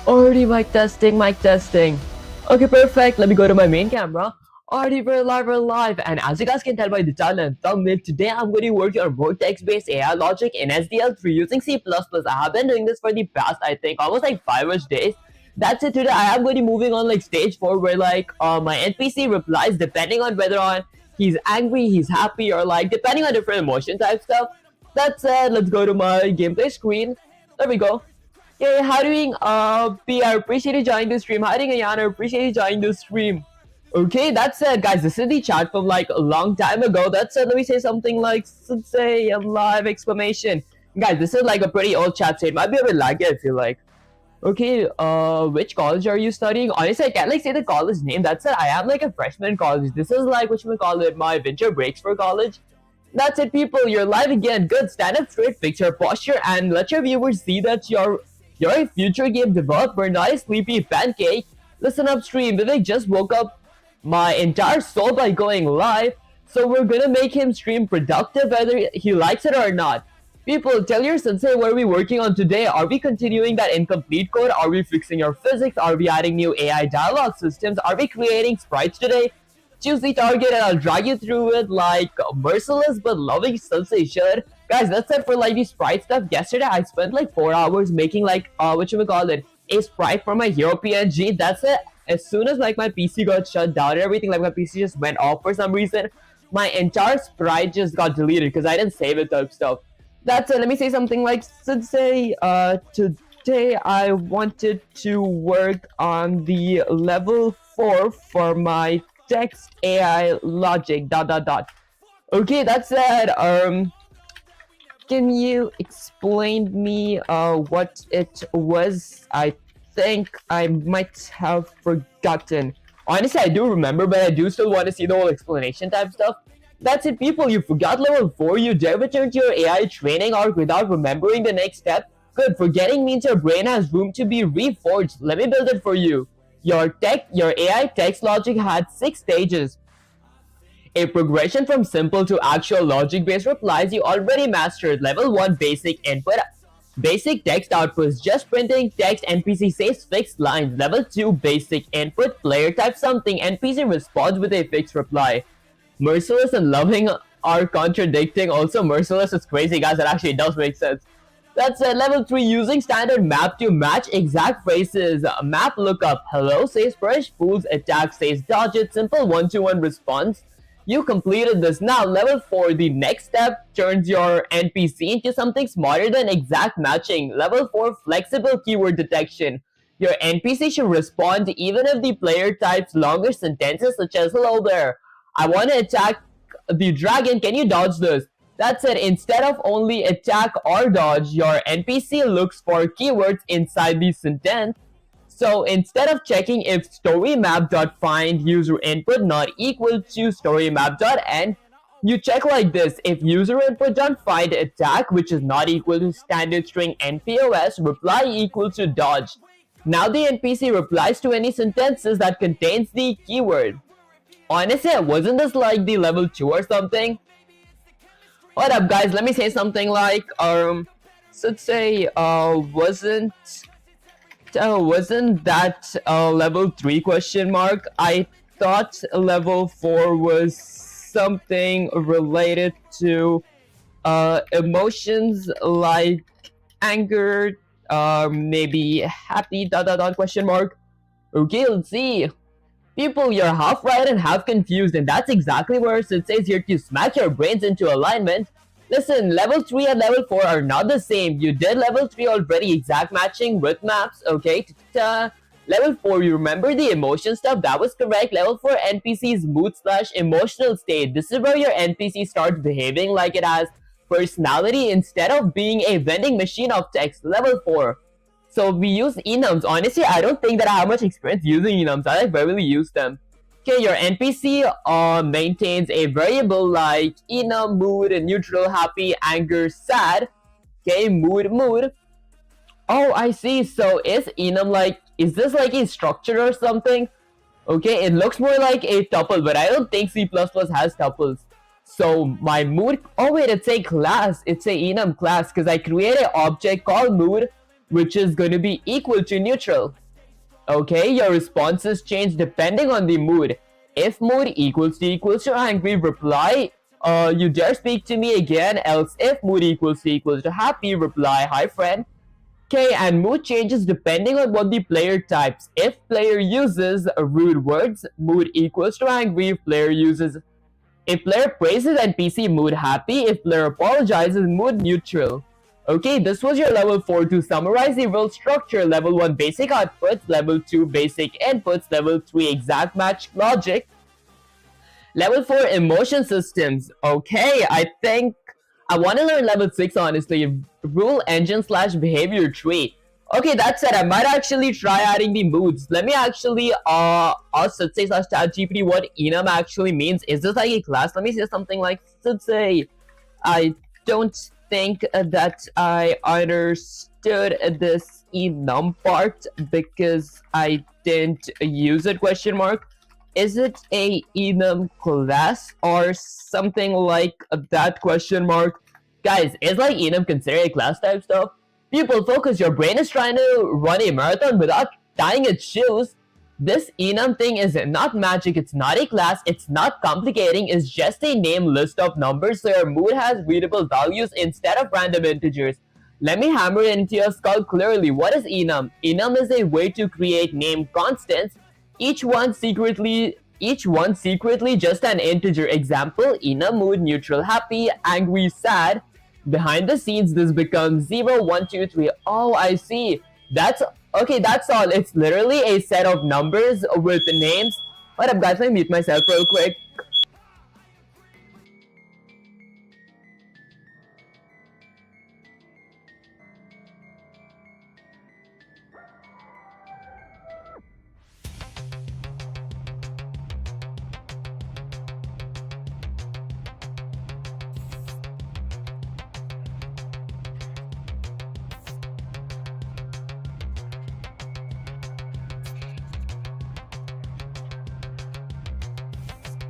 Already mic testing, mic testing. Okay, perfect. Let me go to my main camera. Already we're live. And as you guys can tell by the title and thumbnail, today I'm going to work on more text-based AI logic in SDL3 using C++. I have been doing this for the past, I think, almost like 5ish days. That's it today. I am going to be moving on like stage 4 where like my NPC replies depending on whether on he's angry, he's happy, or like depending on different emotion type stuff. That said, let's go to my gameplay screen. There we go. Hey, how doing? P, I appreciate you joining the stream. How doing, Ayana? I appreciate you joining the stream. Okay, that's it, guys. This is the chat from like a long time ago. That's it. Let me say something like, say a live exclamation. Guys, this is like a pretty old chat, so it might be a bit laggy, I feel like. Okay, which college are you studying? Honestly, I can't like say the college name. That's it. I am like a freshman in college. This is like, what you would call it, my winter breaks for college. That's it, people. You're live again. Good. Stand up straight, fix your posture, and let your viewers see that you're a future game developer, not a sleepy pancake. Listen up, stream. Vivek just woke up my entire soul by going live, so we're gonna make him stream productive whether he likes it or not. People, tell your sensei what are we working on today. Are we continuing that incomplete code? Are we fixing your physics? Are we adding new AI dialogue systems? Are we creating sprites today? Choose the target and I'll drag you through it like merciless but loving sensei should. Guys, that's it for like the sprite stuff. Yesterday I spent like 4 hours making like what you would call it, a sprite for my hero PNG. That's it. As soon as like my PC got shut down and everything, like my PC just went off for some reason, my entire sprite just got deleted because I didn't save it type stuff. That's it. Let me say something like, sensei, today I wanted to work on the level 4 for my text AI logic ... Okay, that said, can you explain me what it was? I think I might have forgotten. Honestly, I do remember, but I do still want to see the whole explanation type stuff. That's it, people. You forgot level 4. You dare return to your AI training arc without remembering the next step? Good. Forgetting means your brain has room to be reforged. Let me build it for you. Your AI text logic had 6 stages. A progression from simple to actual logic-based replies you already mastered. Level 1 basic input. Basic text outputs, just printing text, NPC says fixed lines. Level 2 basic input, player types something, NPC responds with a fixed reply. Merciless and loving are contradicting. Also, merciless is crazy, guys. That actually does make sense. That's level 3, using standard map to match exact phrases. Map lookup, hello says fresh foods, attack says dodge it, simple 1-to-1 response. You completed this. Now level 4, the next step turns your NPC into something smarter than exact matching. Level 4, flexible keyword detection. Your NPC should respond even if the player types longer sentences such as hello there, I want to attack the dragon, can you dodge this? That's it. Instead of only attack or dodge, your NPC looks for keywords inside the sentence. So instead of checking if storymap.find user input not equal to storymap.end, you check like this: if user input.find attack, which is not equal to standard string NPOS, reply equal to dodge. Now the NPC replies to any sentences that contains the keyword. Honestly, wasn't this like the level 2 or something? What up, guys? Let me say something like, let's say, wasn't that level 3 question mark? I thought level 4 was something related to emotions like anger, maybe happy ... question mark. Okay, let's see. People, you're half right and half confused, and that's exactly where Sensei is here to smack your brains into alignment. Listen, level 3 and level 4 are not the same. You did level 3 already, exact matching with maps, okay? Level 4, you remember the emotion stuff? That was correct. Level 4, NPC's mood/emotional state. This is where your NPC starts behaving like it has personality instead of being a vending machine of text. Level 4. So we use enums. Honestly, I don't think that I have much experience using enums. I like rarely use them. Okay, your NPC maintains a variable like enum, mood, neutral, happy, anger, sad. Okay, mood. Oh, I see. So is enum like, is this like a structure or something? Okay, it looks more like a tuple, but I don't think C++ has tuples. So my mood, oh wait, it's a class. It's a enum class because I create an object called mood which is going to be equal to neutral. Okay, your responses change depending on the mood. If mood equals to angry, reply, you dare speak to me again. Else, if mood equals to happy, reply, hi friend. Okay, and mood changes depending on what the player types. If player uses rude words, mood equals to angry. If player praises NPC, mood happy. If player apologizes, mood neutral. Okay, this was your level 4. To summarize the role structure: level 1 basic outputs, level 2 basic inputs, level 3 exact match logic, level 4 emotion systems. Okay, I think I want to learn level 6 honestly. Rule engine / behavior tree. Okay, that said, I might actually try adding the moods. Let me actually ask Sutsei / ChatGPT what enum actually means. Is this like a class? Let me say something like, Sutsei, I don't think that I understood this enum part because I didn't use it, question mark. Is it a enum class or something like that, question mark? Guys, is like enum considered a class type stuff? People, focus. Your brain is trying to run a marathon without tying its shoes. This enum thing is not magic, it's not a class, it's not complicating, it's just a name list of numbers so your mood has readable values instead of random integers. Let me hammer it into your skull clearly. What is enum? Enum is a way to create name constants, each one secretly just an integer. Example, enum mood, neutral happy, angry sad. Behind the scenes, this becomes 0, 1, 2, 3. Oh, I see. That's okay, that's all. It's literally a set of numbers with names. What up, guys? Let me mute myself real quick.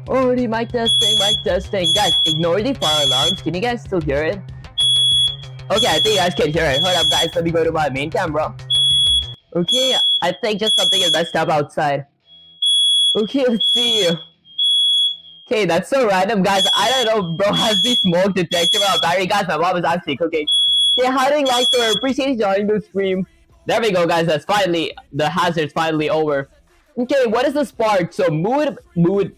Already mic testing. Guys, ignore the fire alarms. Can you guys still hear it? Okay, I think you guys can hear it. Hold up, guys. Let me go to my main camera. Okay, I think just something is messed up outside. Okay, let's see. Okay, that's so random, guys. I don't know, bro has the smoke detector on battery. Guys, my mom is actually cooking. Okay, how do you like to appreciate joining the stream? There we go, guys. That's finally, the hazard's finally over. Okay, what is this part? So mood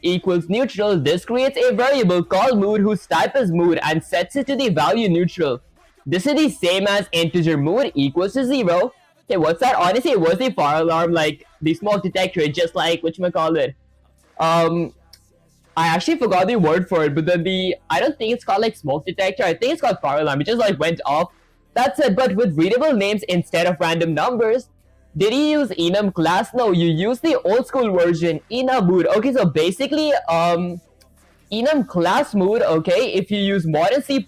equals neutral. This creates a variable called mood whose type is mood and sets it to the value neutral. This is the same as integer mood equals to 0. Okay, what's that? Honestly, it was the fire alarm, like the smoke detector, just like whatchamacallit. I actually forgot the word for it, but then I don't think it's called like smoke detector. I think it's called fire alarm. It just like went off. That's it, but with readable names instead of random numbers. Did you use enum class? No, you use the old school version, enum mood. Okay, so basically, enum class mood, okay, if you use modern C++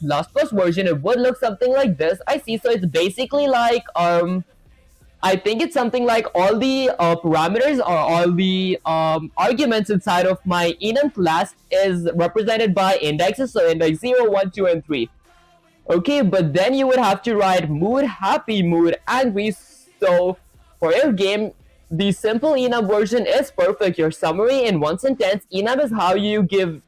version, it would look something like this. I see, so it's basically like, I think it's something like all the parameters or all the arguments inside of my enum class is represented by indexes, so index 0, 1, 2, and 3. Okay, but then you would have to write mood, happy, mood, angry, so for your game, the simple enum version is perfect. Your summary in one sentence: enum is how you give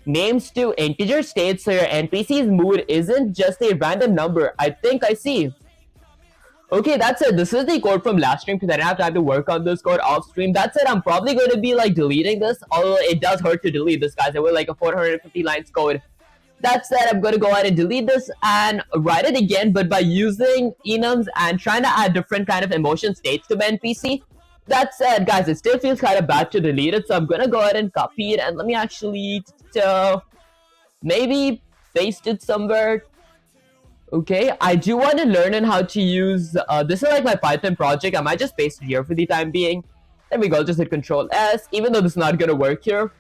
names to integer states, so your NPC's mood isn't just a random number. I think I see. Okay, that's it. This is the code from last stream because I didn't have time to work on this code off stream. That's it. I'm probably going to be like deleting this, although it does hurt to delete this, guys. It was like a 450 lines code. That said, I'm going to go ahead and delete this and write it again, but by using enums and trying to add different kind of emotion states to my NPC. That said, guys, it still feels kind of bad to delete it, so I'm going to go ahead and copy it, and let me actually maybe paste it somewhere. Okay, I do want to learn on how to use, this is like my Python project. I might just paste it here for the time being. There we go, just hit Control S, even though this is not going to work here.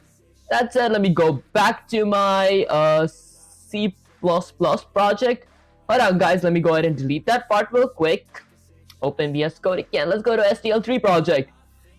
That said, let me go back to my C++ project. Hold on, guys, let me go ahead and delete that part real quick. Open VS Code again. Let's go to SDL3 project.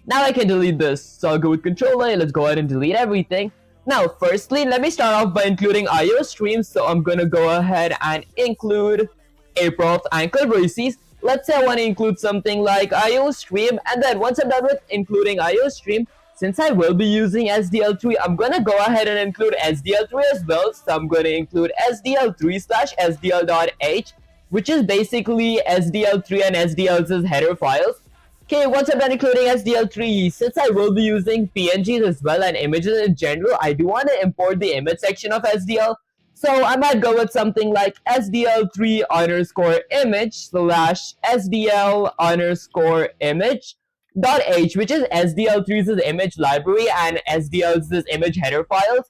Now I can delete this. So I'll go with Control A. Let's go ahead and delete everything. Now, firstly, let me start off by including IO streams. So I'm gonna go ahead and include a prof ankle braces. let's say I want to include something like IO stream, and then once I'm done with including IO stream, since I will be using SDL3, I'm gonna go ahead and include SDL3 as well. So I'm gonna include SDL3/SDL.h, which is basically SDL3 and SDL's header files. Okay, once I'm done including SDL3, since I will be using PNGs as well and images in general, I do want to import the image section of SDL. So I might go with something like SDL3 underscore image slash SDL underscore image dot h, which is SDL3's image library and SDL's image header files.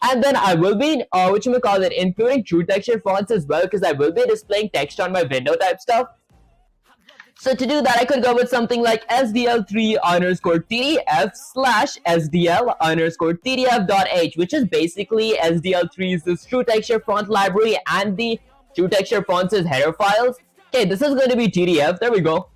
And then I will be, including true texture fonts as well, because I will be displaying text on my window type stuff. So to do that, I could go with something like SDL3 underscore TDF slash SDL underscore TDF dot h, which is basically SDL3's true texture font library and the true texture fonts' header files. Okay, this is going to be TDF. There we go.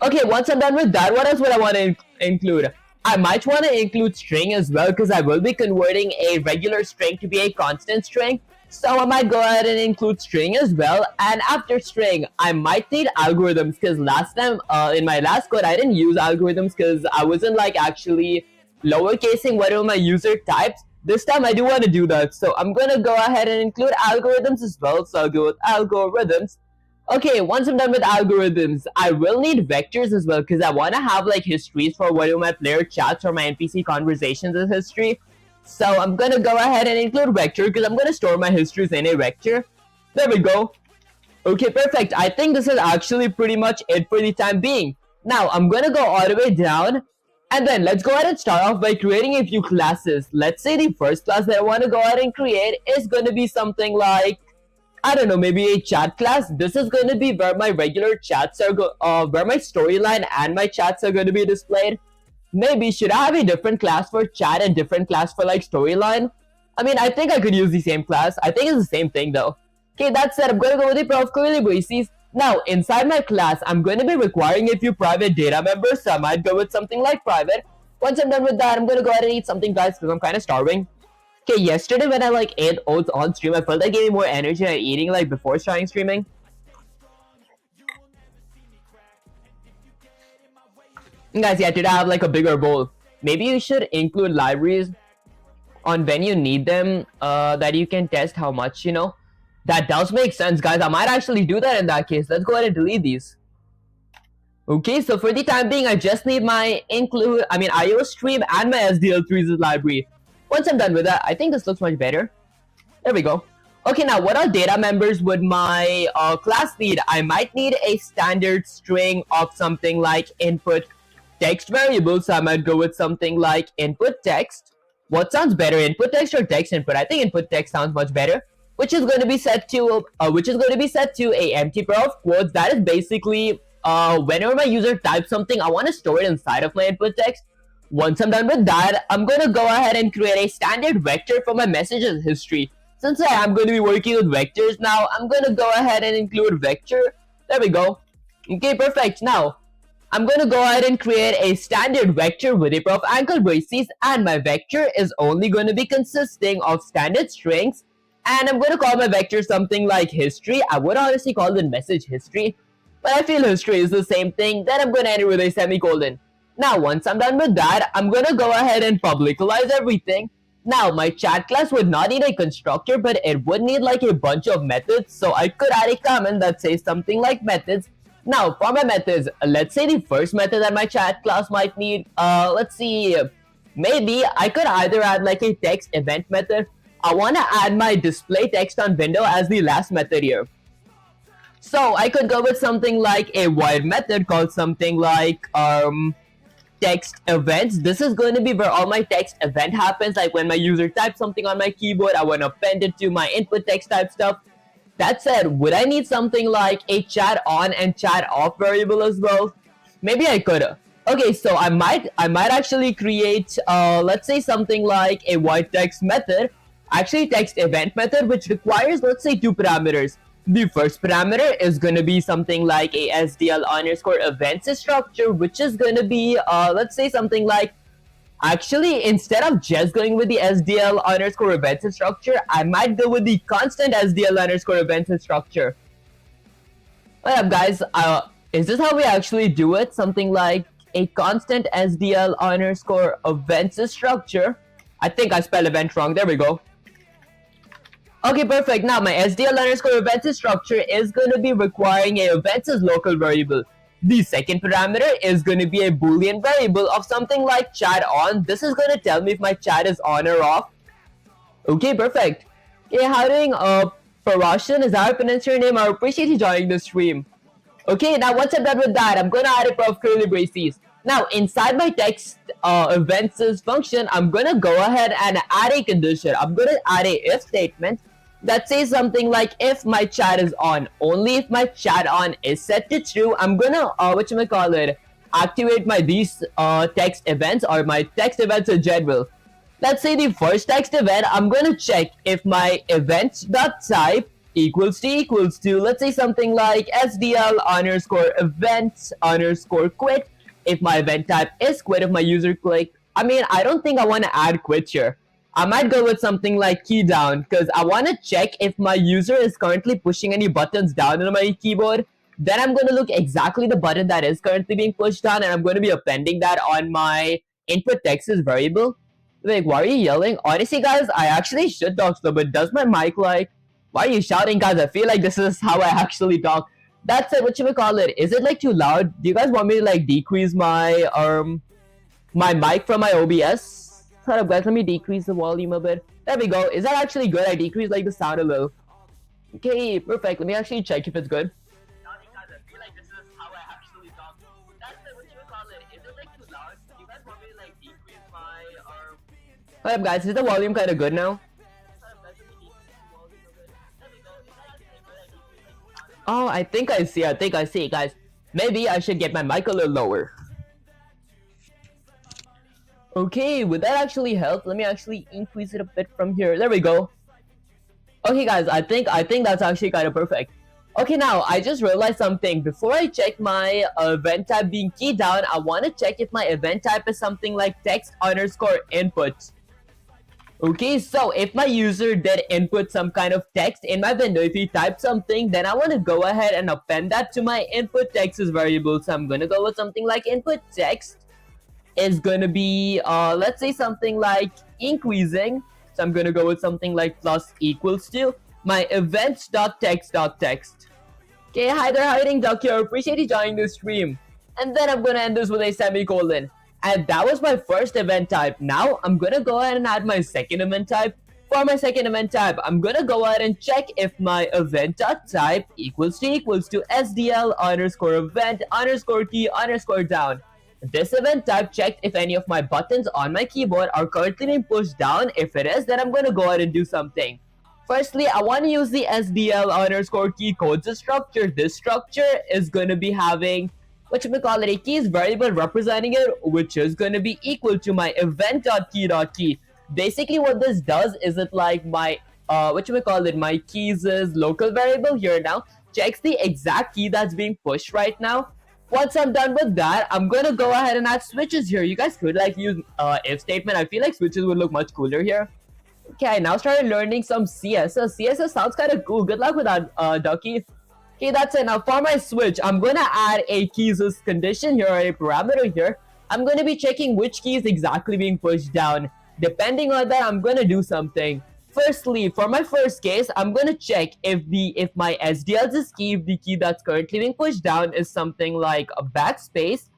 Okay, once I'm done with that, what else would I want to include? I might want to include string as well, because I will be converting a regular string to be a constant string. So I might go ahead and include string as well. And after string, I might need algorithms, because last time in my last code, I didn't use algorithms because I wasn't like actually lowercasing whatever my user types. This time I do want to do that. So I'm going to go ahead and include algorithms as well. So I'll go with algorithms. Okay, once I'm done with algorithms, I will need vectors as well, because I want to have like histories for whatever my player chats or my NPC conversations is history. So I'm going to go ahead and include vector, because I'm going to store my histories in a vector. There we go. Okay, perfect. I think this is actually pretty much it for the time being. Now, I'm going to go all the way down. And then let's go ahead and start off by creating a few classes. Let's say the first class that I want to go ahead and create is going to be something like, I don't know, maybe a chat class. This is going to be where my regular chats are, where my storyline and my chats are going to be displayed. Maybe should I have a different class for chat and different class for like storyline? I mean, I think I could use the same class. I think it's the same thing though. Okay, that said, I'm going to go with the prof curly braces. Now, inside my class, I'm going to be requiring a few private data members, so I might go with something like private. Once I'm done with that, I'm going to go ahead and eat something, guys, because I'm kind of starving. Okay, yesterday when I like ate oats on stream, I felt like getting more energy and eating like before starting streaming. And guys, yeah, today I have like a bigger bowl. Maybe you should include libraries on when you need them, that you can test how much, you know. That does make sense, guys. I might actually do that in that case. Let's go ahead and delete these. Okay, so for the time being, I just need my IO stream and my SDL3's library. Once I'm done with that, I think this looks much better. There we go. Okay, now what are data members would my class need? I might need a standard string of something like input text variable. So I might go with something like input text. What sounds better, input text or text input? I think input text sounds much better. Which is going to be set to a empty pair of quotes. That is basically whenever my user types something, I want to store it inside of my input text. Once I'm done with that, I'm going to go ahead and create a standard vector for my messages history. Since I am going to be working with vectors now, I'm going to go ahead and include vector. There we go. Okay, perfect. Now, I'm going to go ahead and create a standard vector with a pair of ankle braces, and my vector is only going to be consisting of standard strings. And I'm going to call my vector something like history. I would honestly call it message history, but I feel history is the same thing. Then I'm going to end it with a semicolon. Now, once I'm done with that, I'm going to go ahead and publicize everything. Now, my chat class would not need a constructor, but it would need like a bunch of methods. So I could add a comment that says something like methods. Now, for my methods, let's say the first method that my chat class might need, let's see, maybe I could either add like a text event method. I want to add my display text on window as the last method here. So I could go with something like a void method called something like text events. This is going to be where all my text event happens. Like when my user types something on my keyboard, I want to append it to my input text type stuff. That said, would I need something like a chat on and chat off variable as well? Maybe I could. Okay, so I might actually create let's say something like a void text method. Actually, text event method, which requires, let's say, two parameters. The first parameter is going to be something like a SDL underscore events structure, which is going to be, let's say, something like, actually, instead of just going with the SDL underscore events structure, I might go with the constant SDL underscore events structure. What up, guys? Is this how we actually do it? Something like a constant SDL underscore events structure. I think I spelled event wrong. There we go. Okay, perfect. Now my SDL underscore events structure is going to be requiring a events as local variable. The second parameter is going to be a boolean variable of something like chat on. This is going to tell me if my chat is on or off. Okay, perfect. Okay, how doing? Parashan, is that how I pronounce your name? I appreciate you joining the stream. Okay, now once I'm done with that, I'm gonna add a pair of curly braces. Now, inside my text events function, I'm gonna go ahead and add a condition. I'm gonna add a if statement that says something like if my chat is on. Only if my chat on is set to true, I'm gonna activate my these text events or my text events in general. Let's say the first text event, I'm gonna check if my event.type equals to, let's say something like SDL underscore events underscore quit. If my event type is quit, if my user click, I don't think I want to add quit here. I might go with something like key down because I want to check if my user is currently pushing any buttons down on my keyboard. Then I'm going to look exactly the button that is currently being pushed down, and I'm going to be appending that on my input text as variable. Like, why are you yelling? Honestly, guys, I actually should talk slow, but does my mic like... Why are you shouting, guys? I feel like this is how I actually talk. That's it. What should we call it? Is it like too loud? Do you guys want me to like decrease my my mic from my OBS? Hold up, guys. Let me decrease the volume a bit. There we go. Is that actually good? I decreased like the sound a little. Okay, perfect. Let me actually check if it's good. Hold up, guys. Is the volume kind of good now? Oh, I think I see, guys. Maybe I should get my mic a little lower. Okay, would that actually help? Let me actually increase it a bit from here. There we go. Okay, guys, I think that's actually kind of perfect. Okay, now, I just realized something. Before I check my event type being keyed down, I want to check if my event type is something like text underscore input. Okay, so if my user did input some kind of text in my window, if he typed something, then I want to go ahead and append that to my input text as variable. So I'm going to go with something like input text is going to be, let's say something like increasing. So I'm going to go with something like plus equals to my events.text.text. Okay, hi there, hiding duck here. Appreciate you joining the stream. And then I'm going to end this with a semicolon. And that was my first event type. Now I'm gonna go ahead and add my second event type. For my second event type, I'm gonna go ahead and check if my event.type equals to SDL underscore event underscore key underscore down. This event type checked if any of my buttons on my keyboard are currently being pushed down. If it is, then I'm gonna go ahead and do something. Firstly, I want to use the SDL underscore key codes structure. This structure is gonna be having a keys variable representing it, which is going to be equal to my event.key.key. Basically, what this does is it like my my keys is local variable here now checks the exact key that's being pushed right now. Once I'm done with that, I'm gonna go ahead and add switches here. You guys could like use if statement. I feel like switches would look much cooler here. Okay, I now started learning some CSS. CSS sounds kind of cool. Good luck with that, Ducky. Okay, that's it. Now for my switch, I'm going to add a keys condition here, or a parameter here. I'm going to be checking which key is exactly being pushed down. Depending on that, I'm going to do something. Firstly, for my first case, I'm going to check if my SDL's key, if the key that's currently being pushed down is something like a backspace,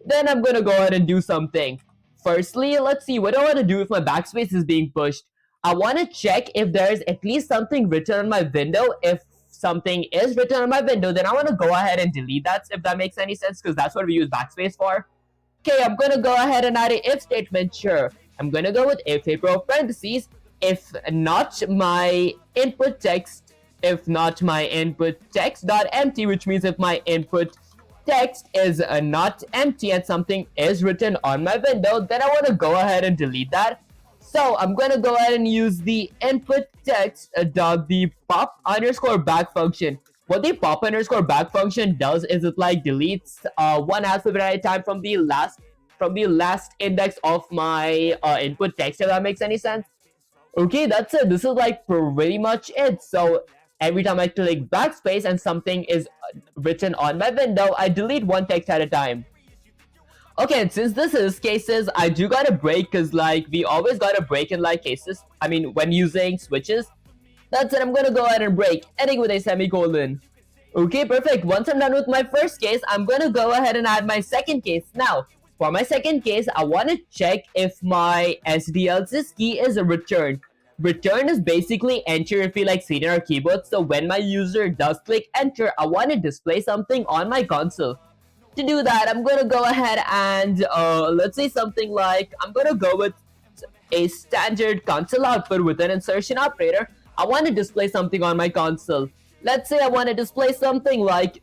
then I'm going to go ahead and do something. Firstly, let's see, what do I want to do if my backspace is being pushed? I want to check if there's at least something written on my window. If something is written on my window, then I want to go ahead and delete that, if that makes any sense, because that's what we use backspace for. Okay, I'm going to go ahead and add an if statement. Sure, I'm going to go with if a pair of parentheses, if not my input text dot empty, which means if my input text is not empty and something is written on my window, then I want to go ahead and delete that. So I'm going to go ahead and use the input text dot the pop underscore back function. What the pop underscore back function does is it like deletes one alphabet at a time from the last index of my input text, if that makes any sense. Okay, that's it. This is like pretty much it. So every time I click backspace and something is written on my window, I delete one text at a time. Okay, and since this is cases, I do got a break because like we always got a break in like cases. I mean, when using switches. That's it, I'm gonna go ahead and break, ending with a semicolon. Okay, perfect. Once I'm done with my first case, I'm gonna go ahead and add my second case. Now, for my second case, I want to check if my SDL3 key is a return. Return is basically enter if you like see it in our keyboard. So when my user does click enter, I want to display something on my console. To do that, I'm gonna go ahead and let's say something like I'm gonna go with a standard console output with an insertion operator. I want to display something on my console. Let's say I want to display something like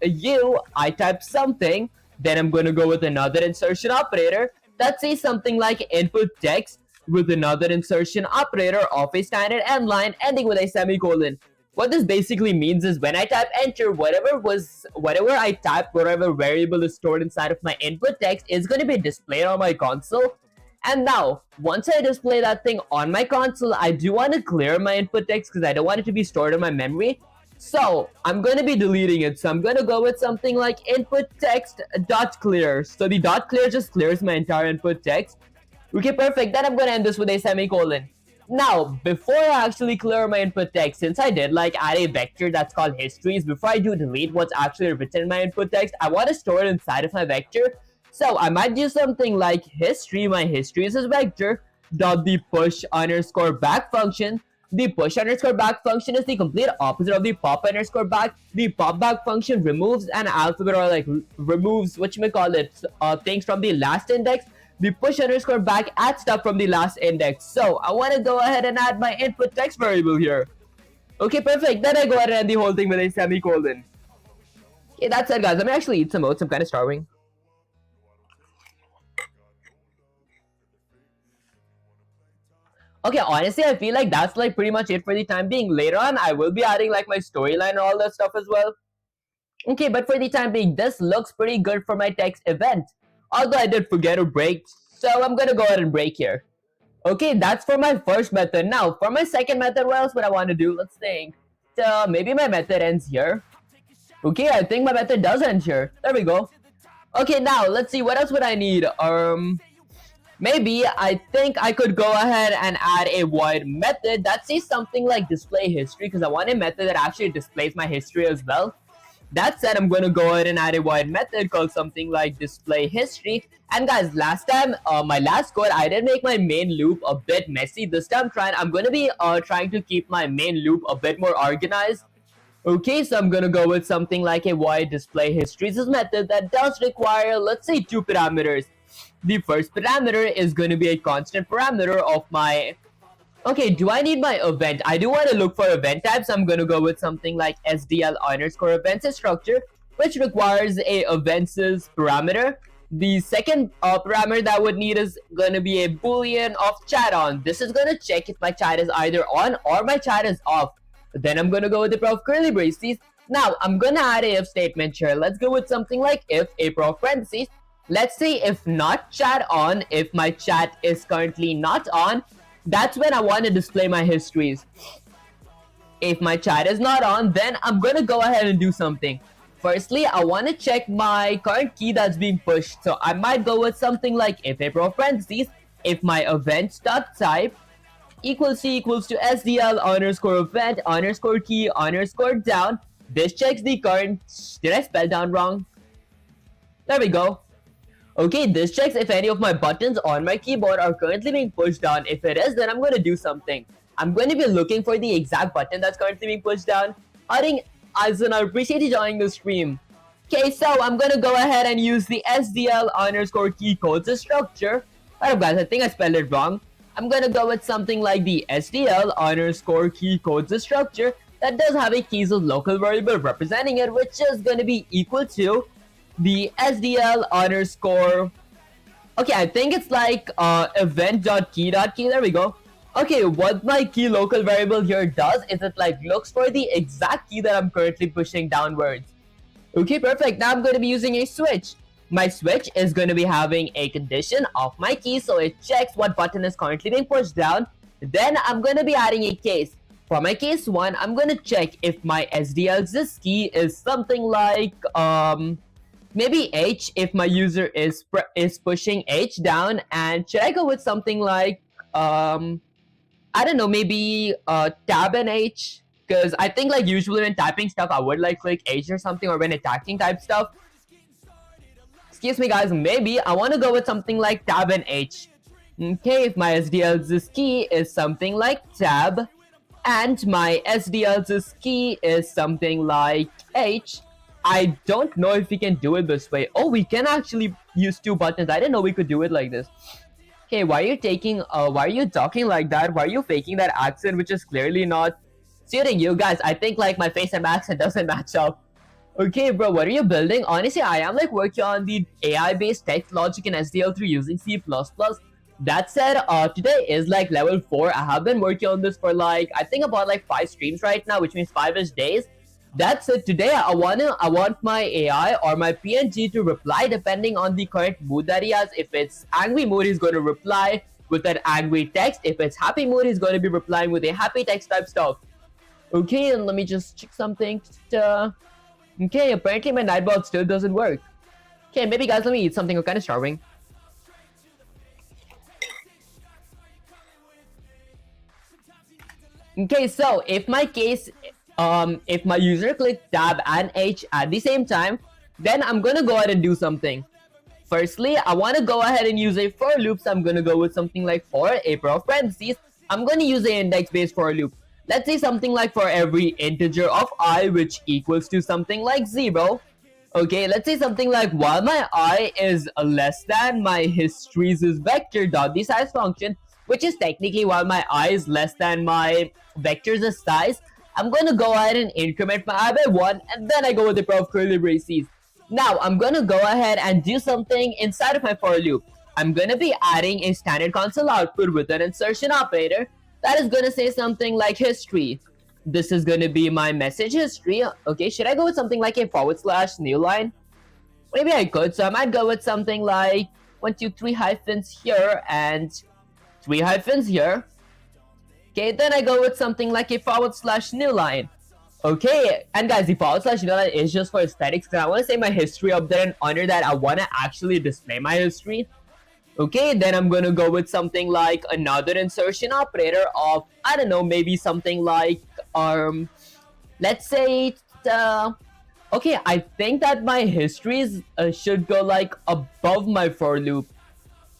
I type something, then I'm going to go with another insertion operator that says something like input text with another insertion operator of a standard end line ending with a semicolon. What this basically means is when I type enter, whatever I type, whatever variable is stored inside of my input text is going to be displayed on my console. And now, once I display that thing on my console, I do want to clear my input text because I don't want it to be stored in my memory. So, I'm going to be deleting it. So, I'm going to go with something like input text dot clear. So, the dot clear just clears my entire input text. Okay, perfect. Then I'm going to end this with a semicolon. Now, before I actually clear my input text, since I did like add a vector that's called histories, before I do delete what's actually written in my input text, I want to store it inside of my vector. So I might do something like history. My history is a vector dot the push underscore back function. The push underscore back function is the complete opposite of the pop underscore back. The pop back function removes an alphabet or like removes things from the last index. The push underscore back adds stuff from the last index. So I want to go ahead and add my input text variable here. Okay, perfect. Then I go ahead and end the whole thing with a semicolon. Okay, that's it, guys. Let me actually eat some oats. I'm kind of starving. Okay, honestly, I feel like that's like pretty much it for the time being. Later on, I will be adding like my storyline and all that stuff as well. Okay, but for the time being, this looks pretty good for my text event. Although I did forget to break, so I'm gonna go ahead and break here. Okay, that's for my first method. Now, for my second method, what else would I want to do? Let's think. Maybe my method ends here. Okay, I think my method does end here. There we go. Okay, now, let's see. What else would I need? Maybe I think I could go ahead and add a void method that says something like display history because I want a method that actually displays my history as well. That said, I'm going to go ahead and add a void method called something like display history. And guys, last time, my last code, I did make my main loop a bit messy. This time, I'm going to be trying to keep my main loop a bit more organized. Okay, so I'm going to go with something like a void display history. This method that does require, let's say, 2 parameters. The first parameter is going to be a constant parameter of my... Okay, do I need my event? I do want to look for event types. I'm going to go with something like SDL underscore events structure, which requires a events parameter. The second parameter that I would need is going to be a boolean of chat on. This is going to check if my chat is either on or my chat is off. Then I'm going to go with the prof curly braces. Now, I'm going to add a if statement here. Let's go with something like if a prof parentheses. Let's say if not chat on, if my chat is currently not on, that's when I want to display my histories. If my chat is not on, then I'm going to go ahead and do something. Firstly, I want to check my current key that's being pushed. So I might go with something like if a prof parentheses, if my event.type equals to SDL underscore event underscore key underscore down. This checks the current... Did I spell down wrong? There we go. Okay, this checks if any of my buttons on my keyboard are currently being pushed down. If it is, then I'm going to do something. I'm going to be looking for the exact button that's currently being pushed down. I appreciate you joining the stream. Okay, so I'm going to go ahead and use the SDL underscore key codes structure. Alright guys, I think I spelled it wrong. I'm going to go with something like the SDL underscore key codes structure that does have a keys of local variable representing it, which is going to be equal to the SDL underscore... Okay, I think it's like event.key. There we go. Okay, what my key local variable here does is it like looks for the exact key that I'm currently pushing downwards. Okay, perfect. Now I'm going to be using a switch. My switch is going to be having a condition of my key, so it checks what button is currently being pushed down. Then I'm going to be adding a case. For my case 1, I'm gonna check if my SDL3 key is something like maybe H if my user is pushing H down, and should I go with something like I don't know, maybe tab and H, because I think like usually when typing stuff I would like click H or something, or when attacking type stuff. Excuse me guys, maybe I want to go with something like tab and H. Okay, if my SDL's key is something like tab and my SDL's key is something like H, I don't know if we can do it this way. Oh, we can actually use 2 buttons. I didn't know we could do it like this. Okay, why are you talking like that? Why are you faking that accent which is clearly not suiting you? Guys, I think like my face and my accent doesn't match up. Okay, bro, what are you building? Honestly, I am like working on the AI-based text logic in SDL3 using C++. That said, today is like level 4. I have been working on this for like, I think about like 5 streams right now, which means 5-ish days. That's it. Today I want my AI or my PNG to reply depending on the current mood that he has. If it's angry mood, he's going to reply with an angry text. If it's happy mood, he's going to be replying with a happy text type stuff. Okay, and let me just check something. Okay, apparently my nightbot still doesn't work. Okay, maybe guys, let me eat something. I'm kind of starving. Okay, so if my user clicks tab and H at the same time, then I'm gonna go ahead and do something. Firstly, I want to go ahead and use a for loop, so I'm gonna go with something like for a pair of parentheses. I'm gonna use an index-based for loop. Let's say something like for every integer of I, which equals to something like 0. Okay, let's say something like while my I is less than my history's vector dot the size function, which is technically while my I is less than my vector's size, I'm going to go ahead and increment my I by 1, and then I go with the pair of curly braces. Now, I'm going to go ahead and do something inside of my for loop. I'm going to be adding a standard console output with an insertion operator that is going to say something like history. This is going to be my message history. Okay, should I go with something like a / new line? Maybe I could, so I might go with something like 1, 2, 3 hyphens here and 3 hyphens here. Okay, then I go with something like a / new line. Okay, and guys, the / new line is just for aesthetics, because I want to say my history up there, and under that I want to actually display my history. Okay, then I'm gonna go with something like another insertion operator of, I don't know, maybe something like let's say okay, I think that my histories should go like above my for loop,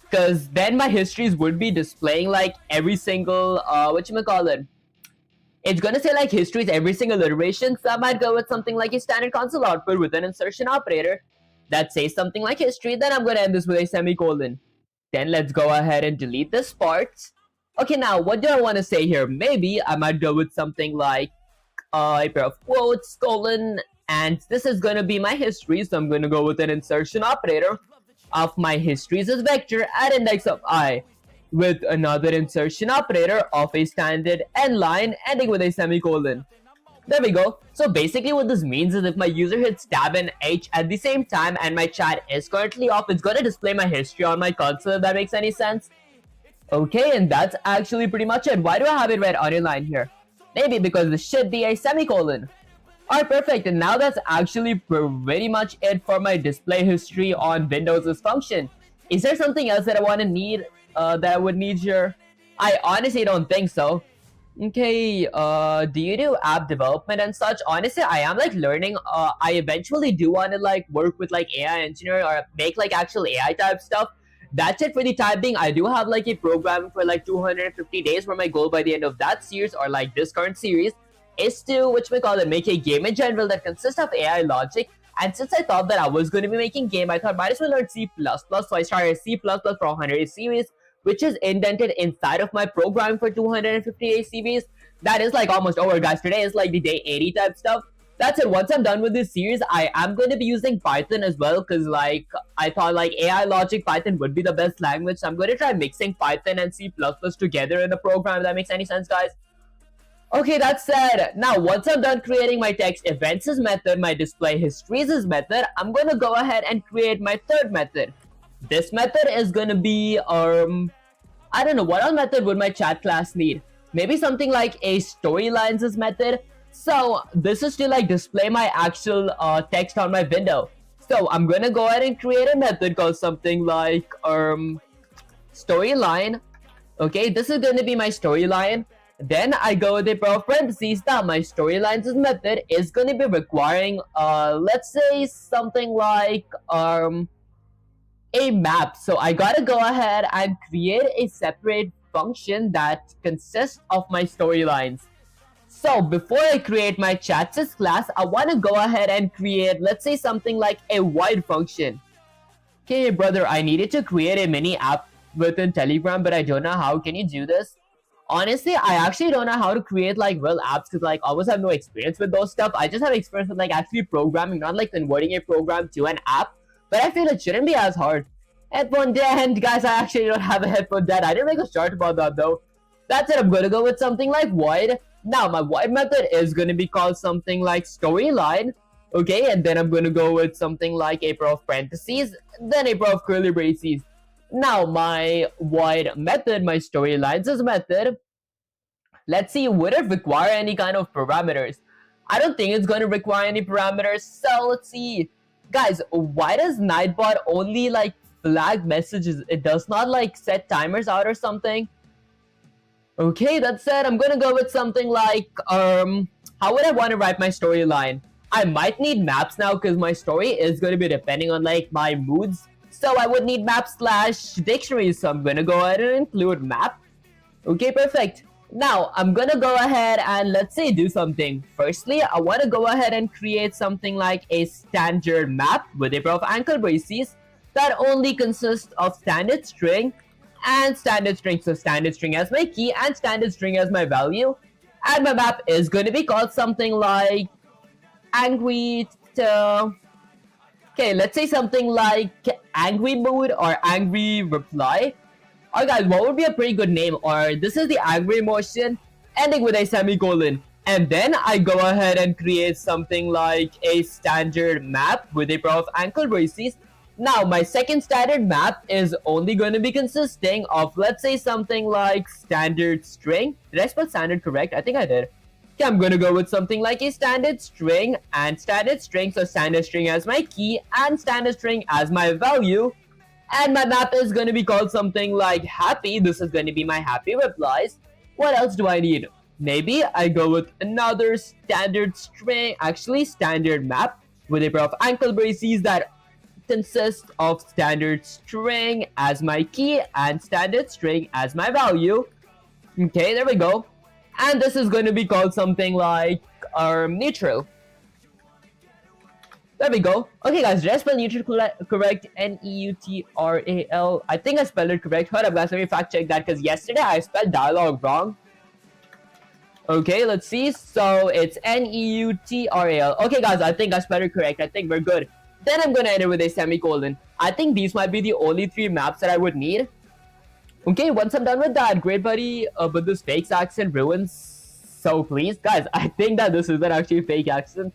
because then my histories would be displaying like every single whatchamacallit, it's gonna say like histories every single iteration. So I might go with something like a standard console output with an insertion operator that says something like history. Then I'm gonna end this with a semicolon. Then let's go ahead and delete this part. Okay, now what do I want to say here? Maybe I might go with something like a pair of quotes, colon, and this is going to be my history, so I'm going to go with an insertion operator of my histories as vector at index of I, with another insertion operator of a standard n line ending with a semicolon. There we go. So basically what this means is if my user hits tab and H at the same time and my chat is currently off, it's going to display my history on my console, if that makes any sense. Okay, and that's actually pretty much it. Why do I have it red underline here? Maybe because this should be a semicolon. Alright, perfect. And now that's actually pretty much it for my display history on Windows' function. Is there something else that I would need here? I honestly don't think so. Okay, do you do app development and such? Honestly, I am like learning. I eventually do want to like work with like AI engineer or make like actual AI type stuff. That's it for the time being. I do have like a program for like 250 days, where my goal by the end of that series or like this current series is to, make a game in general that consists of AI logic. And since I thought that I was going to be making game, I thought might as well learn C++. So I started C++ for 100 series, which is indented inside of my program for 258 CVs. That is like almost over, guys. Today is like the day 80 type stuff. That's it. Once I'm done with this series, I am going to be using Python as well, because like I thought like AI logic Python would be the best language. So I'm going to try mixing Python and C++ together in the program, if that makes any sense, guys. Okay, that said, now once I'm done creating my text events method, my display histories method, I'm going to go ahead and create my third method. This method is going to be I don't know, what other method would my chat class need? maybe something like a storylines method. So this is to like display my actual text on my window. So I'm gonna go ahead and create a method called something like storyline. Okay, this is gonna be my storyline. Then I go with a pair of parentheses that my storylines method is gonna be requiring let's say something like a map. So I gotta go ahead and create a separate function that consists of my storylines. So before I create my chat class, I want to go ahead and create, let's say something like a void function. Okay, brother, I needed to create a mini app within Telegram, but I don't know how. Can you do this? Honestly, I actually don't know how to create like real apps because like I always have no experience with those stuff. I just have experience with like actually programming, not like converting a program to an app. But I feel it shouldn't be as hard. Headphone dead, guys, I actually don't have a headphone dead. I didn't make a short about that though. That's it, I'm gonna go with something like void. Now, my void method is gonna be called something like storyline. Okay, and then I'm gonna go with something like a pair of parentheses, then a pair of curly braces. Now, my void method, my storylines method, let's see, would it require any kind of parameters? I don't think it's going to require any parameters. So let's see. Guys, why does Nightbot only like flag messages? It does not like set timers out or something. Okay, that said, I'm gonna go with something like how would I want to write my storyline? I might need maps now because my story is going to be depending on like my moods. So I would need map/dictionary. So I'm gonna go ahead and include map. Okay, perfect. Now I'm gonna go ahead and let's say do something. Firstly, I want to go ahead and create something like a standard map with a pair of ankle braces that only consists of standard string and standard string. So standard string as my key and standard string as my value. And my map is going to be called something like angry to... Okay, let's say something like angry mood or angry reply. Alright guys, what would be a pretty good name? Or this is the angry emotion ending with a semicolon. And then I go ahead and create something like a standard map with a pair of ankle braces. Now, my second standard map is only going to be consisting of, let's say, something like standard string. Did I spell standard correct? I think I did. Okay, I'm going to go with something like a standard string and standard string. So, standard string as my key and standard string as my value. And my map is going to be called something like happy. This is going to be my happy replies. What else do I need? Maybe I go with another standard string, actually standard map with a pair of ankle braces that consists of standard string as my key and standard string as my value. Okay, there we go. And this is going to be called something like neutral. There we go. Okay guys, did I spell neutral correct? N-E-U-T-R-A-L. I think I spelled it correct. Hold up guys, let me fact check that because yesterday I spelled dialogue wrong. Okay, let's see. So it's N-E-U-T-R-A-L. Okay guys, I think I spelled it correct. I think we're good. Then I'm gonna end it with a semicolon. I think these might be the only 3 maps that I would need. Okay, once I'm done with that, great buddy, but this fake accent ruins. So please, guys, I think that this isn't actually a fake accent.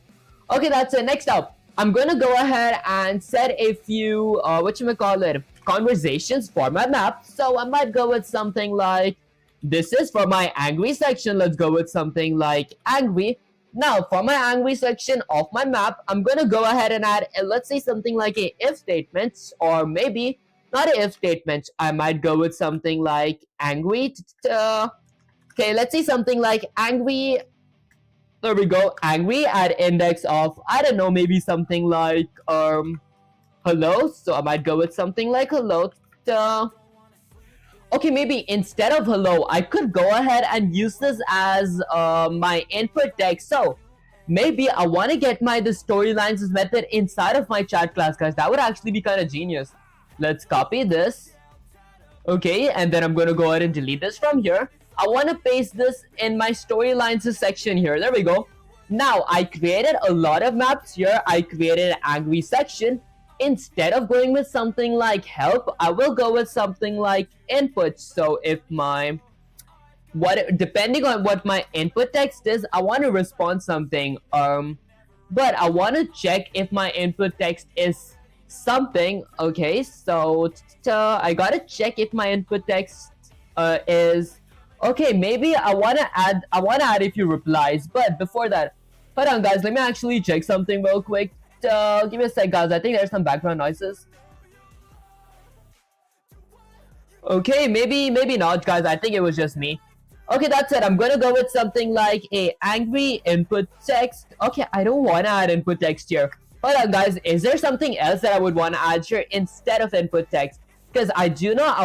Okay, that's it. Next up, I'm gonna go ahead and set a few, conversations for my map. So I might go with something like, this is for my angry section. Let's go with something like angry. Now, for my angry section of my map, I'm gonna go ahead and add, let's say something like a if statement, or maybe not a if statement. I might go with something like angry. Okay, let's say something like angry. There we go. Angry at index of, I don't know, maybe something like hello. So I might go with something like hello. Okay, maybe instead of hello, I could go ahead and use this as my input text. So maybe I want to get the storylines method inside of my chat class, guys. That would actually be kind of genius. Let's copy this. Okay, and then I'm going to go ahead and delete this from here. I want to paste this in my storylines section here. There we go. Now, I created a lot of maps here. I created an angry section. Instead of going with something like help, I will go with something like input. So if depending on what my input text is, I want to respond something. But I want to check if my input text is something. Okay, so I gotta check if my input text is... Okay, maybe I wanna add a few replies, but before that, hold on guys, let me actually check something real quick. Give me a sec guys, I think there's some background noises. Okay, maybe not guys, I think it was just me. Okay, that's it. I'm gonna go with something like a angry input text. Okay, I don't wanna add input text here. Hold on guys, is there something else that I would wanna add here instead of input text? Because I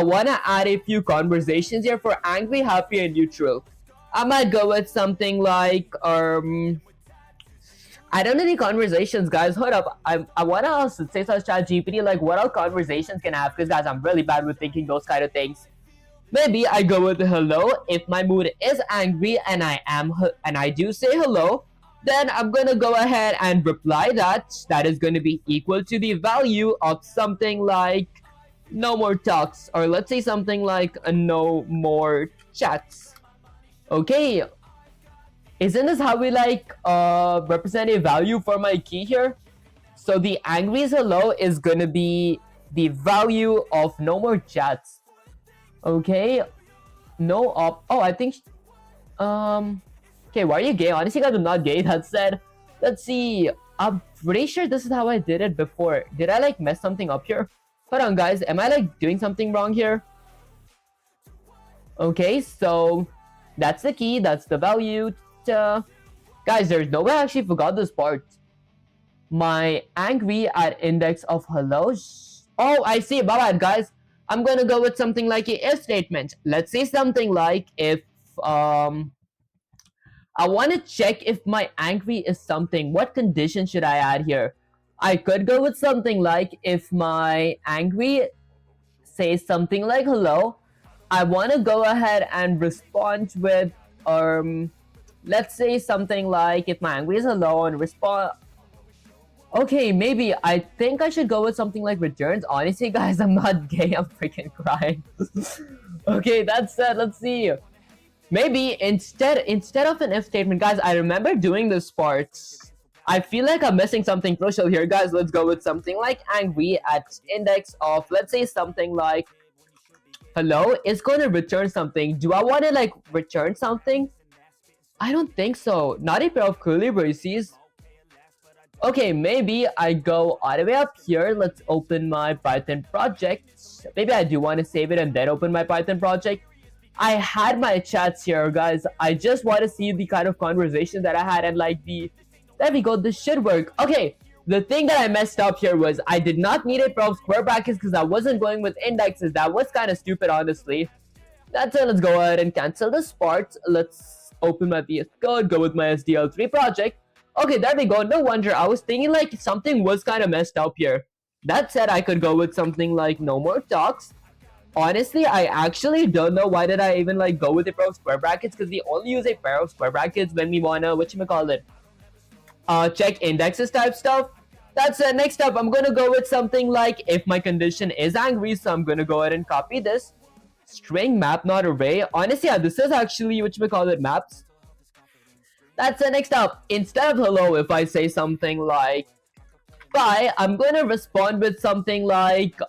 wanna add a few conversations here for angry, happy, and neutral. I might go with something like I don't know any conversations, guys. Hold up. I wanna say such chat GPT like what all conversations can I have? Because guys, I'm really bad with thinking those kind of things. Maybe I go with hello. If my mood is angry and I do say hello, then I'm gonna go ahead and reply that is gonna be equal to the value of something like no more talks, or let's say something like no more chats. Okay, isn't this how we like represent a value for my key here? So the angry hello is gonna be the value of no more chats. Okay, no op. Oh, I think. Okay, why are you gay? Honestly, guys, I'm not gay. That said, let's see. I'm pretty sure this is how I did it before. Did I like mess something up here? Hold on, guys. Am I like doing something wrong here? Okay, so that's the key. That's the value. Guys, there's no way I actually forgot this part. My angry at index of hello. Oh, I see. My bad, guys. I'm gonna go with something like a if statement. Let's say something like if I want to check if my angry is something. What condition should I add here? I could go with something like if my angry says something like hello, I want to go ahead and respond with let's say something like if my angry is hello and respond. Okay, maybe I think I should go with something like returns. Honestly, guys, I'm not gay. I'm freaking crying. Okay, that's it. Let's see. Maybe instead of an if statement, guys, I remember doing this part. I feel like I'm missing something crucial here, guys. Let's go with something like angry at index of, let's say something like hello is going to return something. Do I want to like return something? I don't think so. Not a pair of curly braces. Okay, maybe I go all the way up here. Let's open my Python project. Maybe I do want to save it and then open my Python project. I had my chats here, guys. I just want to see the kind of conversation that I had and like the... There we go, this should work. Okay, the thing that I messed up here was I did not need a pair of square brackets because I wasn't going with indexes. That was kind of stupid, honestly. That's it. Let's go ahead and cancel this part. Let's open my VS Code, go with my SDL3 project. Okay, there we go. No wonder. I was thinking like something was kind of messed up here. That said, I could go with something like no more talks. Honestly, I actually don't know why did I even like go with a pair of square brackets, because we only use a pair of square brackets when we wanna whatchamacallit, check indexes type stuff. That's it. Next up, I'm gonna go with something like if my condition is angry, so I'm gonna go ahead and copy this. String map, not array. Honestly, yeah, this is actually whatchamacallit maps. That's it. Next up, instead of hello, if I say something like bye, I'm gonna respond with something like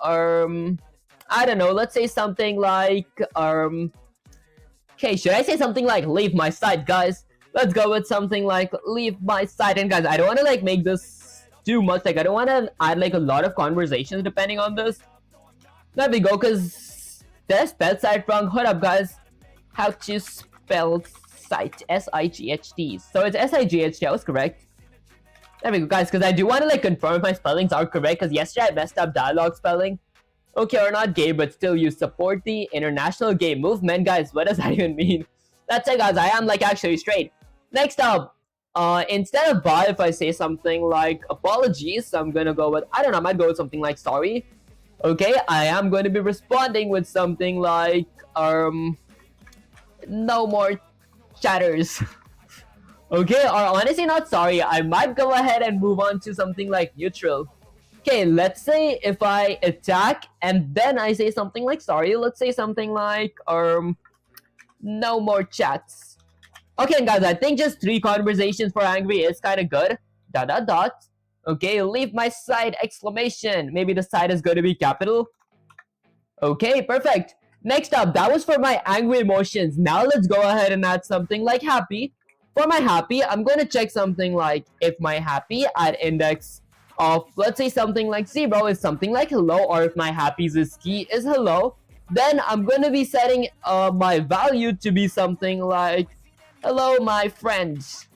I don't know, let's say something like okay, should I say something like leave my site, guys? Let's go with something like leave my site. And guys, I don't want to like make this too much, like I don't want to add like a lot of conversations depending on this. There we go, because there's spelled site wrong. Hold up, guys. How to spell site? S-I-G-H-T. So it's S-I-G-H-T. I was correct. There we go, guys, because I do want to like confirm if my spellings are correct, because yesterday I messed up dialogue spelling. Okay, we're not gay, but still you support the international gay movement. Guys, what does that even mean? That's it, guys. I am like actually straight. Next up, instead of bye, if I say something like apologies, so I'm gonna go with, I don't know, I might go with something like sorry. Okay, I am going to be responding with something like no more chatters. Okay, or honestly not sorry, I might go ahead and move on to something like neutral. Okay, let's say if I attack and then I say something like sorry, let's say something like no more chats. Okay, guys, I think just 3 conversations for angry is kind of good. ... Okay, leave my site, exclamation. Maybe the site is going to be capital. Okay, perfect. Next up, that was for my angry emotions. Now let's go ahead and add something like happy. For my happy, I'm going to check something like if my happy at index of, let's say something like 0 is something like hello, or if my happy's key is hello, then I'm going to be setting my value to be something like hello my friends.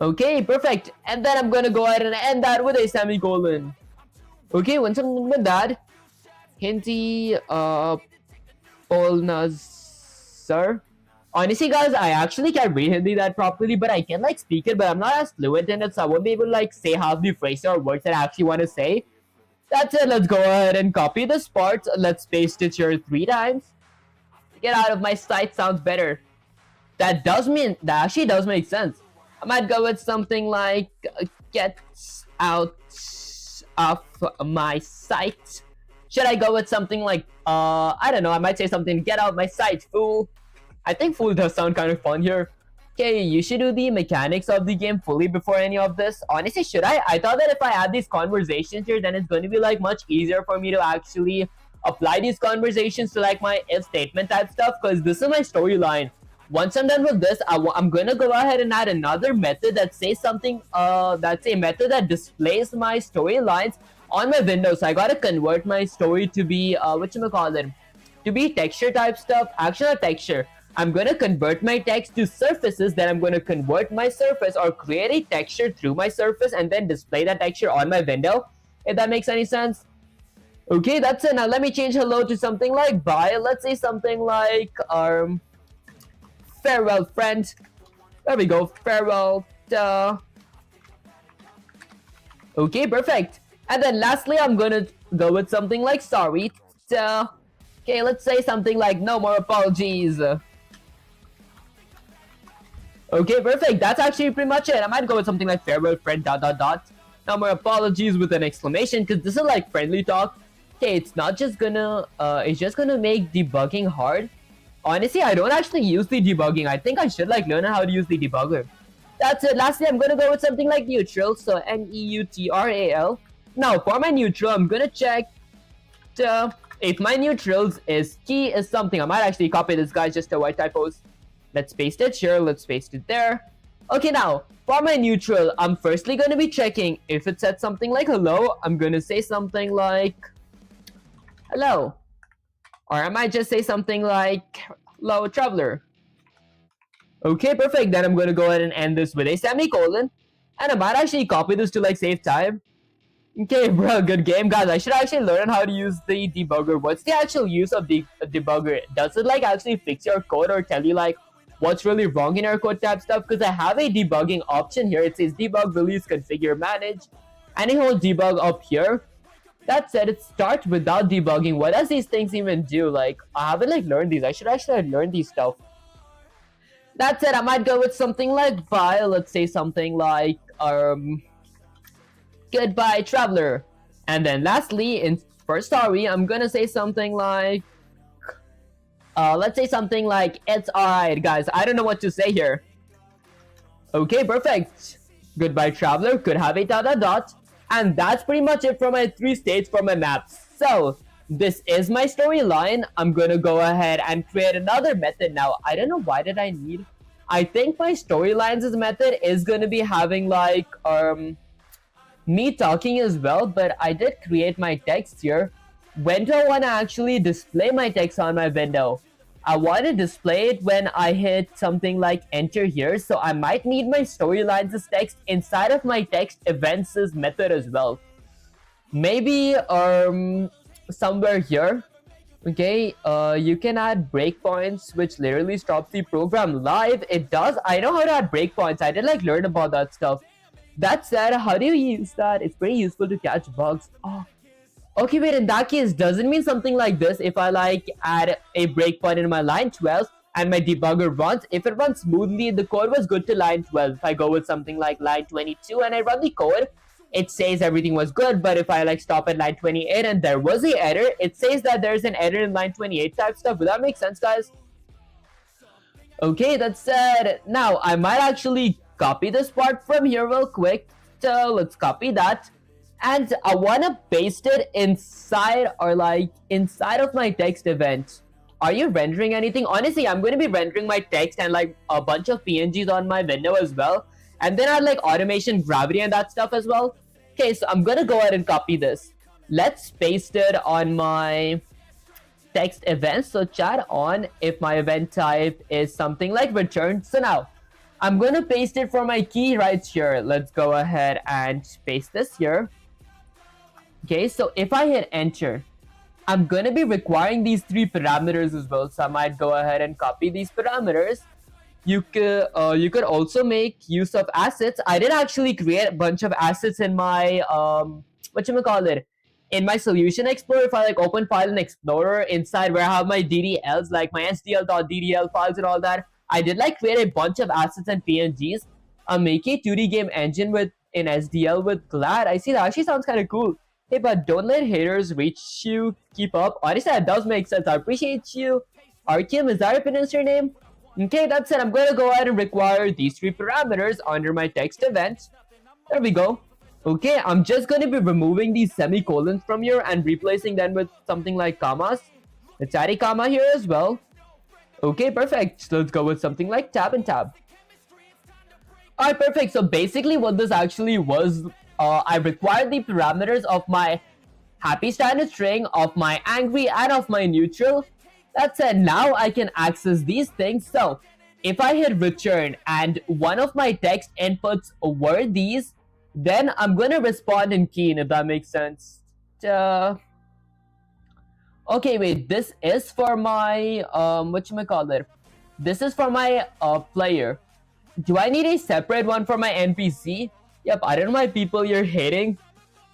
Okay, perfect. And then I'm going to go ahead and end that with a semicolon. Okay, once I'm done with that, Hindi Polnazar. Honestly, guys, I actually can't read Hindi that properly, but I can like speak it, but I'm not as fluent in it, so I won't be able to like say half the phrases or words that I actually want to say. That's it. Let's go ahead and copy this part. Let's paste it here 3 times. Get out of my sight sounds better. That actually does make sense. I might go with something like get out of my sight. Should I go with something like I don't know, I might say something get out my sight, fool. I think fool does sound kind of fun here. Okay, you should do the mechanics of the game fully before any of this. Honestly, should I? I thought that if I add these conversations here, then it's going to be like much easier for me to actually apply these conversations to like my if statement type stuff, because this is my storyline. Once I'm done with this, I'm going to go ahead and add another method that says something, that's a method that displays my storylines on my window. So I got to convert my story to be, whatchamacallit, to be texture type stuff. Actually, not texture. I'm going to convert my text to surfaces, then I'm going to convert my surface or create a texture through my surface and then display that texture on my window, if that makes any sense. Okay, that's it. Now let me change hello to something like bye. Let's say something like, farewell, friend. There we go, farewell. Okay, perfect. And then lastly, I'm going to go with something like sorry. Okay, let's say something like no more apologies. Okay, perfect. That's actually pretty much it. I might go with something like farewell friend ... No more apologies with an exclamation, because this is like friendly talk. Okay, it's not just gonna it's just gonna make debugging hard. Honestly, I don't actually use the debugging. I think I should like learn how to use the debugger. That's it. Lastly, I'm gonna go with something like neutral. So neutral. Now for my neutral, I'm gonna check if my neutrals is key is something. I might actually copy this guy just to avoid typos. Let's paste it here. Let's paste it there. Okay, now for my neutral, I'm firstly going to be checking if it said something like hello. I'm going to say something like hello. Or I might just say something like hello, traveler. Okay, perfect. Then I'm going to go ahead and end this with a semicolon. And I might actually copy this to like save time. Okay, bro, good game. Guys, I should actually learn how to use the debugger. What's the actual use of the debugger? Does it like actually fix your code or tell you like what's really wrong in your code type stuff? Because I have a debugging option here. It says debug, release, configure, manage. And a whole debug up here. That said, it starts without debugging. What does these things even do? Like, I haven't like learned these. I should actually learn these stuff. That said, I might go with something like bye. Let's say something like goodbye, traveler. And then lastly, in first story, I'm gonna say something like let's say something like it's alright, guys. I don't know what to say here. Okay, perfect. Goodbye, traveler. Could have a ... And that's pretty much it for my 3 states for my maps. So this is my storyline. I'm gonna go ahead and create another method now. I don't know why did I need. I think my storylines method is gonna be having like me talking as well, but I did create my text here. When do I want to actually display my text on my window? I want to display it when I hit something like enter here, so I might need my storylines as text inside of my text events as method as well. Maybe somewhere here. Okay, you can add breakpoints, which literally stops the program live. It does. I know how to add breakpoints. I did like learn about that stuff. That said, how do you use that? It's pretty useful to catch bugs. Oh, okay, wait, in that case, does it mean something like this? If I like add a breakpoint in my line 12 and my debugger runs, if it runs smoothly, the code was good to line 12. If I go with something like line 22 and I run the code, it says everything was good. But if I like stop at line 28 and there was an error, it says that there's an error in line 28 type stuff. Will that make sense, guys? Okay, that said, now I might actually copy this part from here real quick. So let's copy that. And I want to paste it inside or like inside of my text event. are you rendering anything? Honestly, I'm going to be rendering my text and like a bunch of PNGs on my window as well. And then I have like automation, gravity, and that stuff as well. Okay, so I'm going to go ahead and copy this. Let's paste it on my text event. So chat on if my event type is something like return. So now I'm going to paste it for my key right here. Let's go ahead and paste this here. Okay, so if I hit enter, I'm going to be requiring these 3 parameters as well. So I might go ahead and copy these parameters. You could also make use of assets. I did actually create a bunch of assets in my whatchamacallit, in my solution explorer. If I like open file in explorer, inside where I have my DDLs, like my SDL.ddl files and all that, I did like create a bunch of assets and PNGs. Make a 2D game engine with an SDL with GLAD. I see that actually sounds kind of cool. Hey, but don't let haters reach you. Keep up. Honestly, that does make sense. I appreciate you. Artyom, is that your pronounce your name? Okay, that's it. I'm going to go ahead and require these 3 parameters under my text event. There we go. Okay, I'm just going to be removing these semicolons from here and replacing them with something like commas. Let's add a comma here as well. Okay, perfect. So let's go with something like tab and tab. Alright, perfect. So basically what this actually was, I required the parameters of my happy standard string, of my angry, and of my neutral. That said, now I can access these things. So if I hit return and one of my text inputs were these, then I'm going to respond in keen, if that makes sense. Okay, wait, this is for my, whatchamacallit, this is for my player. Do I need a separate one for my NPC? Yep, I don't know why people you're hating.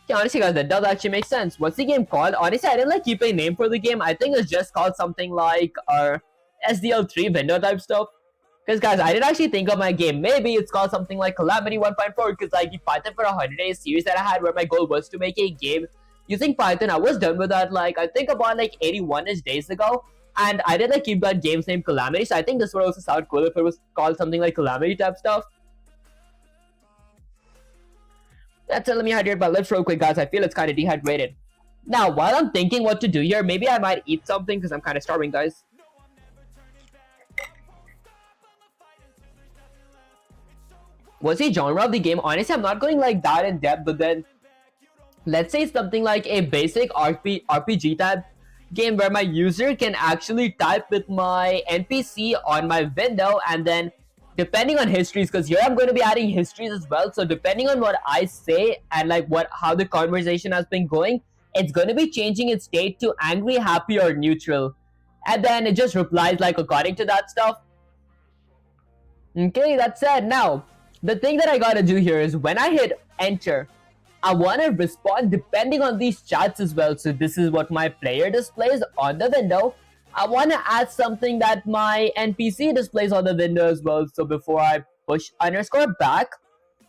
Yeah, honestly guys, that does actually make sense. What's the game called? Honestly, I didn't like keep a name for the game. I think it's just called something like SDL3 window type stuff. Because guys, I didn't actually think of my game. Maybe it's called something like Calamity 1.4, because like the Python for 100 days series that I had, where my goal was to make a game using Python. I was done with that like I think about like 81ish days ago. And I did like keep that game's name Calamity. So I think this would also sound cool if it was called something like Calamity type stuff. That's it. Let me hydrate my lips real quick, guys. I feel it's kind of dehydrated. Now, while I'm thinking what to do here, maybe I might eat something because I'm kind of starving, guys. What's the genre of the game? Honestly, I'm not going like that in depth, but then let's say something like a basic RPG type game where my user can actually type with my NPC on my window, and then depending on histories, because here I'm going to be adding histories as well. So depending on what I say and like how the conversation has been going, it's going to be changing its state to angry, happy, or neutral. And then it just replies like according to that stuff. Okay, that's it. Now, the thing that I gotta do here is when I hit enter, I want to respond depending on these chats as well. So this is what my player displays on the window. I want to add something that my NPC displays on the window as well. So before I push underscore back,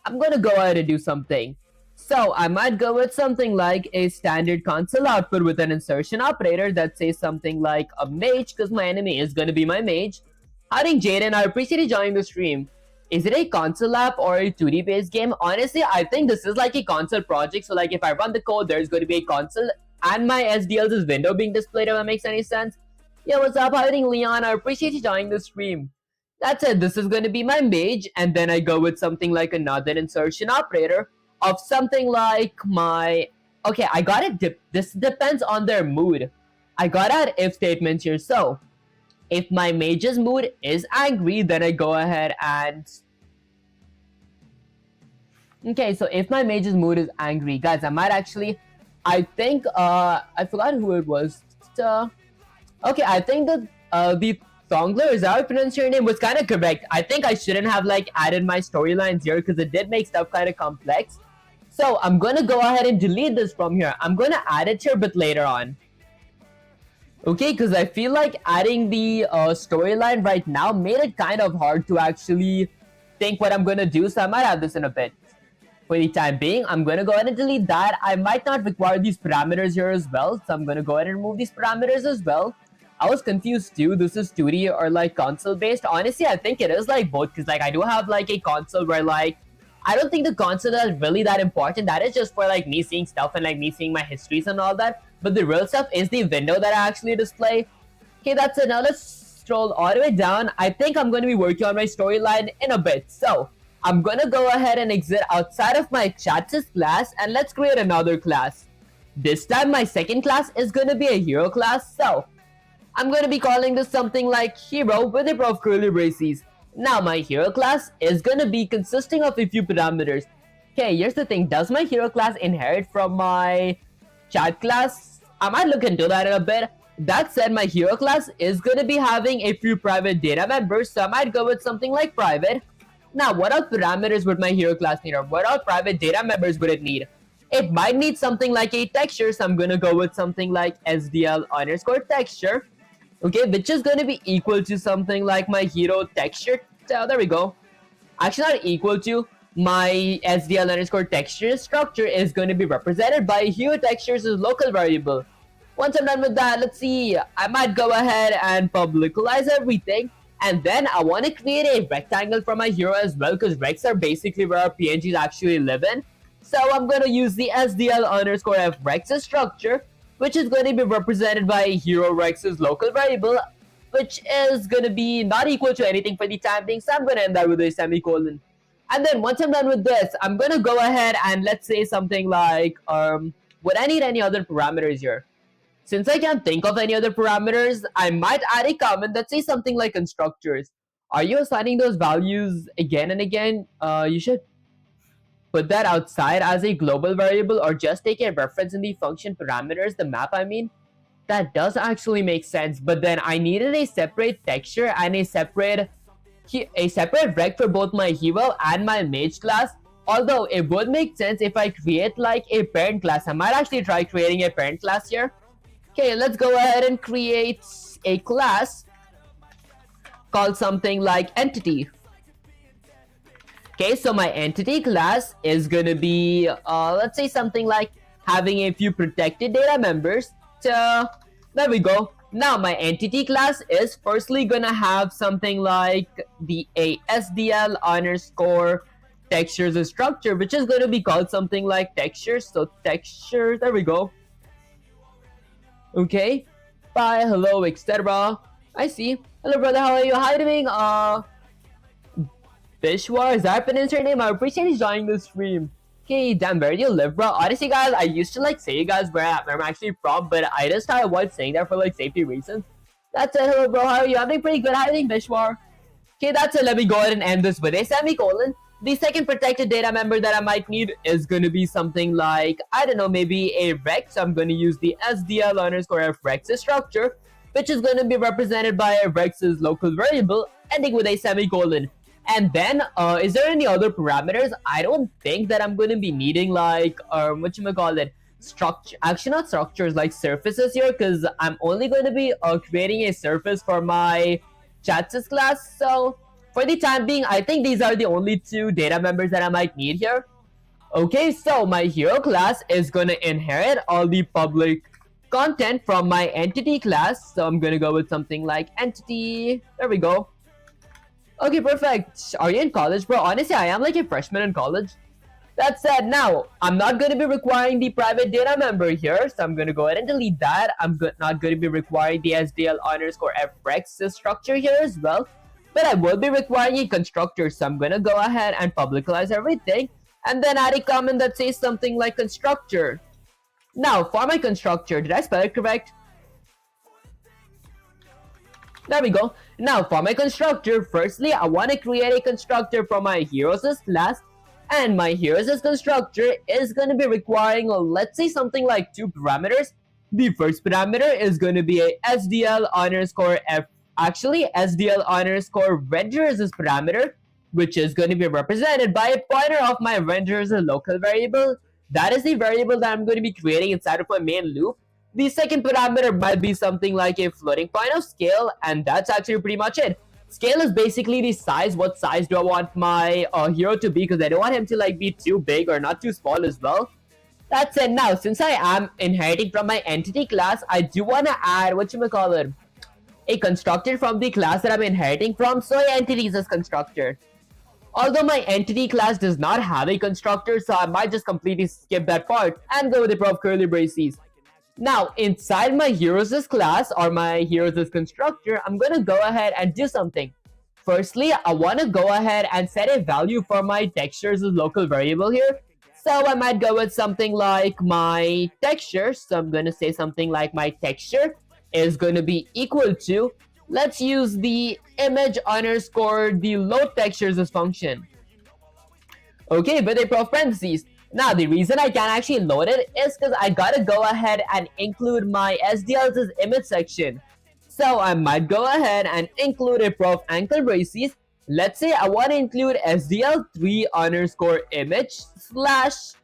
I'm going to go ahead and do something. So I might go with something like a standard console output with an insertion operator that says something like a mage, because my enemy is going to be my mage. Hi, Jaden, I appreciate you joining the stream. Is it a console app or a 2D based game? Honestly, I think this is like a console project. So like if I run the code, there's going to be a console and my SDL's window being displayed, if that makes any sense. Yeah, what's up? How are you doing, Leon? I appreciate you joining the stream. That's it. This is going to be my mage. And then I go with something like another insertion operator of something like my... Okay, I got it. This depends on their mood. I got an if statement here. So, if my mage's mood is angry, then I go ahead and... Okay, so if my mage's mood is angry, guys, I might actually... I think, I forgot who it was. Okay, I think that the Thongler, is that how I pronounce your name, was kind of correct. I think I shouldn't have like added my storylines here because it did make stuff kind of complex. So I'm going to go ahead and delete this from here. I'm going to add it here but later on. Okay, because I feel like adding the storyline right now made it kind of hard to actually think what I'm going to do. So I might add this in a bit. For the time being, I'm going to go ahead and delete that. I might not require these parameters here as well. So I'm going to go ahead and remove these parameters as well. I was confused too. This is 2D or like console based. Honestly, I think it is like both, because like I do have like a console where like I don't think the console is really that important. That is just for like me seeing stuff and like me seeing my histories and all that. But the real stuff is the window that I actually display. Okay, that's it. Now let's scroll all the way down. I think I'm going to be working on my storyline in a bit. So I'm going to go ahead and exit outside of my chat's class and let's create another class. This time my second class is going to be a hero class. So I'm going to be calling this something like hero with a pair of curly braces. Now my hero class is going to be consisting of a few parameters. Okay, here's the thing. Does my hero class inherit from my chat class? I might look into that in a bit. That said, my hero class is going to be having a few private data members, so I might go with something like private. Now, what all parameters would my hero class need, or what all private data members would it need? It might need something like a texture, so I'm going to go with something like SDL underscore texture. Okay, which is going to be equal to something like my hero texture. So there we go. Actually, not equal to. My SDL underscore texture structure is going to be represented by hero textures as local variable. Once I'm done with that, let's see, I might go ahead and publicize everything. And then I want to create a rectangle for my hero as well, because recs are basically where our PNGs actually live in. So I'm going to use the SDL underscore F rex structure, which is going to be represented by hero rex's local variable, which is going to be not equal to anything for the time being. So I'm going to end that with a semicolon. And then once I'm done with this, I'm going to go ahead and let's say something like, would I need any other parameters here? Since I can't think of any other parameters, I might add a comment that says something like constructors. Are you assigning those values again and again? You should put that outside as a global variable or just take a reference in the function parameters, the map I mean. That does actually make sense, but then I needed a separate texture and a separate rec for both my hero and my mage class. Although it would make sense if I create like a parent class. I might actually try creating a parent class here. Okay, let's go ahead and create a class called something like entity. Okay, so my entity class is gonna be, let's say something like having a few protected data members. So there we go. Now my entity class is firstly gonna have something like the SDL underscore textures structure, which is going to be called something like textures. So texture, there we go. Okay, bye, hello, etc. I see. Hello, brother, how are you? How are you doing? Bishwar, is that pronounced your name? I appreciate you joining the stream. Okay, damn, where do you live, bro? Honestly, guys, I used to like say you guys where I'm actually from, but I just started avoid saying that for like safety reasons. That's it. Hello, bro, how are you? I'm doing pretty good. How are you doing, Bishwar? Okay, that's it. Let me go ahead and end this with a semicolon. The second protected data member that I might need is going to be something like, I don't know, maybe a rex. So I'm going to use the SDL underscore F rex structure, which is going to be represented by a rex's local variable, ending with a semicolon. And then, is there any other parameters? I don't think that I'm going to be needing like, whatchamacallit, structure, actually not structures, like surfaces here, because I'm only going to be creating a surface for my chats class. So for the time being, I think these are the only two data members that I might need here. Okay, so my hero class is going to inherit all the public content from my entity class. So I'm going to go with something like entity. There we go. Okay, perfect. Are you in college, bro? Honestly, I am like a freshman in college. That said, now, I'm not going to be requiring the private data member here. So I'm going to go ahead and delete that. I'm not going to be requiring the SDL underscore FREX structure here as well. But I will be requiring a constructor. So I'm going to go ahead and publicize everything. And then add a comment that says something like constructor. Now, for my constructor, did I spell it correct? There we go. Now, for my constructor, firstly, I want to create a constructor for my heroes class. And my heroes constructor is going to be requiring, let's say, something like two parameters. The first parameter is going to be a SDL underscore F. Actually, SDL underscore renderers parameter, which is going to be represented by a pointer of my renderers local variable. That is the variable that I'm going to be creating inside of my main loop. The second parameter might be something like a floating point of scale, and that's actually pretty much it. Scale is basically the size. What size do I want my hero to be? Because I don't want him to like be too big or not too small as well. That's it. Now, since I am inheriting from my entity class, I do want to add a constructor from the class that I'm inheriting from. So entity is a constructor. Although my entity class does not have a constructor, so I might just completely skip that part and go with the prof curly braces. Now, inside my heroes class or my heroes constructor, I'm gonna go ahead and do something. Firstly, I wanna go ahead and set a value for my textures as local variable here. So I might go with something like my texture. So I'm gonna say something like my texture is gonna be equal to, let's use the image underscore the load textures as function. Okay, with a parentheses. Now, the reason I can't actually load it is because I gotta go ahead and include my SDL's image section. So I might go ahead and include a prof ankle braces. Let's say I want to include SDL3 underscore image slash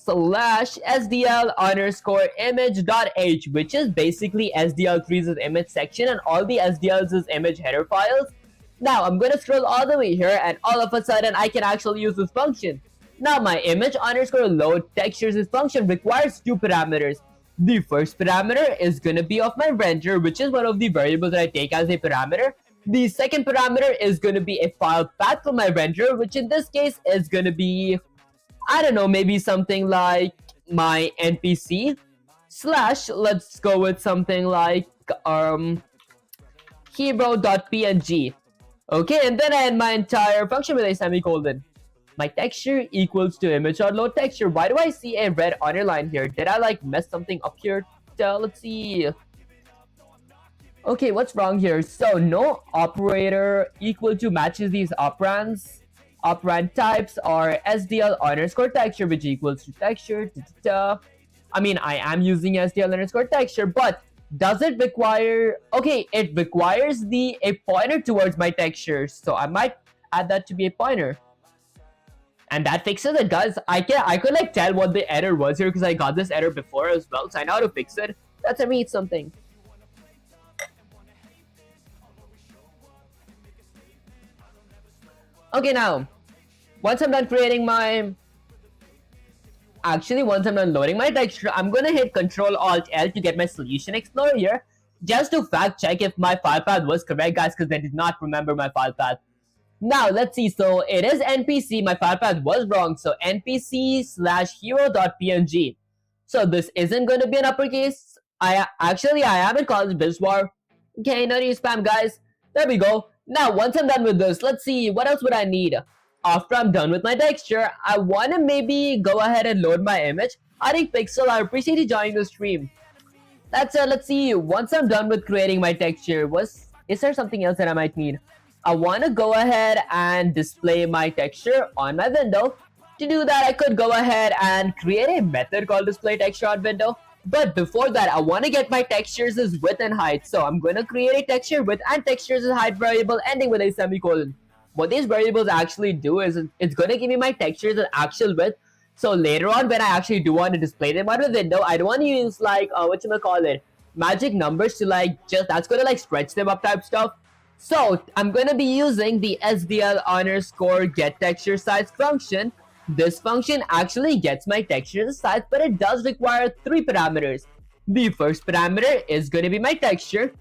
SDL underscore image dot h, which is basically SDL3's image section and all the SDL's image header files. Now I'm gonna scroll all the way here and all of a sudden I can actually use this function. Now my image underscore load textures function requires two parameters. The first parameter is gonna be of my render, which is one of the variables that I take as a parameter. The second parameter is gonna be a file path for my render, which in this case is gonna be, I don't know, maybe something like my NPC slash, let's go with something like hero.png. Okay, and then I end my entire function with a semicolon. My texture equals to image.load texture. Why do I see a red underline here? Did I like mess something up here? Let's see. Okay, what's wrong here? So no operator equal to matches these operands. Operand types are SDL underscore texture, which equals to texture. I mean, I am using SDL underscore texture, but does it require, okay, it requires a pointer towards my texture, so I might add that to be a pointer, and that fixes it, guys. I could like tell what the error was here because I got this error before as well, so I know how to fix it. That's something. Okay, now once I'm done creating my, once I'm done loading my texture, I'm gonna hit Ctrl Alt L to get my solution explorer here, just to fact check if my file path was correct, guys, because I did not remember my file path. Now let's see. So it is NPC. My file path was wrong. So NPC slash hero.png. So this isn't going to be an uppercase. I am in college biz war. Okay, no need spam, guys. There we go. Now once I'm done with this, let's see what else would I need. After I'm done with my texture, I want to maybe go ahead and load my image. I think Pixel, I appreciate you joining the stream. That's let's see. Once I'm done with creating my texture, is there something else that I might need? I want to go ahead and display my texture on my window. To do that, I could go ahead and create a method called display texture on window. But before that, I want to get my textures as width and height. So I'm going to create a texture width and textures as height variable ending with a semicolon. What these variables actually do is it's going to give me my textures as actual width. So later on, when I actually do want to display them on the window, I don't want to use like magic numbers to like that's going to like stretch them up type stuff. So I'm going to be using the SDL underscore get texture size function. This function actually gets my texture size, but it does require three parameters. The first parameter is going to be my texture.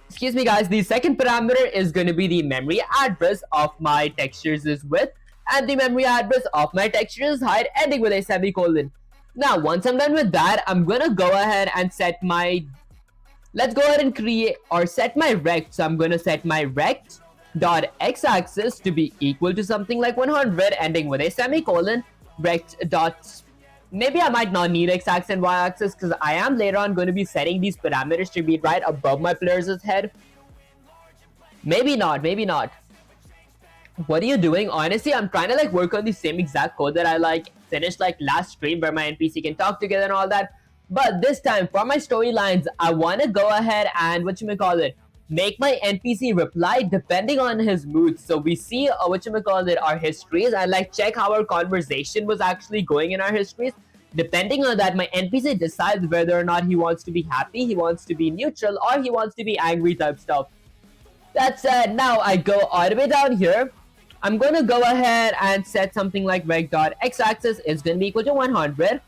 Excuse me, guys. The second parameter is going to be the memory address of my textures is width, and the memory address of my textures height ending with a semicolon. Now, once I'm done with that, I'm going to go ahead and set my, let's go ahead and create or set my rect. So I'm going to set my rect dot x-axis to be equal to something like 100 ending with a semicolon. Rect dot, maybe I might not need x-axis and y-axis because I am later on going to be setting these parameters to be right above my player's head. Maybe not. What are you doing? Honestly, I'm trying to like work on the same exact code that I like finished like last stream where my NPC can talk together and all that. But this time for my storylines, I want to go ahead and make my NPC reply depending on his mood. So we see our histories and like check how our conversation was actually going in our histories. Depending on that, my NPC decides whether or not he wants to be happy, he wants to be neutral, or he wants to be angry type stuff. That said, now I go all the way down here. I'm going to go ahead and set something like rect.x-axis is going to be equal to 100.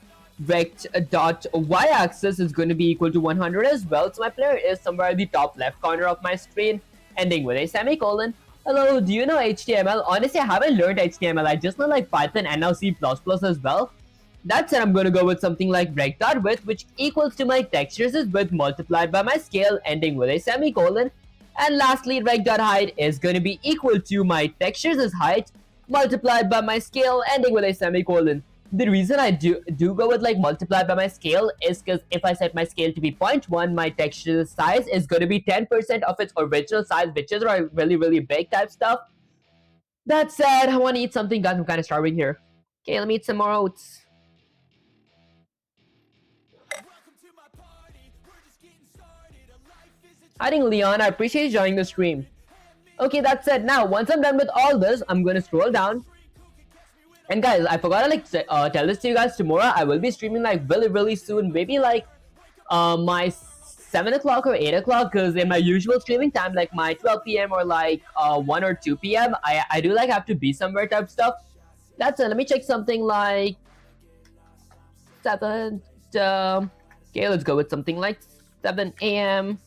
Rect.y-axis is going to be equal to 100 as well. So my player is somewhere at the top left corner of my screen, ending with a semicolon. Hello, do you know HTML? Honestly, I haven't learned HTML. I just know like Python and now C++ as well. That said, I'm gonna go with something like rect.width, which equals to my textures is width multiplied by my scale, ending with a semicolon. And lastly, rect.height is gonna be equal to my textures is height multiplied by my scale, ending with a semicolon. The reason I do go with like multiplied by my scale is because if I set my scale to be 0.1, my texture size is going to be 10% of its original size, which is really big type stuff. That said, I want to eat something, guys. I'm kind of starving here. Okay, let me eat some more oats. I think Leon, I appreciate you joining the stream. Okay, that said, now once I'm done with all this, I'm gonna scroll down. And guys, I forgot to like tell this to you guys. Tomorrow I will be streaming like really soon, maybe like my 7 o'clock or 8 o'clock, because in my usual streaming time, like my 12 p.m. or like 1 or 2 p.m., I do like have to be somewhere type stuff. That's it. Let me check something like 7. Okay, let's go with something like 7 a.m.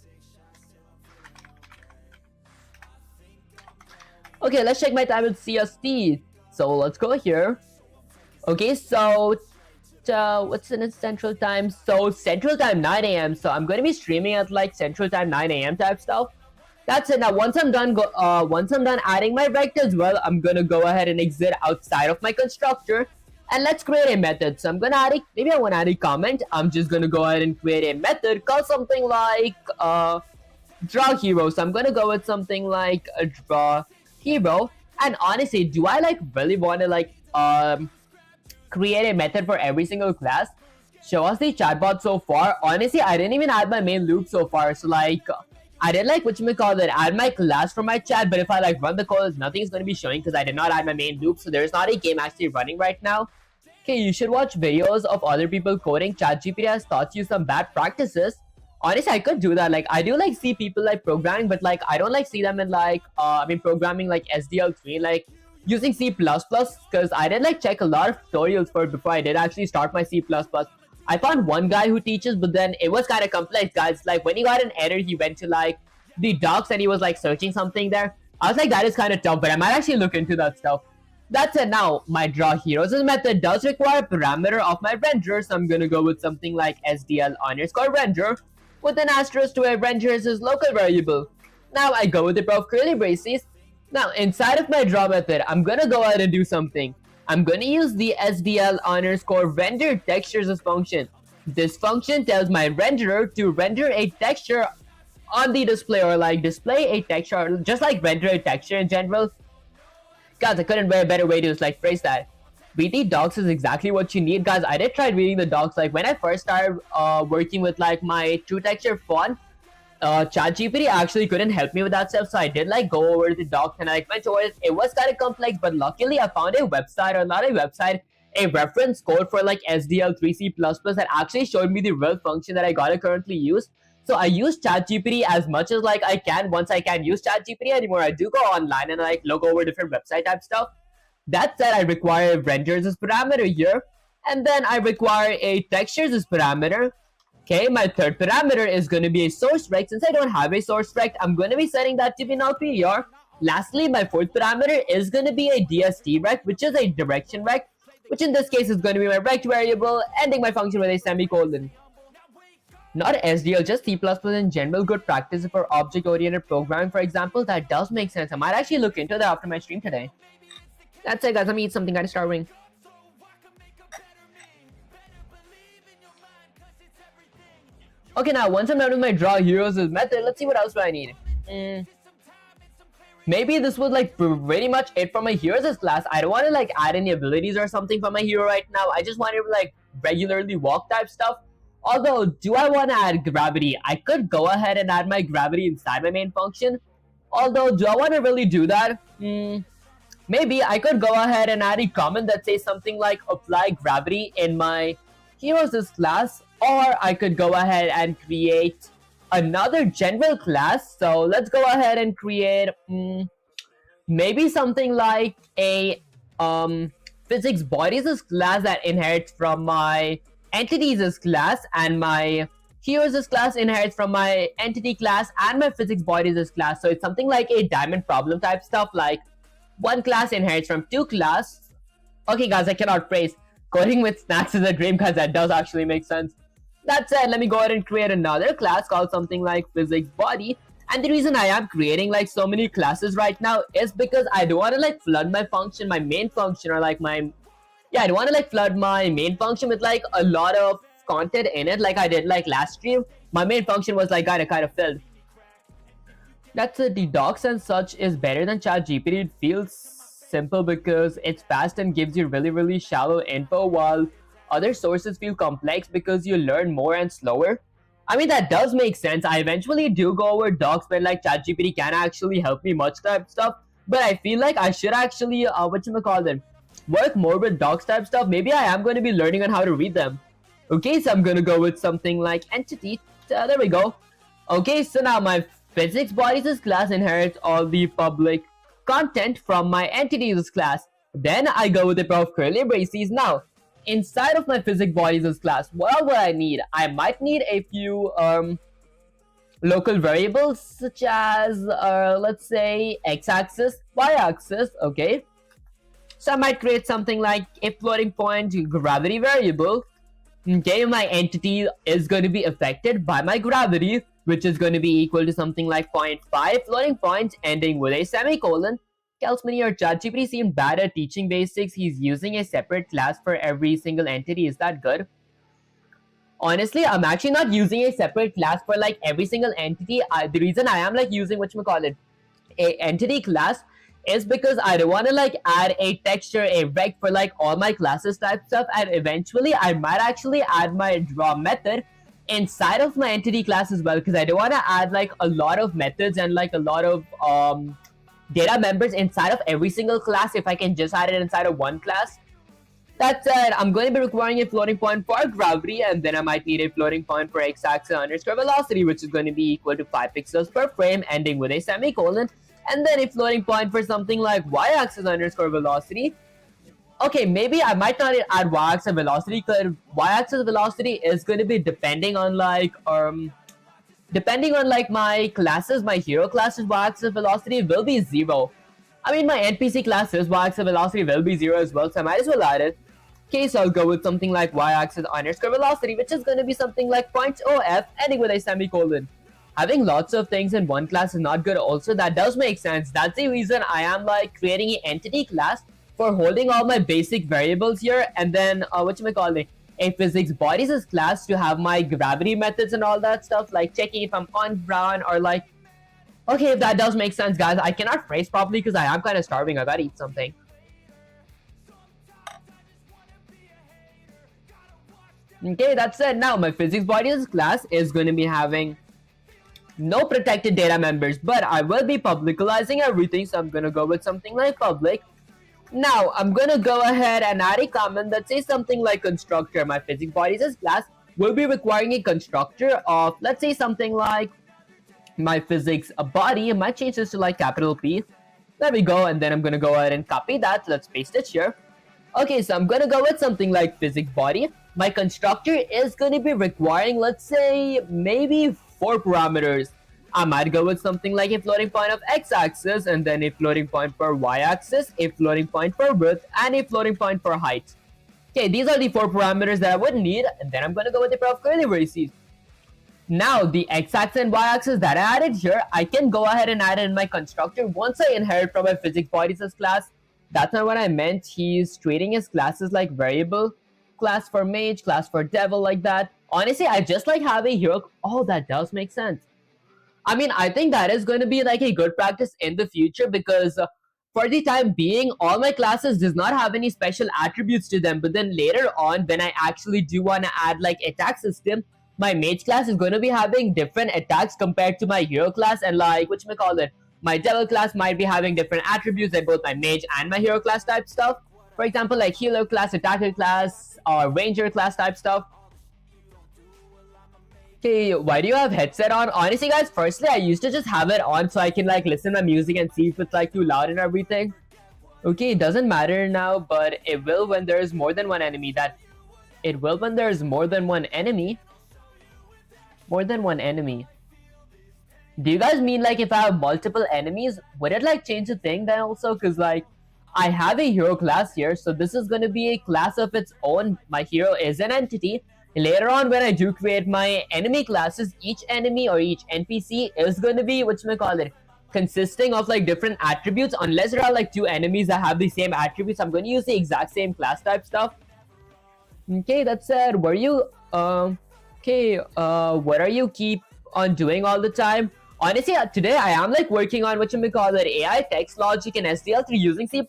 Okay, let's check my time with CST. So let's go here. Okay, so what's in central time? So central time 9 a.m. So I'm gonna be streaming at like central time 9 a.m. type stuff. That's it. Now once I'm done adding my rect as well, I'm gonna go ahead and exit outside of my constructor, and let's create a method. So I'm gonna add a, maybe I want to add a comment. I'm just gonna go ahead and create a method called something like draw hero. So I'm gonna go with something like a draw hero. And honestly, do I like really want to like create a method for every single class? Show us the chatbot so far. Honestly, I didn't even add my main loop so far. So like I did like add my class from my chat, but if I like run the code, nothing is going to be showing because I did not add my main loop. So there's not a game actually running right now. Okay, you should watch videos of other people coding. ChatGPT has taught you some bad practices. Honestly, I could do that. Like I do like see people like programming, but like I don't like see them in like programming like SDL3, like using C++, because I did like check a lot of tutorials for it before I did actually start my C++. I found one guy who teaches, but then it was kind of complex, guys. Like when he got an error, he went to like the docs and he was like searching something there. I was like, that is kind of tough, but I might actually look into that stuff. That's it. Now my draw heroes method does require a parameter of my render, so I'm gonna go with something like SDL_render with an asterisk to a renders is local variable. Now I go with the above curly braces. Now inside of my draw method, I'm gonna go ahead and do something. I'm gonna use the SDL_render textures as function. This function tells my renderer to render a texture on the display, or like display a texture, or just like render a texture in general. Guys, I couldn't find a better way to just like phrase that. Read the docs is exactly what you need, guys. I did try reading the docs. Like when I first started working with like my true texture font, ChatGPT actually couldn't help me with that stuff, so I did like go over the docs and I like went over it. It was kind of complex, but luckily I found a website, or not a website, a reference code for like SDL3 C++ that actually showed me the real function that I gotta currently use. So I use ChatGPT as much as like I can. Once I can't use ChatGPT anymore, I do go online and like look over different website type stuff. That said, I require a renders as parameter here, and then I require a textures as parameter. Okay, my third parameter is going to be a source rect. Since I don't have a source rect, I'm going to be setting that to be null PDR. Lastly, my fourth parameter is going to be a DST rect, which is a direction rect, which in this case is going to be my rect variable, ending my function with a semicolon. Not SDL, just C++ in general, good practice for object-oriented programming, for example. That does make sense. I might actually look into that after my stream today. That's it, guys. Let me eat something, kind of starving. Okay, now once I'm done with my draw heroes method, let's see what else do I need. Maybe this was like pretty much it for my heroes class. I don't want to like add any abilities or something for my hero right now. I just want to like regularly walk type stuff. Although, do I want to add gravity? I could go ahead and add my gravity inside my main function. Although, do I want to really do that? Maybe I could go ahead and add a comment that says something like apply gravity in my heroes class, or I could go ahead and create another general class. So let's go ahead and create maybe something like a physics bodies class that inherits from my entities class, and my heroes class inherits from my entity class and my physics bodies class. So it's something like a diamond problem type stuff, like one class inherits from two class. Okay guys, I cannot phrase. Coding with snacks is a dream, guys. That does actually make sense. That said, let me go ahead and create another class called something like physics body. And the reason I am creating like so many classes right now is because I don't want to like flood my function, my main function, or like my, yeah, I don't want to like flood my main function with like a lot of content in it like I did like last stream. My main function was like kind of filled. That's it. The docs and such is better than ChatGPT. It feels simple because it's fast and gives you really shallow info, while other sources feel complex because you learn more and slower. I mean, that does make sense. I eventually do go over docs when like ChatGPT can actually help me much type stuff, but I feel like I should actually whatchamacallit, work more with docs type stuff. Maybe I am going to be learning on how to read them. Okay, so I'm gonna go with something like entity. There we go. Okay, so now my physics bodies class inherits all the public content from my entities class. Then I go with the pair of curly braces. Now, inside of my physics bodies class, what would I need? I might need a few local variables such as let's say x-axis, y-axis. Okay, so I might create something like a floating point gravity variable. Okay, my entity is going to be affected by my gravity, which is going to be equal to something like 0.5 floating points ending with a semicolon. Tells me your ChatGPT seemed bad at teaching basics. He's using a separate class for every single entity. Is that good? Honestly, I'm actually not using a separate class for like every single entity. The reason I am like using whatchamacallit, a entity class, is because I don't want to like add a texture, a rect for like all my classes type stuff, and eventually I might actually add my draw method inside of my entity class as well, because I don't want to add like a lot of methods and like a lot of data members inside of every single class if I can just add it inside of one class. That said, I'm going to be requiring a floating point for gravity, and then I might need a floating point for x-axis underscore velocity, which is going to be equal to 5 pixels per frame ending with a semicolon, and then a floating point for something like y-axis underscore velocity. Okay, maybe I might not add y-axis velocity, because y-axis velocity is going to be depending on like my classes. My hero classes y-axis velocity will be 0. I mean, my NPC classes y-axis velocity will be 0 as well, so I might as well add it. Okay, so I'll go with something like y-axis underscore velocity, which is going to be something like 0.0f ending with a semicolon. Having lots of things in one class is not good also. That does make sense. That's the reason I am like creating an entity class for holding all my basic variables here, and then whatchamacallit, a physics bodies class to have my gravity methods and all that stuff, like checking if I'm on ground or like, okay, if that does make sense, guys. I cannot phrase properly because I am kind of starving. I gotta eat something. Okay, that's it. Now my physics bodies class is going to be having no protected data members, but I will be publicizing everything, so I'm going to go with something like public. Now I'm going to go ahead and add a comment that says something like constructor. My physics bodies class will be requiring a constructor of, let's say, something like my physics body. I might change this to like capital P. There we go, and then I'm going to go ahead and copy that. Let's paste it here. Okay, so I'm going to go with something like physics body. My constructor is going to be requiring, let's say, maybe 4 parameters. I might go with something like a floating point of x-axis, and then a floating point for y-axis, a floating point for width, and a floating point for height. Okay, these are the 4 parameters that I would need, and then I'm going to go with the pair of curly braces. Now, the x-axis and y-axis that I added here, I can go ahead and add it in my constructor once I inherit from my physics bodies class. That's not what I meant. He's treating his classes like variable. Class for mage, class for devil, like that. Honestly, I just like having hero. Oh, that does make sense. I mean, I think that is going to be like a good practice in the future, because for the time being, all my classes does not have any special attributes to them. But then later on, when I actually do want to add like attack system, my mage class is going to be having different attacks compared to my hero class, and like, whatchamacallit, my devil class might be having different attributes than both my mage and my hero class type stuff. For example, like healer class, attacker class, or ranger class type stuff. Okay, why do you have headset on? Honestly, guys, firstly, I used to just have it on so I can like listen to my music and see if it's like too loud and everything. Okay, it doesn't matter now, but it will when there is more than one enemy. It will when there is more than one enemy. More than one enemy. Do you guys mean like if I have multiple enemies, would it like change the thing then also? Because like, I have a hero class here, so this is going to be a class of its own. My hero is an entity. Later on, when I do create my enemy classes, each enemy or each NPC is going to be, whatchamacallit, consisting of like different attributes. Unless there are like two enemies that have the same attributes, I'm going to use the exact same class type stuff. Okay, that said, what are you keep on doing all the time? Honestly, today I am like working on whatchamacallit, AI text logic and SDL3 using C++.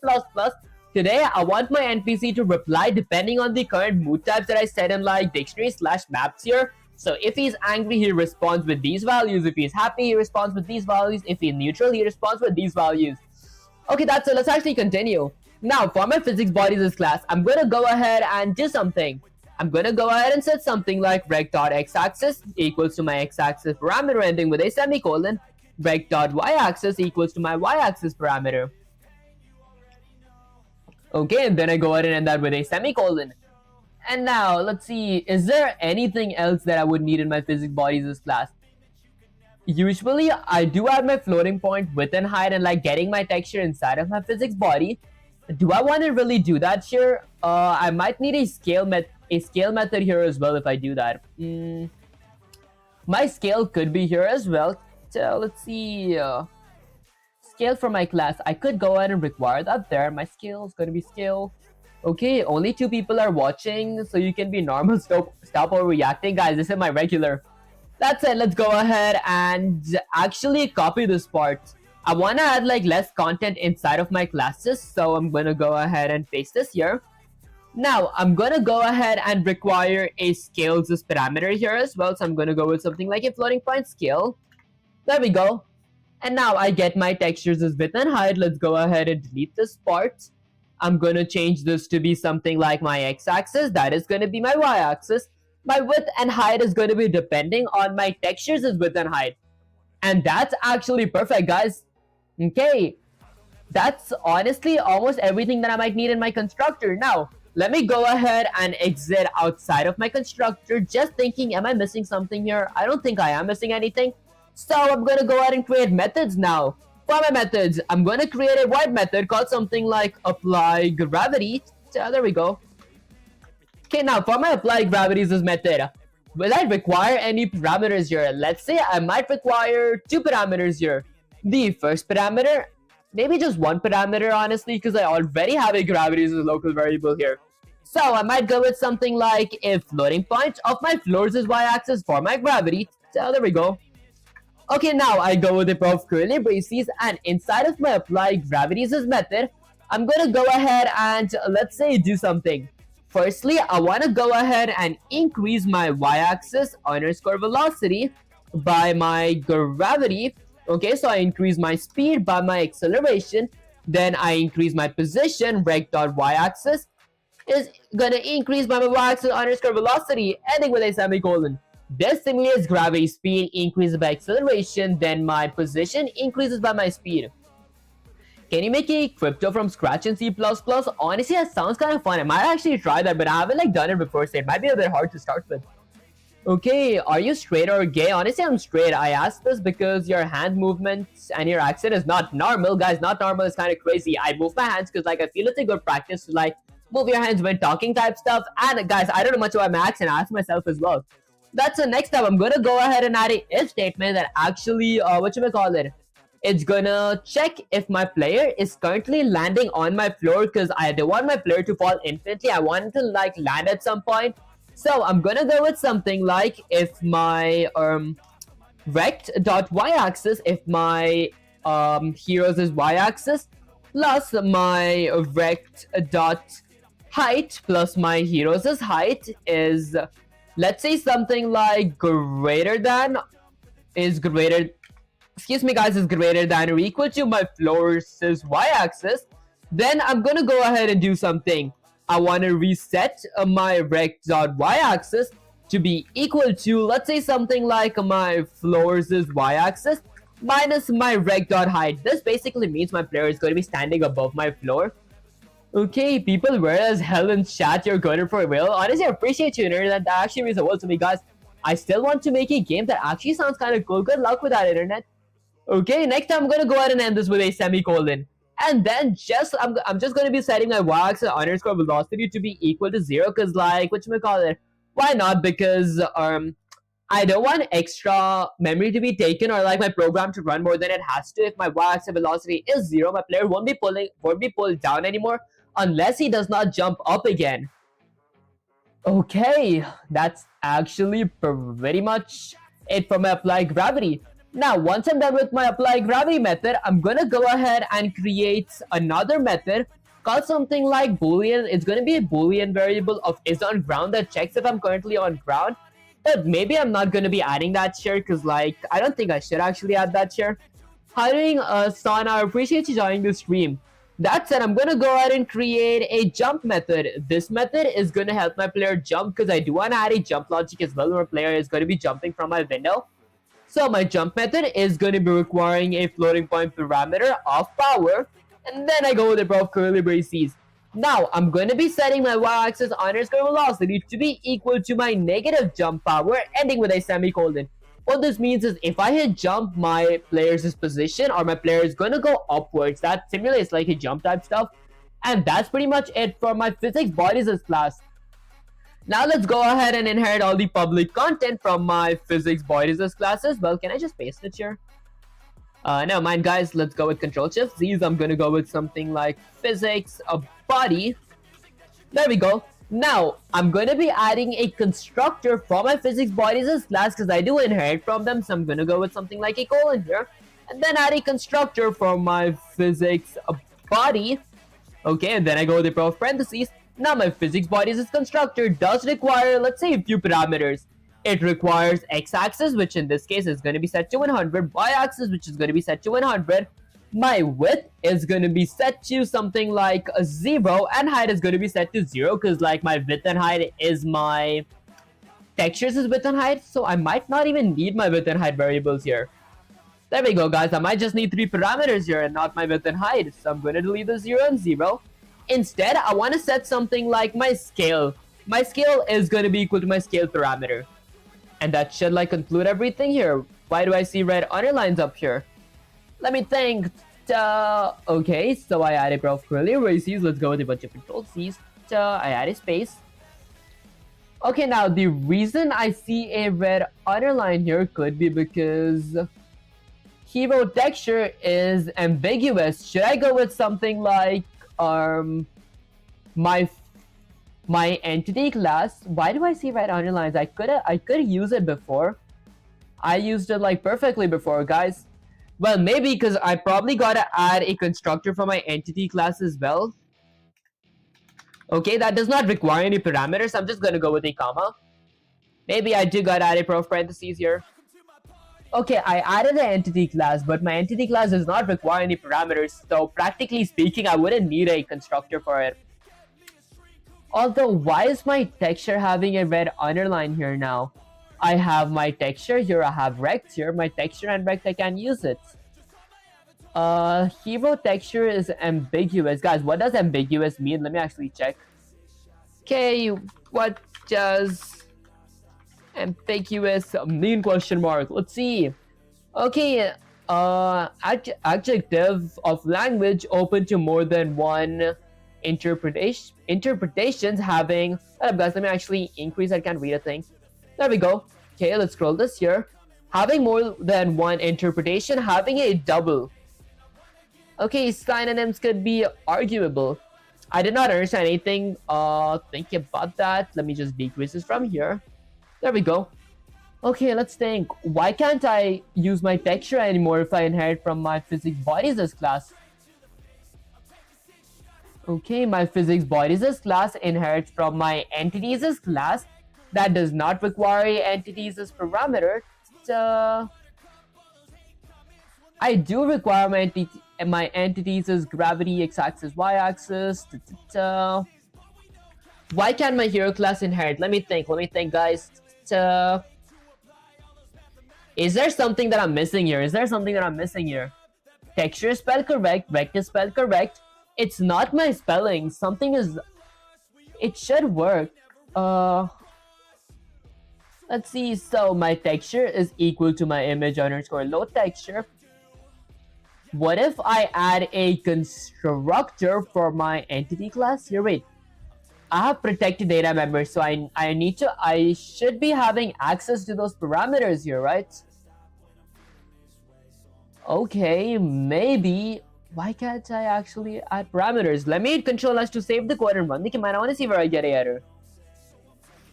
Today, I want my NPC to reply depending on the current mood types that I set in like dictionary/maps here. So if he's angry, he responds with these values. If he's happy, he responds with these values. If he's neutral, he responds with these values. Okay, that's it. Let's actually continue. Now, for my physics bodies class, I'm going to go ahead and do something. I'm going to go ahead and set something like rect.x-axis equals to my x-axis parameter ending with a semicolon. Rect.y-axis equals to my y-axis parameter. Okay, and then I go ahead and end that with a semicolon. And now, let's see, is there anything else that I would need in my physics bodies class? Usually, I do add my floating point width and height and like getting my texture inside of my physics body. Do I want to really do that here? I might need a scale method here as well if I do that. My scale could be here as well. So let's see. Scale for my class. I could go ahead and require that there. My scale is going to be scale. Okay, only 2 people are watching, so you can be normal. Stop overreacting, guys. This is my regular. That's it. Let's go ahead and actually copy this part. I want to add like less content inside of my classes, so I'm going to go ahead and paste this here. Now, I'm going to go ahead and require a scales parameter here as well, so I'm going to go with something like a floating point scale. There we go. And now I get my textures as width and height. Let's go ahead and delete this part. I'm going to change this to be something like my x-axis. That is going to be my y-axis. My width and height is going to be depending on my textures as width and height. And that's actually perfect, guys. Okay. That's honestly almost everything that I might need in my constructor. Now, let me go ahead and exit outside of my constructor. Just thinking, am I missing something here? I don't think I am missing anything. So I'm going to go ahead and create methods now. For my methods, I'm going to create a void method called something like apply gravity. So there we go. Okay, now for my apply gravities method, will I require any parameters here? Let's say I might require 2 parameters here. The first parameter, maybe just 1 parameter honestly, because I already have a gravities as a local variable here. So I might go with something like a floating point of my floors is y-axis for my gravity. So there we go. Okay, now I go with the pair of curly braces, and inside of my apply gravities method, I'm going to go ahead and let's say do something. Firstly, I want to go ahead and increase my y-axis underscore velocity by my gravity. Okay, so I increase my speed by my acceleration. Then I increase my position, rect.y-axis is going to increase by my y-axis underscore velocity, ending with a semicolon. This simulates gravity speed increases by acceleration, then my position increases by my speed. Can you make a crypto from scratch in C++? Honestly, that sounds kind of fun. I might actually try that, but I haven't like done it before, so it might be a bit hard to start with. Okay, are you straight or gay? Honestly, I'm straight. I asked this because your hand movements and your accent is not normal. Guys, not normal is kind of crazy. I move my hands because like I feel it's a good practice to like move your hands when talking type stuff. And guys, I don't know much about my accent. I asked myself as well. That's the next step. I'm gonna go ahead and add a if statement that actually it's gonna check if my player is currently landing on my floor, because I don't want my player to fall infinitely. I want to like land at some point. So I'm gonna go with something like if my rect.y-axis, if my heroes is y-axis plus my rect.height plus my heroes' height is, let's say something like greater than or equal to my floors' y-axis, then I'm gonna go ahead and do something. I want to reset my rect.y-axis to be equal to, let's say something like my floors' y-axis minus my rect.height. This basically means my player is going to be standing above my floor. Okay, people weird as hell in chat, you're good for real. Honestly, I appreciate you, internet. That actually means the world to me, guys. I still want to make a game that actually sounds kind of cool. Good luck with that, internet. Okay, next time I'm gonna go ahead and end this with a semicolon. And then I'm just gonna be setting my y-axis underscore velocity to be equal to 0, because like whatchamacallit, why not? Because I don't want extra memory to be taken, or like my program to run more than it has to. If my y-axis velocity is 0, my player won't be pulled down anymore unless he does not jump up again. Okay, that's actually pretty much it for my apply gravity. Now, once I'm done with my apply gravity method, I'm gonna go ahead and create another method called something like boolean. It's gonna be a boolean variable of is on ground that checks if I'm currently on ground. But maybe I'm not gonna be adding that here, because like I don't think I should actually add that here. Hi doing, Son, I appreciate you joining the stream. That said, I'm gonna go ahead and create a jump method. This method is gonna help my player jump, because I do want to add a jump logic as well, where my player is going to be jumping from my window. So my jump method is going to be requiring a floating point parameter of power, and then I go with a pair of curly braces. Now I'm going to be setting my y-axis underscore velocity to be equal to my negative jump power, ending with a semicolon. What this means is if I hit jump, my player's position or my player is gonna go upwards. That simulates like a jump type stuff. And that's pretty much it for my physics bodies class. Now let's go ahead and inherit all the public content from my physics bodies classes. Well, can I just paste it here? Never mind, guys. Let's go with Control Shift Z. I'm gonna go with something like physics a body. There we go. Now, I'm going to be adding a constructor for my physics bodies class, because I do inherit from them. So I'm going to go with something like a colon here. And then add a constructor for my physics body. Okay, and then I go with a pair of parentheses. Now, my physics bodies constructor does require, let's say, a few parameters. It requires x-axis, which in this case is going to be set to 100. Y-axis, which is going to be set to 100. My width is going to be set to something like a 0, and height is going to be set to 0, because like my width and height is my textures is width and height, so I might not even need my width and height variables here. There we go, guys. I might just need 3 parameters here and not my width and height, so I'm going to delete the 0 and 0. Instead, I want to set something like my scale. My scale is going to be equal to my scale parameter, and that should like conclude everything here. Why do I see red underlines up here? Let me think. Okay, so I add a pair of curly braces. Let's go with a bunch of Control C's. I add a space. Okay, now the reason I see a red underline here could be because hero texture is ambiguous. Should I go with something like my entity class? Why do I see red underlines? I could use it before. I used it like perfectly before, guys. Well, maybe because I probably gotta add a constructor for my entity class as well. Okay, that does not require any parameters. I'm just gonna go with a comma. Maybe I do gotta add a pair of parentheses here. Okay, I added an entity class, but my entity class does not require any parameters. So practically speaking, I wouldn't need a constructor for it. Although, why is my texture having a red underline here now? I have my texture here, I have rect here, my texture and rect, I can use it. Hero texture is ambiguous. Guys, what does ambiguous mean? Let me actually check. Okay, what does ambiguous mean, question mark? Let's see. Okay, adjective of language open to more than one interpretations having... guys, let me actually increase, I can't read a thing. There we go. Okay, let's scroll this here. Having more than one interpretation, having a double. Okay, synonyms could be arguable. I did not understand anything thinking about that. Let me just decrease this from here. There we go. Okay, let's think. Why can't I use my texture anymore if I inherit from my physics bodies class? Okay, my physics bodies class inherits from my entities class. That does not require entities as parameter. I do require my entities as gravity, x-axis, y-axis. Why can't my hero class inherit? Let me think, guys. Is there something that I'm missing here? Texture is spelled correct, rect is spelled correct. It's not my spelling. Something is... It should work. Let's see, so my texture is equal to my image underscore load texture. What if I add a constructor for my entity class? Here, wait. I have protected data members, so I should be having access to those parameters here, right? Okay, maybe. Why can't I actually add parameters? Let me hit Control S to save the code and run the command. I want to see where I get a error.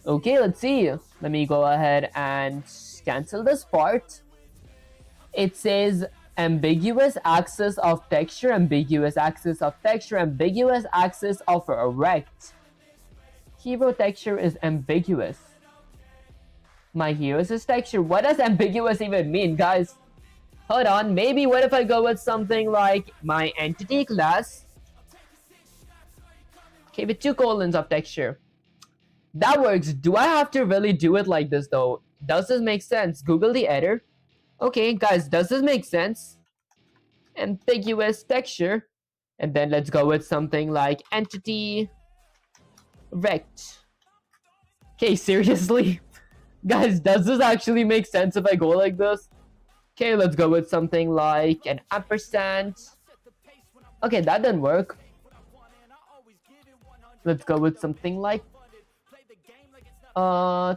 Okay, let's see. Let me go ahead and cancel this part. It says ambiguous access of texture, ambiguous access of texture, ambiguous access of a rect. Hero texture is ambiguous. My hero's is texture. What does ambiguous even mean, guys? Hold on, maybe what if I go with something like my entity class? Okay, with 2 colons of texture. That works. Do I have to really do it like this though? Does this make sense? Google the error. Okay, guys, does this make sense? Ambiguous texture. And then let's go with something like entity rect. Okay, seriously? Guys, does this actually make sense if I go like this? Okay, let's go with something like an ampersand. Okay, that didn't work. Let's go with something like I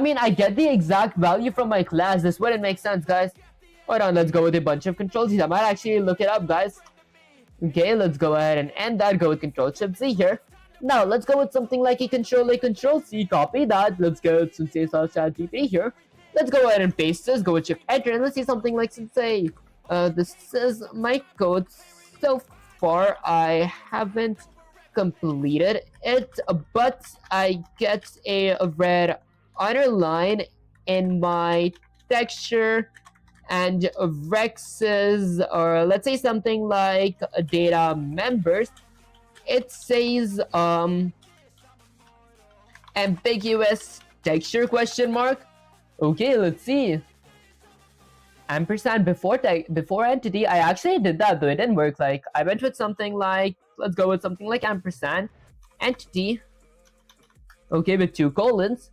mean, I get the exact value from my class. This wouldn't make sense, guys. Hold on, let's go with a bunch of control Z's. I might actually look it up, guys. Okay, let's go ahead and end that. Go with Control Shift Z here. Now, let's go with something like a Control C. Copy that. Let's go with some CSR here. Let's go ahead and paste this. Go with Shift Enter, and let's see something like, say, this is my code. So far, I haven't completed it, but I get a red underline in my texture and rexes, or let's say something like data members. It says ambiguous texture question mark. Okay, let's see. Ampersand before entity. I actually did that though, it didn't work. Like, I went with something like, let's go with something like ampersand entity. Okay, with 2 colons.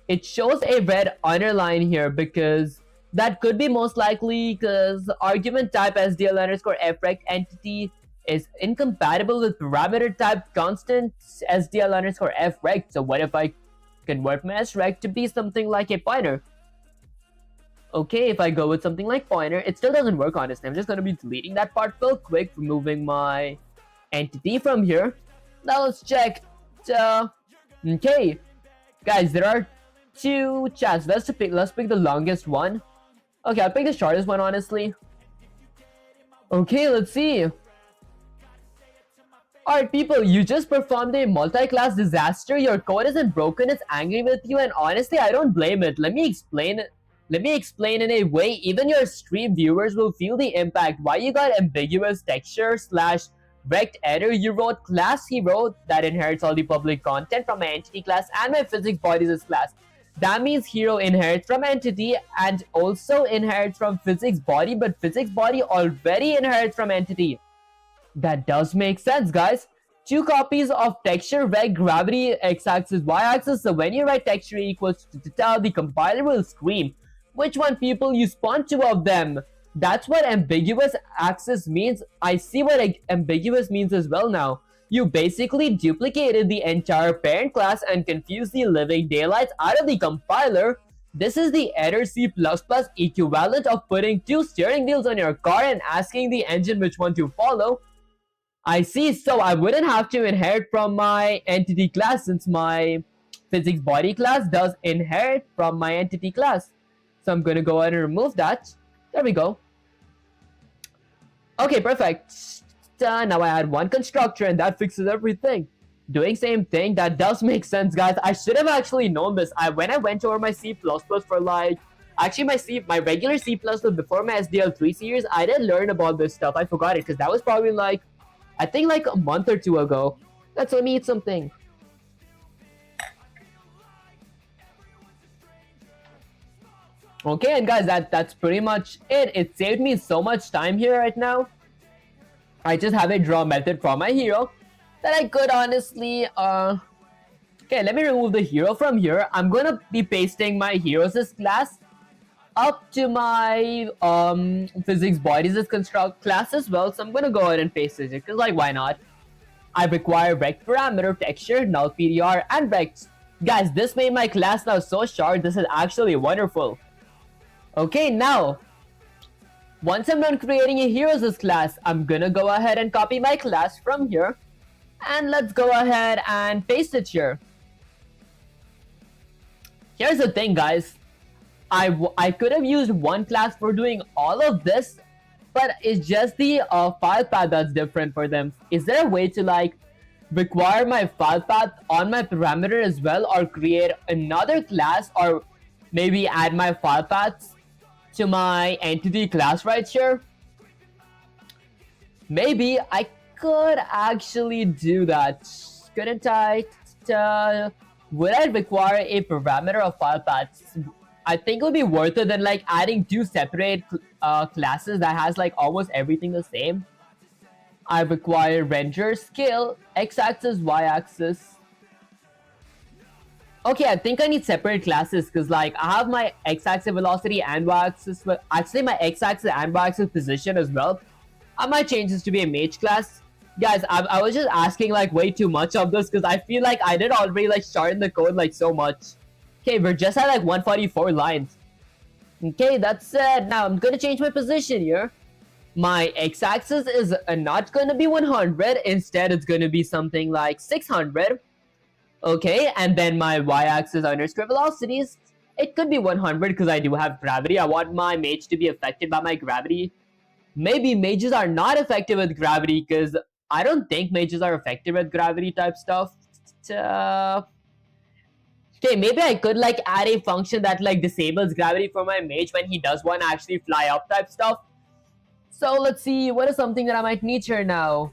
It shows a red underline here because that could be most likely because argument type SDL underscore frect entity is incompatible with parameter type constant SDL underscore frect. So what if I convert my srect to be something like a pointer? Okay, if I go with something like pointer, it still doesn't work, honestly. I'm just going to be deleting that part real quick, removing my entity from here. Now let's check. Okay, guys, there are 2 chats. Let's pick the longest one. Okay, I'll pick the shortest one, honestly. Okay, let's see. Alright, people, you just performed a multi-class disaster. Your code isn't broken, it's angry with you, and honestly, I don't blame it. Let me explain in a way even your stream viewers will feel the impact. Why you got ambiguous texture / rect error? You wrote class hero that inherits all the public content from my entity class and my physics bodies class. That means hero inherits from entity and also inherits from physics body, but physics body already inherits from entity. That does make sense, guys. 2 copies of texture, rect, gravity, x-axis, y-axis. So when you write texture equals to tell, the compiler will scream. Which one, people? You spawn 2 of them. That's what ambiguous access means. I see what ambiguous means as well now. You basically duplicated the entire parent class and confused the living daylights out of the compiler. This is the error C++ equivalent of putting 2 steering wheels on your car and asking the engine which one to follow. I see, so I wouldn't have to inherit from my entity class since my physics body class does inherit from my entity class. So I'm gonna go ahead and remove that. There we go. Okay, perfect. Now I add 1 constructor and that fixes everything. Doing same thing, that does make sense, guys. I should have actually known this. When I went over my C++ for like, actually my regular C++ before my SDL3 series, I didn't learn about this stuff. I forgot it because that was probably like, I think like a month or 2 ago. Let's let me eat something. Okay, and guys, that's pretty much it. It saved me so much time here right now. I just have a draw method for my hero that I could honestly, okay, let me remove the hero from here. I'm gonna be pasting my heroes' class. up to my physics bodies as construct class as well. So I'm gonna go ahead and paste it because like why not? I require rect parameter, texture, null PDR, and rect. Guys, this made my class now so short. This is actually wonderful. Okay, now once I'm done creating a heroes class, I'm gonna go ahead and copy my class from here. And let's go ahead and paste it here. Here's the thing, guys. I could have used one class for doing all of this, but it's just the file path that's different for them. Is there a way to like require my file path on my parameter as well, or create another class, or maybe add my file paths to my entity class right here? Maybe I could actually do that, couldn't I? Would I require a parameter of file paths? I think it would be worth it than like adding two separate classes that has like almost everything the same. I require render, scale, x-axis, y-axis. Okay, I think I need separate classes because like I have my x-axis velocity and y-axis, but actually my x-axis and y-axis position as well. I might change this to be a mage class. Guys, I was just asking like way too much of this because I feel like I did already like shorten the code like so much. Okay, we're just at like 144 lines. Okay, that's it. Now I'm gonna change my position here. My x-axis is not gonna be 100. Instead, it's gonna be something like 600. Okay, and then my y-axis underscore velocities, it could be 100 because I do have gravity. I want my mage to be affected by my gravity. Maybe mages are not affected with gravity because I don't think mages are affected with gravity type stuff. Okay, maybe I could like add a function that like disables gravity for my mage when he does want to actually fly up type stuff. So let's see, what is something that I might need here now?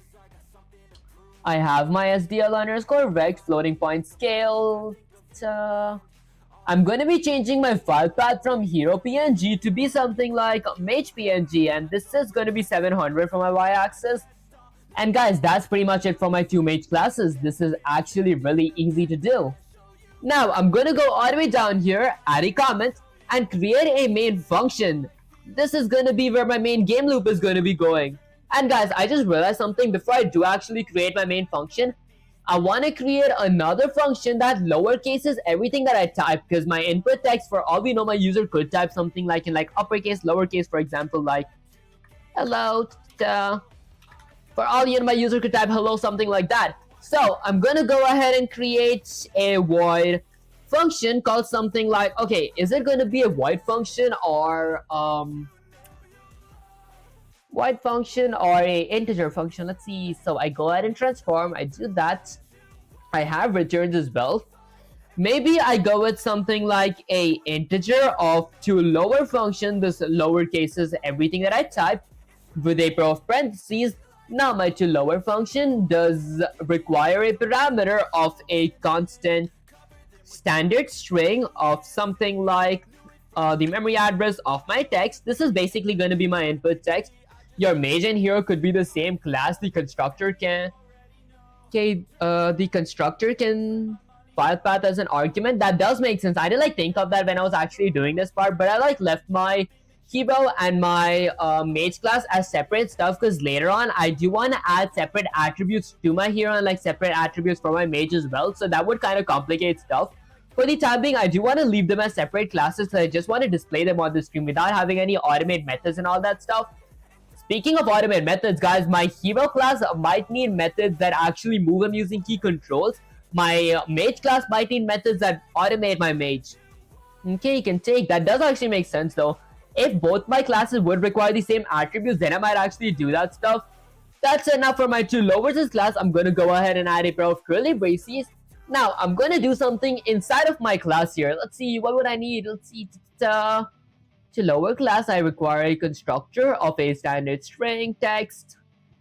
I have my SDL underscore rect floating point scale. I'm going to be changing my file path from hero PNG to be something like mage PNG, and this is going to be 700 for my y-axis. And guys, that's pretty much it for my two mage classes. This is actually really easy to do. Now, I'm going to go all the way down here, add a comment, and create a main function. This is going to be where my main game loop is going to be going. And guys, I just realized something before I do actually create my main function. I want to create another function that lowercases everything that I type, because my input text, for all we know, my user could type something like in like uppercase, lowercase, for example, like hello. For all you know, my user could type hello, something like that. So I'm gonna go ahead and create a void function called something like, okay, is it gonna be a void function or void function or a integer function? Let's see. So I go ahead and transform. I do that. I have returns as well. Maybe I go with something like a integer of two lower function. This lowercase is everything that I type with a pair of parentheses. Now my two lower function does require a parameter of a constant standard string of something like the memory address of my text. This is basically going to be my input text. Your mage and hero could be the same class. The constructor can file path as an argument. That does make sense. I didn't like think of that when I was actually doing this part, but I like left my hero and my mage class as separate stuff because later on I do want to add separate attributes to my hero and like separate attributes for my mage as well. So that would kind of complicate stuff. For the time being, I do want to leave them as separate classes, so I just want to display them on the screen without having any automate methods and all that stuff. Speaking of automate methods, guys, my hero class might need methods that actually move them using key controls. My mage class might need methods that automate my mage. Okay, you can take that. Does actually make sense though. If both my classes would require the same attributes, then I might actually do that stuff. That's enough for my two lowers class. I'm going to go ahead and add a pair of curly braces. Now, I'm going to do something inside of my class here. Let's see, what would I need? Let's see. To lower class, I require a constructor of a standard string text.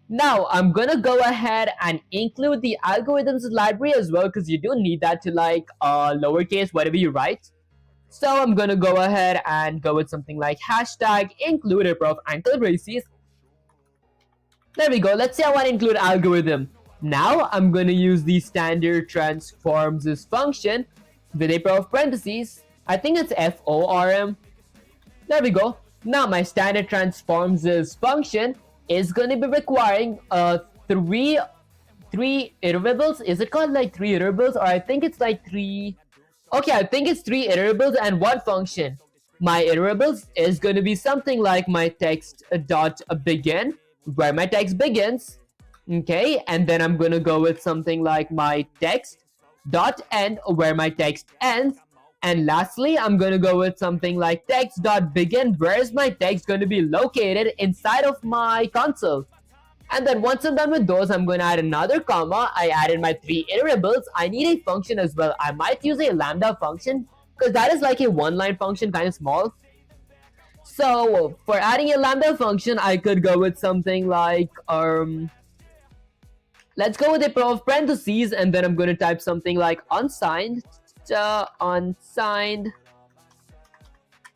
Now, I'm going to go ahead and include the algorithms library as well, because you do need that to like lowercase whatever you write. So I'm going to go ahead and go with something like hashtag include a pair of ankle braces. There we go. Let's say I want to include algorithm. Now I'm going to use the standard transforms function with a pair of parentheses. I think it's FORM. There we go. Now my standard transforms function is going to be requiring three iterables. Is it called like three iterables, or I think it's like three? Okay, I think it's three iterables and one function. My iterables is going to be something like my text dot begin, where my text begins. Okay, and then I'm going to go with something like my text dot end, where my text ends. And lastly, I'm going to go with something like text dot begin, where is my text going to be located inside of my console. And then once I'm done with those, I'm going to add another comma. I added my three iterables. I need a function as well. I might use a lambda function because that is like a one-line function, kind of small. So for adding a lambda function, I could go with something like let's go with a pair of parentheses, and then I'm going to type something like unsigned. Unsigned.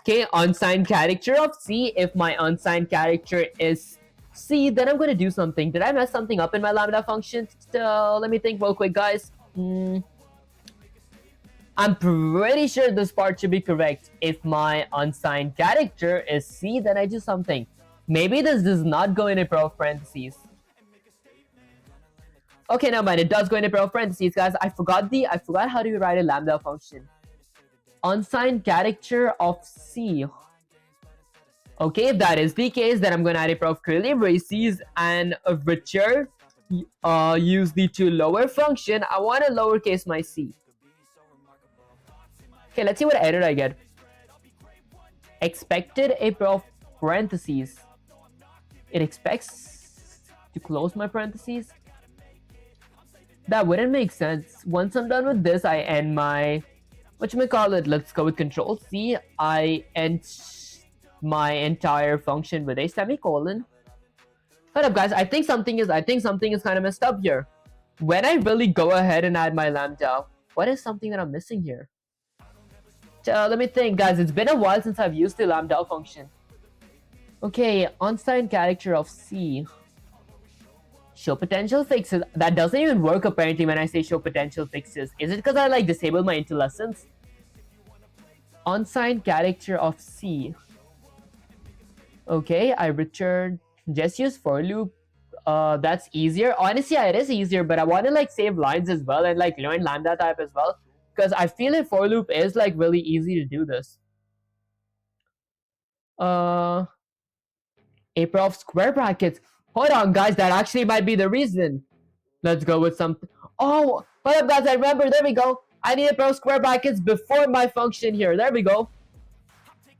Okay, unsigned character of C. If my unsigned character is C, then I'm going to do something. Did I mess something up in my lambda function? Let me think real quick, guys. I'm pretty sure this part should be correct. If my unsigned character is C, then I do something. Maybe this does not go in a pair of parentheses. Okay, never mind. It does go in a pair of parentheses, guys. I forgot how to write a lambda function. Unsigned character of C. Okay, if that is the case, then I'm going to add a pair of curly braces and return use the to lower function. I want to lowercase my C. Okay, let's see what error I get. Expected a pair of parentheses. It expects to close my parentheses. That wouldn't make sense. Once I'm done with this, I end my whatchamacallit. Let's go with Control C. I end my entire function with a semicolon. Hold up, guys. I think something is kind of messed up here. When I really go ahead and add my lambda, what is something that I'm missing here? Let me think, guys. It's been a while since I've used the lambda function. Okay, unsigned character of C. Show potential fixes. That doesn't even work apparently when I say show potential fixes. Is it because I like disable my interlessons? Unsigned character of C. Okay, I return. Just use for loop. That's easier. Honestly, yeah, it is easier, but I want to like save lines as well and like learn lambda type as well, because I feel a for loop is like really easy to do this. A pair of square brackets. Hold on, guys. That actually might be the reason. Let's go with something. Oh, hold up, guys. I remember. There we go. I need a pair of square brackets before my function here. There we go.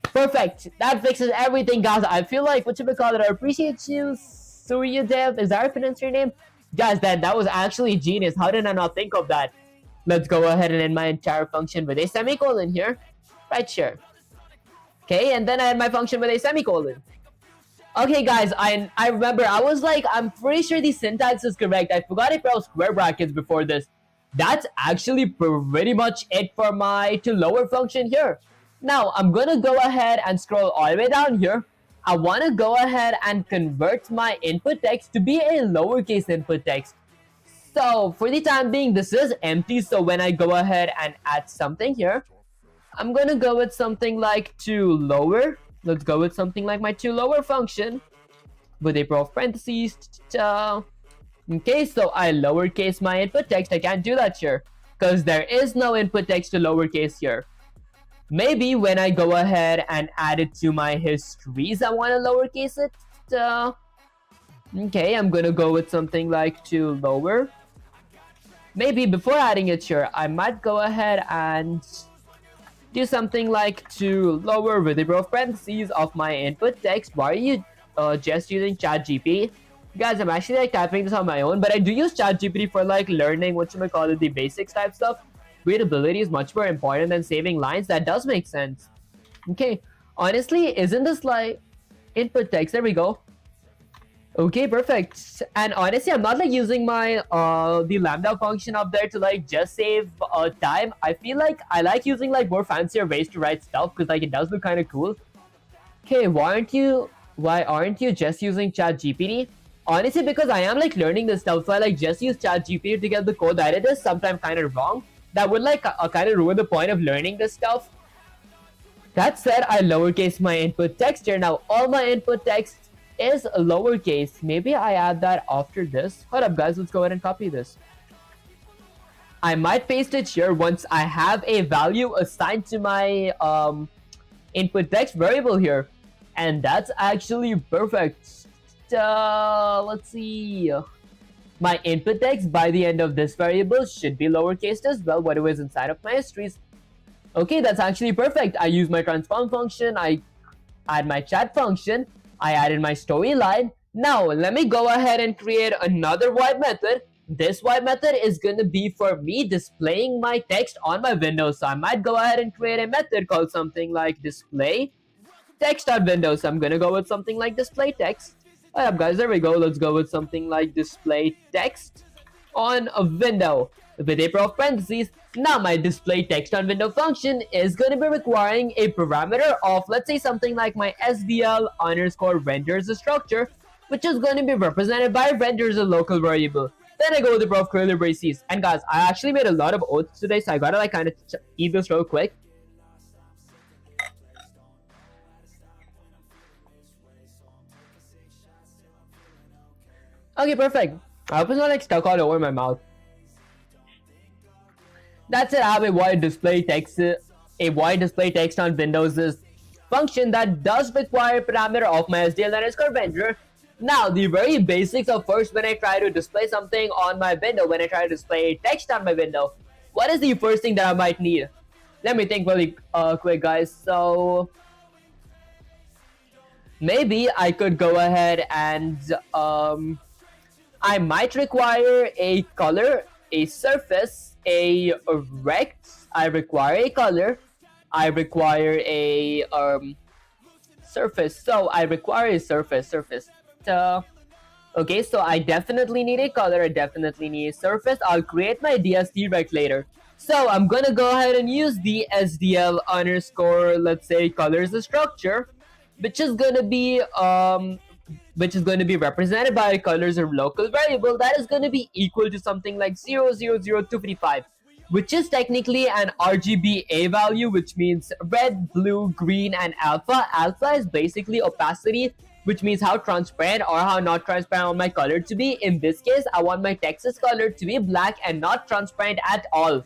Perfect. That fixes everything, guys. I feel like whatchamacallit. I appreciate you, Suryadev. Is that how I pronounce your name? Guys, that was actually genius. How did I not think of that? Let's go ahead and end my entire function with a semicolon here. Right here. Okay, and then I end my function with a semicolon. Okay, guys, I remember. I was like, I'm pretty sure the syntax is correct. I forgot a pair of square brackets before this. That's actually pretty much it for my to lower function here. Now, I'm going to go ahead and scroll all the way down here. I want to go ahead and convert my input text to be a lowercase input text. So, for the time being, this is empty. So, when I go ahead and add something here, I'm going to go with something like to lower. Let's go with something like my to lower function with a pair of parentheses. Okay, so I lowercase my input text. I can't do that here because there is no input text to lowercase here. Maybe when I go ahead and add it to my histories, I want to lowercase it. Okay, I'm going to go with something like to lower. Maybe before adding it here, I might go ahead and do something like to lower with a pair of parentheses of my input text. Why are you just using ChatGPT? Guys, I'm actually like typing this on my own, but I do use ChatGPT for like learning whatchamacallit, the basics type stuff. Readability is much more important than saving lines. That does make sense. Okay, honestly, isn't this like input text? There we go. Okay, perfect. And honestly, I'm not like using my the lambda function up there to like just save time. I feel like I like using like more fancier ways to write stuff because like it does look kind of cool. Okay, why aren't you just using ChatGPT? Honestly, because I am like learning this stuff, so I like just use ChatGPT to get the code that it is sometimes kind of wrong. That would like kind of ruin the point of learning this stuff. That said, I lowercase my input text here. Now all my input text is lowercase. Maybe I add that after this. Hold up guys, let's go ahead and copy this. I might paste it here once I have a value assigned to my input text variable here. And that's actually perfect. Let's see. My input text by the end of this variable should be lowercase as well, whatever is inside of my histories. Okay, that's actually perfect. I use my transform function, I add my chat function, I added my storyline. Now, let me go ahead and create another void method. This void method is going to be for me displaying my text on my window. So I might go ahead and create a method called something like display text.window. So I'm going to go with something like display text. Alright guys, there we go. Let's go with something like display text on a window with a pair of parentheses. Now my display text on window function is going to be requiring a parameter of, let's say, something like my SDL underscore renders a structure, which is going to be represented by renders a local variable. Then I go with the pair of curly braces. And guys, I actually made a lot of oaths today, so I gotta like kind of eat this real quick. Okay, perfect. I hope it's not like stuck all over my mouth. That's it. I have a void display text. A void display text on Windows is function that does require parameter of my SDL underscore render. Now, the very basics of first when I try to display something on my window, when I try to display text on my window, what is the first thing that I might need? Let me think really quick, guys. So maybe I could go ahead and I might require a color, a surface, a rect. I require a color. I require a surface. So I require a surface. Okay, so I definitely need a color. I definitely need a surface. I'll create my DST rect later. So I'm gonna go ahead and use the SDL underscore, let's say, colors the structure, which is gonna be represented by colors or local variable that is going to be equal to something like 000255, which is technically an RGBA value, which means red, blue, green, and alpha. Alpha is basically opacity, which means how transparent or how not transparent I want my color to be. In this case, I want my text's color to be black and not transparent at all.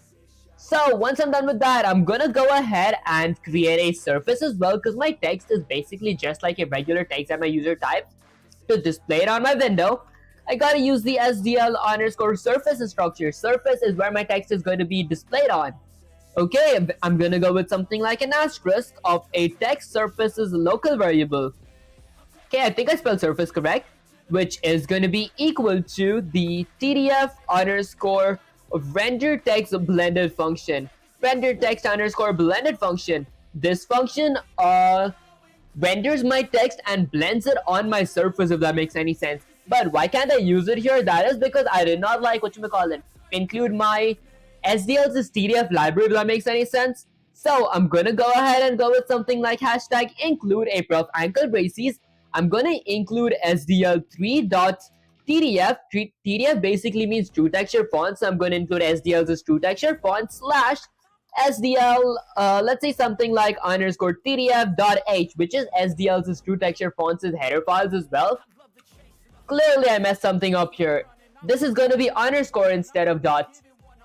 So once I'm done with that, I'm gonna go ahead and create a surface as well, because my text is basically just like a regular text that my user types. To display it on my window, I gotta use the SDL underscore surface structure. Surface is where my text is going to be displayed on. Okay, I'm gonna go with something like an asterisk of a text surface's local variable. Okay, I think I spelled surface correct, which is going to be equal to the TDF underscore render text blended function. Render text underscore blended function. This function renders my text and blends it on my surface, if that makes any sense. But why can't I use it here? That is because I did not like include my SDL's TDF library, if that makes any sense. So I'm gonna go ahead and go with something like hashtag include a pair of ankle braces. I'm gonna include SDL3.TDF. TDF basically means true texture font, so I'm gonna include SDL's true texture font slash SDL, let's say something like underscore TDF.h, which is SDL's true texture fonts' header files as well. Clearly, I messed something up here. This is going to be underscore instead of dot.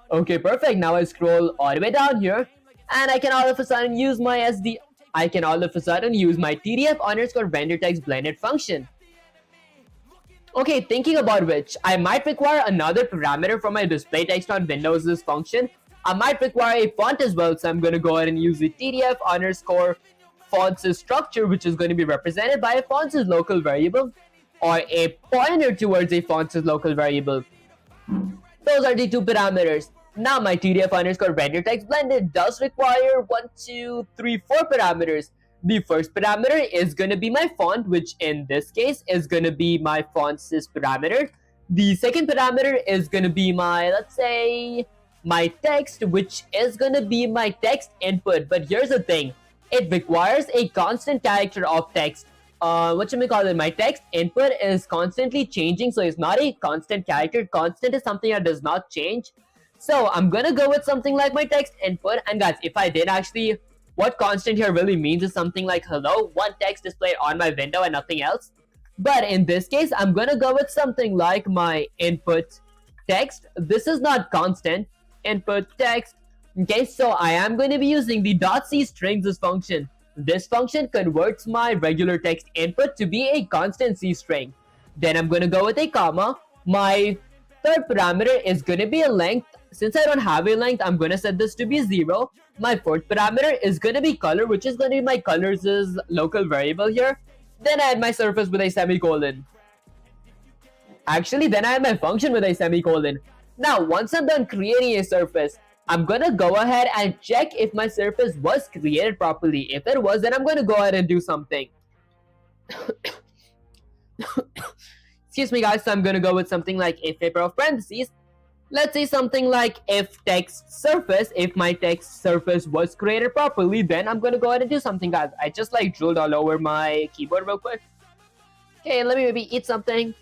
Okay, perfect. Now I scroll all the way down here, and I can all of a sudden use my TDF underscore render text blended function. Okay, thinking about which, I might require another parameter for my display text on Windows' function. I might require a font as well, so I'm going to go ahead and use the TDF underscore fonts structure, which is going to be represented by a fonts local variable or a pointer towards a fonts local variable. Those are the two parameters. Now my TDF underscore render text blended does require 4 parameters. The first parameter is going to be my font, which in this case is going to be my fonts parameter. The second parameter is going to be my, let's say, my text, which is going to be my text input. But here's the thing, it requires a constant character of text. My text input is constantly changing, so it's not a constant character. Constant is something that does not change. So I'm gonna go with something like my text input. And guys, if I did actually what constant here really means is something like hello, one text displayed on my window and nothing else. But in this case, I'm gonna go with something like my input text. This is not constant, input text. Okay, so I am going to be using the .cstrings function. This function converts my regular text input to be a constant C string. Then I'm going to go with a comma. My third parameter is going to be a length. Since I don't have a length, I'm going to set this to be 0. My fourth parameter is going to be color, which is going to be my colors is local variable here. Then I add my surface with a semicolon. Actually, then I add my function with a semicolon. Now, once I'm done creating a surface, I'm gonna go ahead and check if my surface was created properly. If it was, then I'm gonna go ahead and do something. Excuse me guys, so I'm gonna go with something like if a pair of parentheses. Let's say something like if text surface, if my text surface was created properly, then I'm gonna go ahead and do something guys. I just like drooled all over my keyboard real quick. Okay, let me maybe eat something.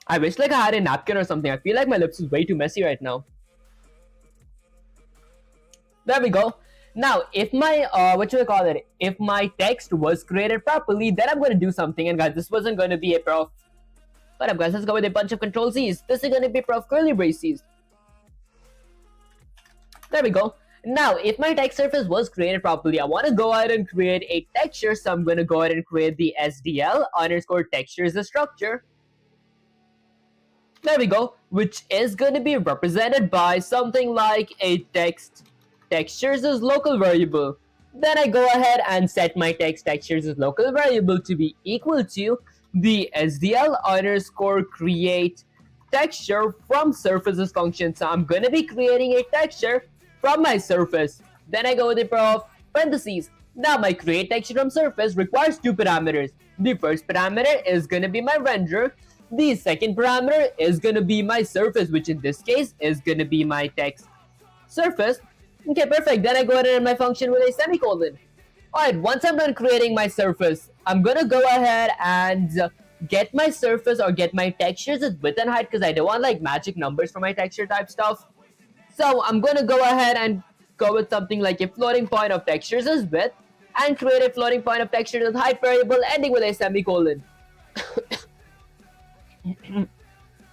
I wish like I had a napkin or something. I feel like my lips is way too messy right now. There we go. Now, if my, if my text was created properly, then I'm going to do something. And guys, this wasn't going to be a pair of, what up guys, let's go with a bunch of control C's. This is going to be a pair of curly braces. There we go. Now, if my text surface was created properly, I want to go ahead and create a texture. So I'm going to go ahead and create the SDL underscore texture as a structure. There we go, which is going to be represented by something like a text textures as local variable. Then I go ahead and set my text textures as local variable to be equal to the SDL underscore create texture from surfaces function. So I'm going to be creating a texture from my surface. Then I go with a pair of parentheses. Now my create texture from surface requires two parameters. The first parameter is going to be my render. The second parameter is going to be my surface, which in this case is going to be my text surface. Okay, perfect. Then I go ahead and end my function with a semicolon. Alright, once I'm done creating my surface, I'm going to go ahead and get my surface or get my textures as width and height because I don't want like magic numbers for my texture type stuff. So I'm going to go ahead and go with something like a floating point of textures as width and create a floating point of textures as height variable ending with a semicolon.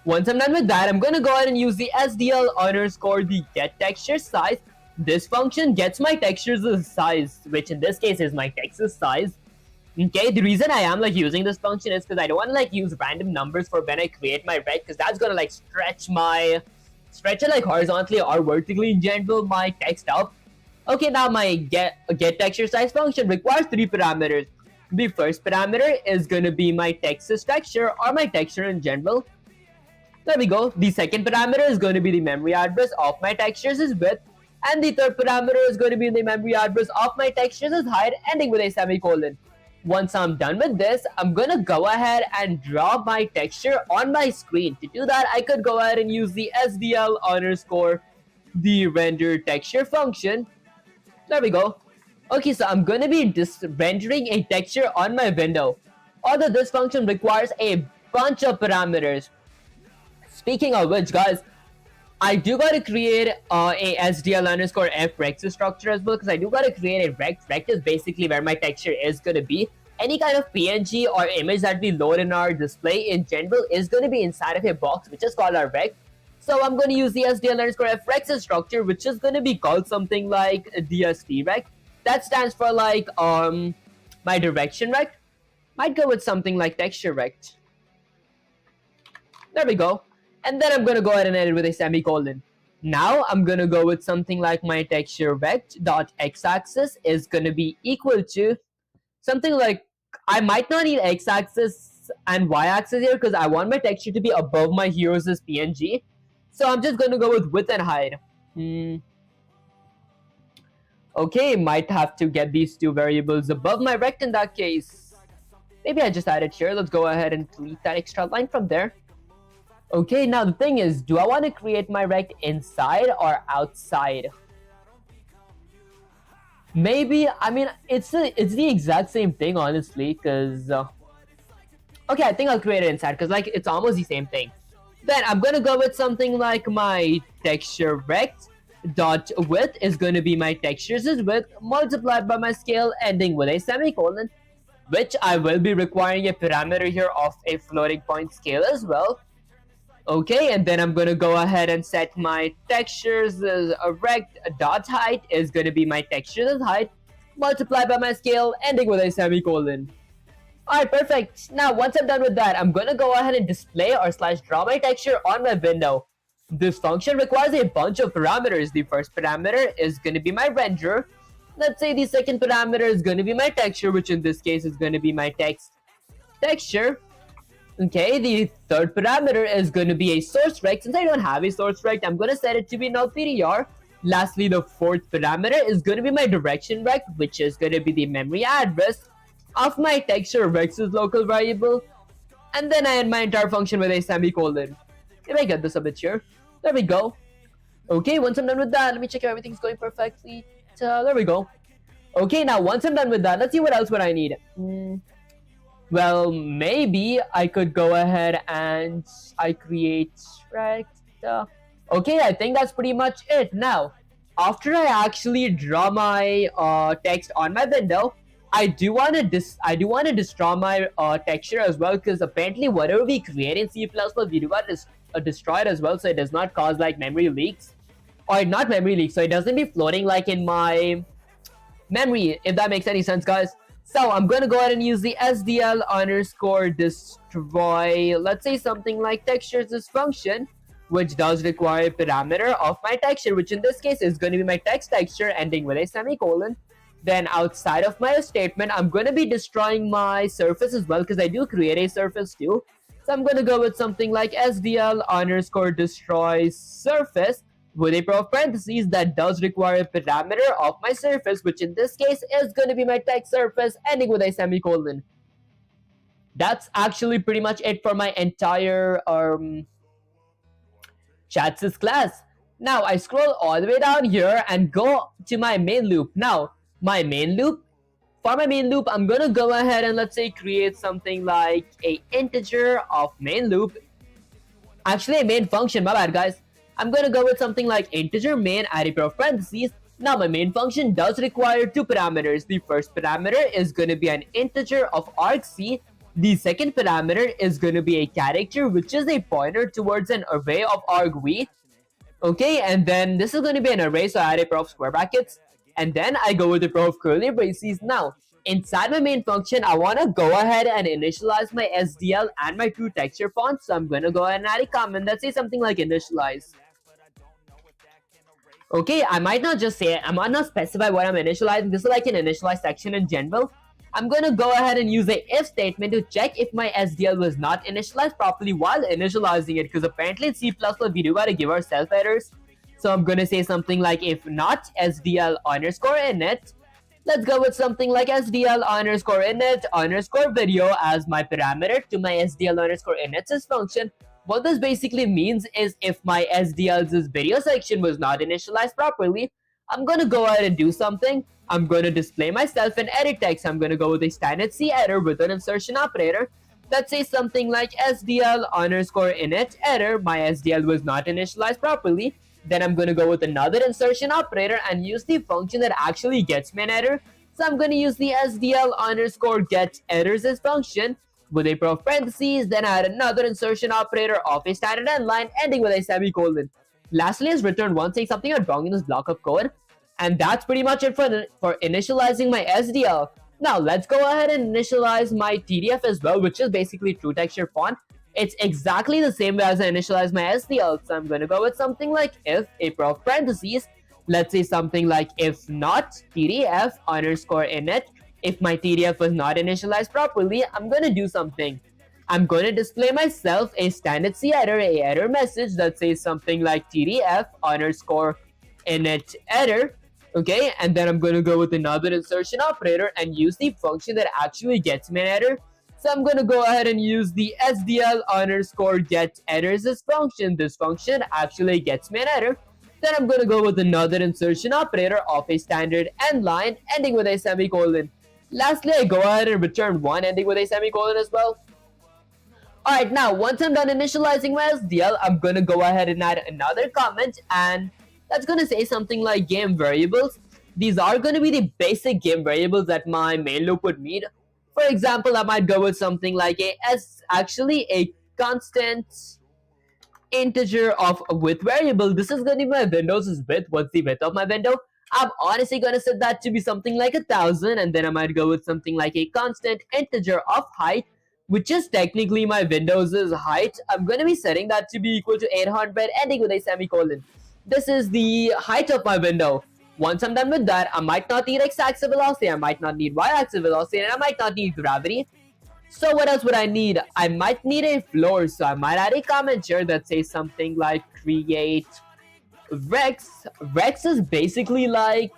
Once I'm done with that, I'm going to go ahead and use the SDL underscore the get texture size. This function gets my textures size, which in this case is my text's size. Okay, the reason I am like using this function is because I don't want to like use random numbers for when I create my rec, because that's going to like stretch it like horizontally or vertically in general my text up. Okay, now my get texture size function requires three parameters. The first parameter is going to be my text's texture or my texture in general. There we go. The second parameter is going to be the memory address of my textures is width. And the third parameter is going to be the memory address of my textures is height ending with a semicolon. Once I'm done with this, I'm going to go ahead and draw my texture on my screen. To do that, I could go ahead and use the SDL underscore the render texture function. There we go. Okay, so I'm going to be rendering a texture on my window. Although this function requires a bunch of parameters. Speaking of which, guys, I do got to create a SDL underscore f rect structure as well, because I do got to create a rect. Rect is basically where my texture is going to be. Any kind of PNG or image that we load in our display in general is going to be inside of a box, which is called our rect. So I'm going to use the SDL underscore f rect structure, which is going to be called something like DST rect. That stands for like my direction rect. Might go with something like texture rect. There we go. And then I'm going to go ahead and edit with a semicolon. Now I'm going to go with something like my texture rect dot x-axis is going to be equal to something like, I might not need x-axis and y-axis here because I want my texture to be above my hero's PNG. So I'm just going to go with width and height. Okay, might have to get these two variables above my rect in that case. Maybe I just add it here. Let's go ahead and delete that extra line from there. Okay, now the thing is, do I want to create my rect inside or outside? Maybe, I mean, it's the exact same thing, honestly, because... okay, I think I'll create it inside, because, like, it's almost the same thing. Then I'm gonna go with something like my texture rect dot width is gonna be my texture's width multiplied by my scale ending with a semicolon, which I will be requiring a parameter here of a floating point scale as well. Okay, and then I'm gonna go ahead and set my textures rect dot height is gonna be my textures height multiplied by my scale ending with a semicolon. Alright, perfect. Now, once I'm done with that, I'm gonna go ahead and display or slash draw my texture on my window. This function requires a bunch of parameters. The first parameter is gonna be my renderer. Let's say the second parameter is gonna be my texture, which in this case is gonna be my text texture. Okay, the third parameter is gonna be a source rect. Since I don't have a source rect, I'm gonna set it to be null PDR. Lastly, the fourth parameter is gonna be my direction rect, which is gonna be the memory address of my texture vector's local variable, and then I end my entire function with a semicolon. If I get this a bit here, there we go. Okay, once I'm done with that, let me check if everything's going perfectly. There we go. Okay, now once I'm done with that, let's see what else would I need. Well, maybe I could go ahead and I create rect. Okay, I think that's pretty much it. Now, after I actually draw my text on my window, I do want to destroy my texture as well, because apparently whatever we create in C++, we do want to destroy it as well, so it does not cause like memory leaks, or not memory leaks, so it doesn't be floating like in my memory, if that makes any sense, guys. So I'm gonna go ahead and use the SDL underscore destroy, let's say something like textures this function, which does require a parameter of my texture, which in this case is going to be my text texture ending with a semicolon. Then outside of my statement, I'm going to be destroying my surface as well, because I do create a surface too. So I'm going to go with something like SDL underscore destroy surface with a pair of parentheses that does require a parameter of my surface, which in this case is going to be my text surface ending with a semicolon. That's actually pretty much it for my entire Chats's class. Now I scroll all the way down here and go to my main loop. Now, for my main loop, I'm gonna go ahead and let's say create something like a integer of main loop. Actually, a main function, my bad, guys. I'm gonna go with something like integer main add a pair of parentheses. Now, my main function does require two parameters. The first parameter is gonna be an integer of argc. The second parameter is going to be a character, which is a pointer towards an array of argv. Okay, and then this is going to be an array, so I add a pair of square brackets. And then I go with a pair of curly braces. Now, inside my main function, I want to go ahead and initialize my SDL and my two texture fonts. So I'm going to go ahead and add a comment that says something like initialize. Okay, I might not specify what I'm initializing. This is like an initialize section in general. I'm gonna go ahead and use a if statement to check if my SDL was not initialized properly while initializing it, because apparently in C++ we do gotta give ourselves errors. So I'm gonna say something like if not SDL underscore init. Let's go with something like SDL underscore init underscore video as my parameter to my SDL underscore init's function. What this basically means is if my SDL's video section was not initialized properly, I'm gonna go ahead and do something. I'm going to display myself and edit text. I'm going to go with a standard C error with an insertion operator that says something like SDL underscore init error. My SDL was not initialized properly. Then I'm going to go with another insertion operator and use the function that actually gets me an error. So I'm going to use the SDL underscore get errors as function with a pair of parentheses. Then I add another insertion operator of a standard end line ending with a semicolon. Lastly is return one saying something went wrong in this block of code. And that's pretty much it for initializing my SDL. Now let's go ahead and initialize my TDF as well, which is basically true texture font. It's exactly the same way as I initialize my SDL. So I'm going to go with something like if a pair of parentheses. Let's say something like if not TDF underscore init. If my TDF was not initialized properly, I'm going to do something. I'm going to display myself a standard C error, a error message that says something like TDF underscore init error. Okay, and then I'm going to go with another insertion operator and use the function that actually gets me an error. So I'm going to go ahead and use the SDL underscore get errors as function. This function actually gets me an error. Then I'm going to go with another insertion operator of a standard end line ending with a semicolon. Lastly, I go ahead and return one ending with a semicolon as well. Alright, now once I'm done initializing my SDL, I'm gonna go ahead and add another comment, and that's gonna say something like game variables. These are gonna be the basic game variables that my main loop would need. For example, I might go with something like a constant integer of width variable. This is gonna be my window's width. What's the width of my window? I'm honestly gonna set that to be something like 1,000, and then I might go with something like a constant integer of height, which is technically my window's height. I'm gonna be setting that to be equal to 800, ending with a semicolon. This is the height of my window. Once I'm done with that, I might not need x-axis velocity, I might not need y-axis velocity, and I might not need gravity. So what else would I need? I might need a floor, so I might add a comment here that says something like create Rex. Rex is basically like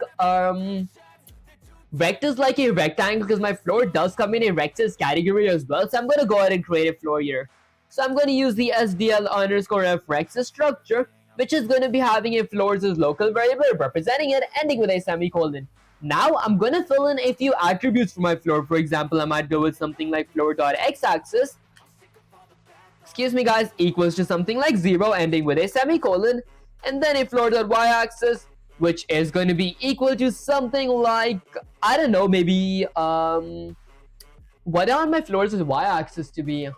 Rect is like a rectangle because my floor does come in a Rex's category as well. So I'm gonna go ahead and create a floor here. So I'm gonna use the SDL underscore F Rex's structure, which is gonna be having a floors as local variable representing it, ending with a semicolon. Now I'm gonna fill in a few attributes for my floor. For example, I might go with something like floor.x-axis, excuse me guys, equals to something like 0, ending with a semicolon, and then a floor.y-axis, which is going to be equal to something like, I don't know, maybe what are my floors with y-axis to be? I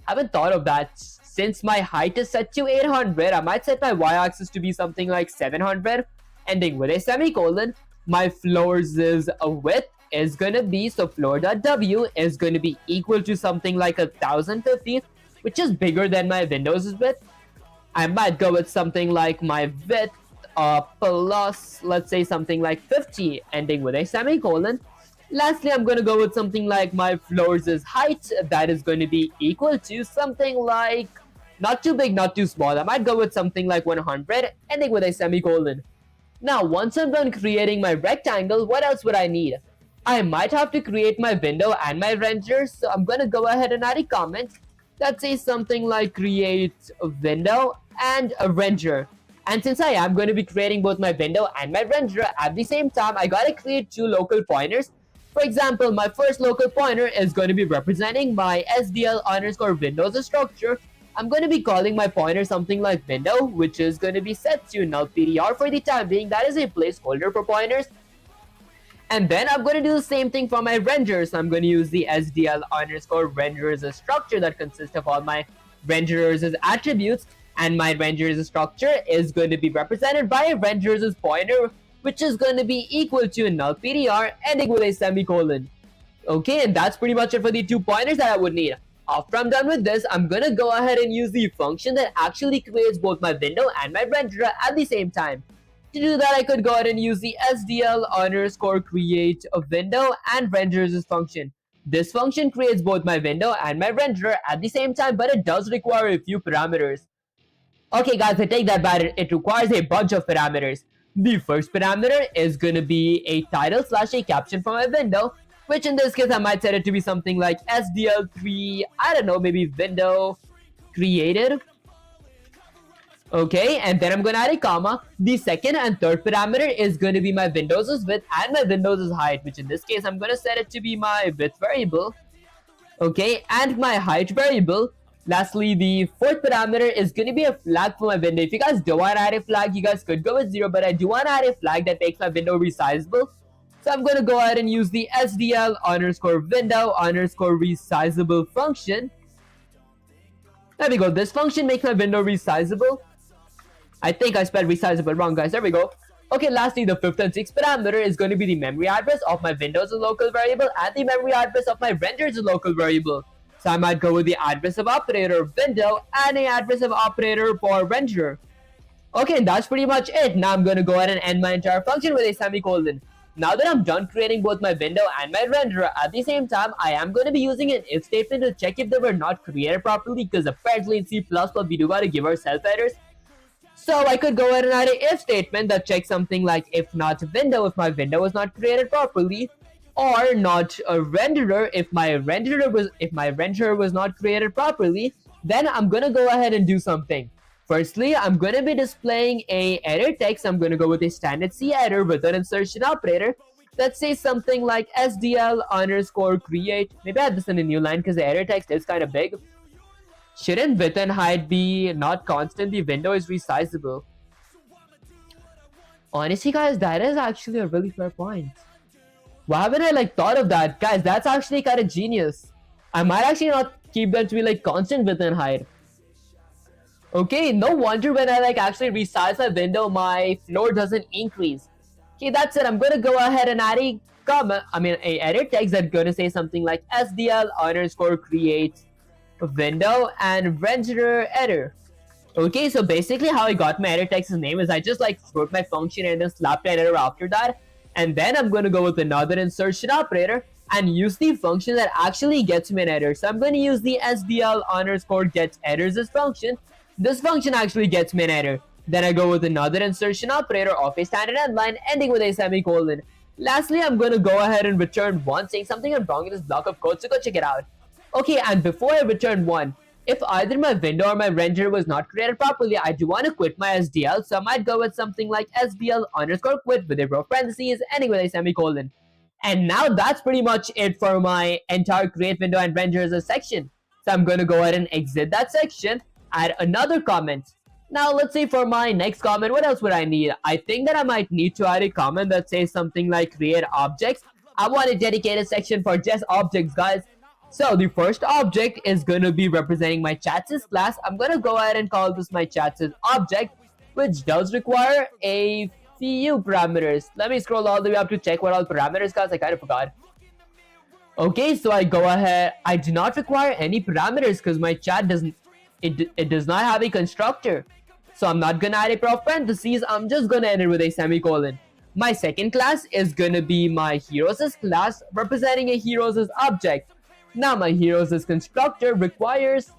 haven't thought of that. Since my height is set to 800, I might set my y-axis to be something like 700, ending with a semicolon. My floors' width is going to be, so floor.w is going to be equal to something like 1,050, which is bigger than my window's width. I might go with something like my width plus, let's say something like 50, ending with a semicolon. Lastly, I'm going to go with something like my floors' height, that is going to be equal to something like, not too big, not too small. I might go with something like 100, ending with a semicolon. Now, once I'm done creating my rectangle, what else would I need? I might have to create my window and my render, so I'm going to go ahead and add a comment that says something like create a window and a render. And since I am going to be creating both my window and my renderer at the same time, I gotta create two local pointers. For example, my first local pointer is going to be representing my SDL underscore windows structure. I'm going to be calling my pointer something like window, which is going to be set to null PDR for the time being. That is a placeholder for pointers. And then I'm going to do the same thing for my renderer. So I'm going to use the SDL underscore renderers structure that consists of all my renderers attributes. And my renderers structure is going to be represented by a renderers pointer, which is going to be equal to null PDR, ending with a semicolon. Okay, and that's pretty much it for the two pointers that I would need. After I'm done with this, I'm going to go ahead and use the function that actually creates both my window and my renderer at the same time. To do that, I could go ahead and use the SDL underscore create a window and renderers function. This function creates both my window and my renderer at the same time, but it does require a few parameters. Okay guys, I take that back. It requires a bunch of parameters. The first parameter is going to be a title / a caption for my window, which in this case I might set it to be something like SDL3, I don't know, maybe window created. Okay, and then I'm going to add a comma. The second and third parameter is going to be my window's width and my window's height, which in this case I'm going to set it to be my width variable. Okay, and my height variable. Lastly, the fourth parameter is going to be a flag for my window. If you guys don't want to add a flag, you guys could go with 0, but I do want to add a flag that makes my window resizable. So I'm going to go ahead and use the SDL underscore window underscore resizable function. There we go. This function makes my window resizable. I think I spelled resizable wrong, guys. There we go. Okay, lastly, the fifth and sixth parameter is going to be the memory address of my Windows local variable and the memory address of my render's local variable. So I might go with the address of operator window and the address of operator for renderer. Okay, and that's pretty much it. Now I'm going to go ahead and end my entire function with a semicolon. Now that I'm done creating both my window and my renderer at the same time, I am going to be using an if statement to check if they were not created properly, because apparently in C++ we do got to give ourselves headers. So I could go ahead and add an if statement that checks something like if not window, if my window was not created properly, or not a renderer, if my renderer was not created properly. Then I'm gonna go ahead and do something. Firstly, I'm gonna be displaying a error text. I'm gonna go with a standard C error with an insertion operator that says something like SDL underscore create. Maybe I add this in a new line because the error text is kind of big. Shouldn't width and height be not constant? The window is resizable. Honestly, guys, that is actually a really fair point. Why haven't I like thought of that? Guys, that's actually kind of genius. I might actually not keep them to be like constant width and height. Okay, no wonder when I like actually resize my window, my floor doesn't increase. Okay, that's it. I'm gonna go ahead and add a comment, a edit text that's gonna say something like SDL underscore create window and renderer error. Okay, so basically how I got my edit text's name is I just like wrote my function and then slapped an error after that. And then I'm going to go with another insertion operator and use the function that actually gets me an error. So I'm going to use the SDL underscore get errors as function. This function actually gets me an error. Then I go with another insertion operator of a standard end line ending with a semicolon. Lastly, I'm going to go ahead and return 1 saying something went wrong in this block of code, so go check it out. Okay, and before I return 1, if either my window or my renderer was not created properly, I do want to quit my SDL, so I might go with something like SDL underscore quit with a row of parentheses ending with a semicolon. And now that's pretty much it for my entire create window and renderer as a section. So I'm going to go ahead and exit that section, add another comment. Now let's say for my next comment, what else would I need? I think that I might need to add a comment that says something like create objects. I want a dedicated section for just objects, guys. So the first object is going to be representing my chatsys class. I'm going to go ahead and call this my chatsys object, which does require a few parameters. Let me scroll all the way up to check what all parameters, guys. I kind of forgot. Okay, so I go ahead. I do not require any parameters because my chat doesn't. It does not have a constructor. So I'm not going to add a prof parentheses. I'm just going to end it with a semicolon. My second class is going to be my heroes' class, representing a heroes' object. Now my heroes' constructor requires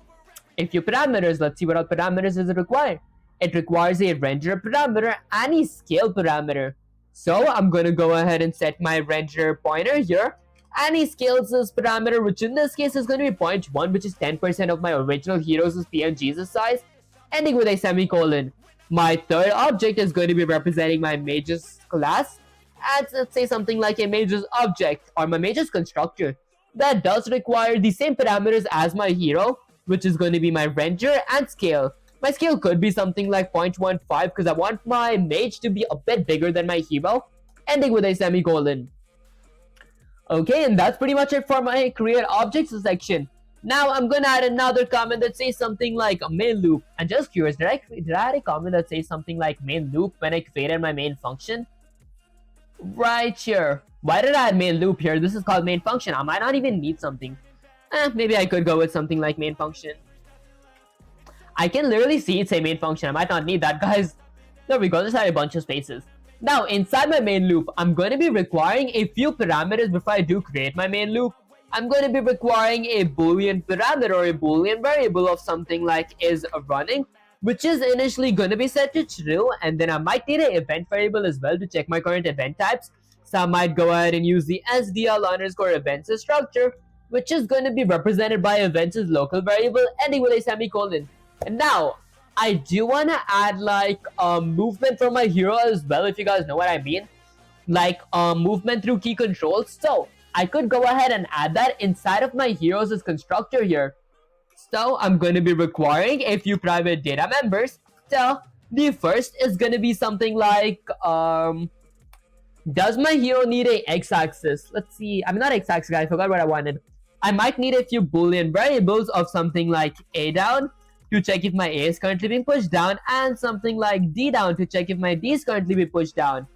a few parameters. Let's see what all parameters does it require. It requires a renderer parameter and a scale parameter. So I'm going to go ahead and set my renderer pointer here. And he scales this parameter, which in this case is going to be 0.1, which is 10% of my original heroes' PNG's size, ending with a semicolon. My third object is going to be representing my mages class. And let's say something like a mages object or my mages constructor. That does require the same parameters as my hero, which is going to be my renderer and scale. My scale could be something like 0.15 because I want my mage to be a bit bigger than my hero, ending with a semicolon. Okay, and that's pretty much it for my create objects section. Now I'm gonna add another comment that says something like a main loop. I'm just curious, did I add a comment that says something like main loop when I created my main function? Right here. Why did I add main loop here? This is called main function. I might not even need something. Maybe I could go with something like main function. I can literally see it say main function. I might not need that, guys. There we go. Just add a bunch of spaces. Now, inside my main loop, I'm going to be requiring a few parameters before I do create my main loop. I'm going to be requiring a boolean parameter or a boolean variable of something like is running, which is initially going to be set to true, and then I might need an event variable as well to check my current event types. So I might go ahead and use the SDL underscore events structure, which is going to be represented by events as local variable ending with a semicolon. And now, I do want to add like movement for my hero as well, if you guys know what I mean. Like movement through key controls. So I could go ahead and add that inside of my heroes' constructor here. So I'm going to be requiring a few private data members. So the first is going to be something like does my hero need a x-axis? Let's see. I'm not x-axis, guys. I forgot what I wanted. I might need a few boolean variables of something like a down to check if my a is currently being pushed down, and something like d down to check if my d is currently being pushed down.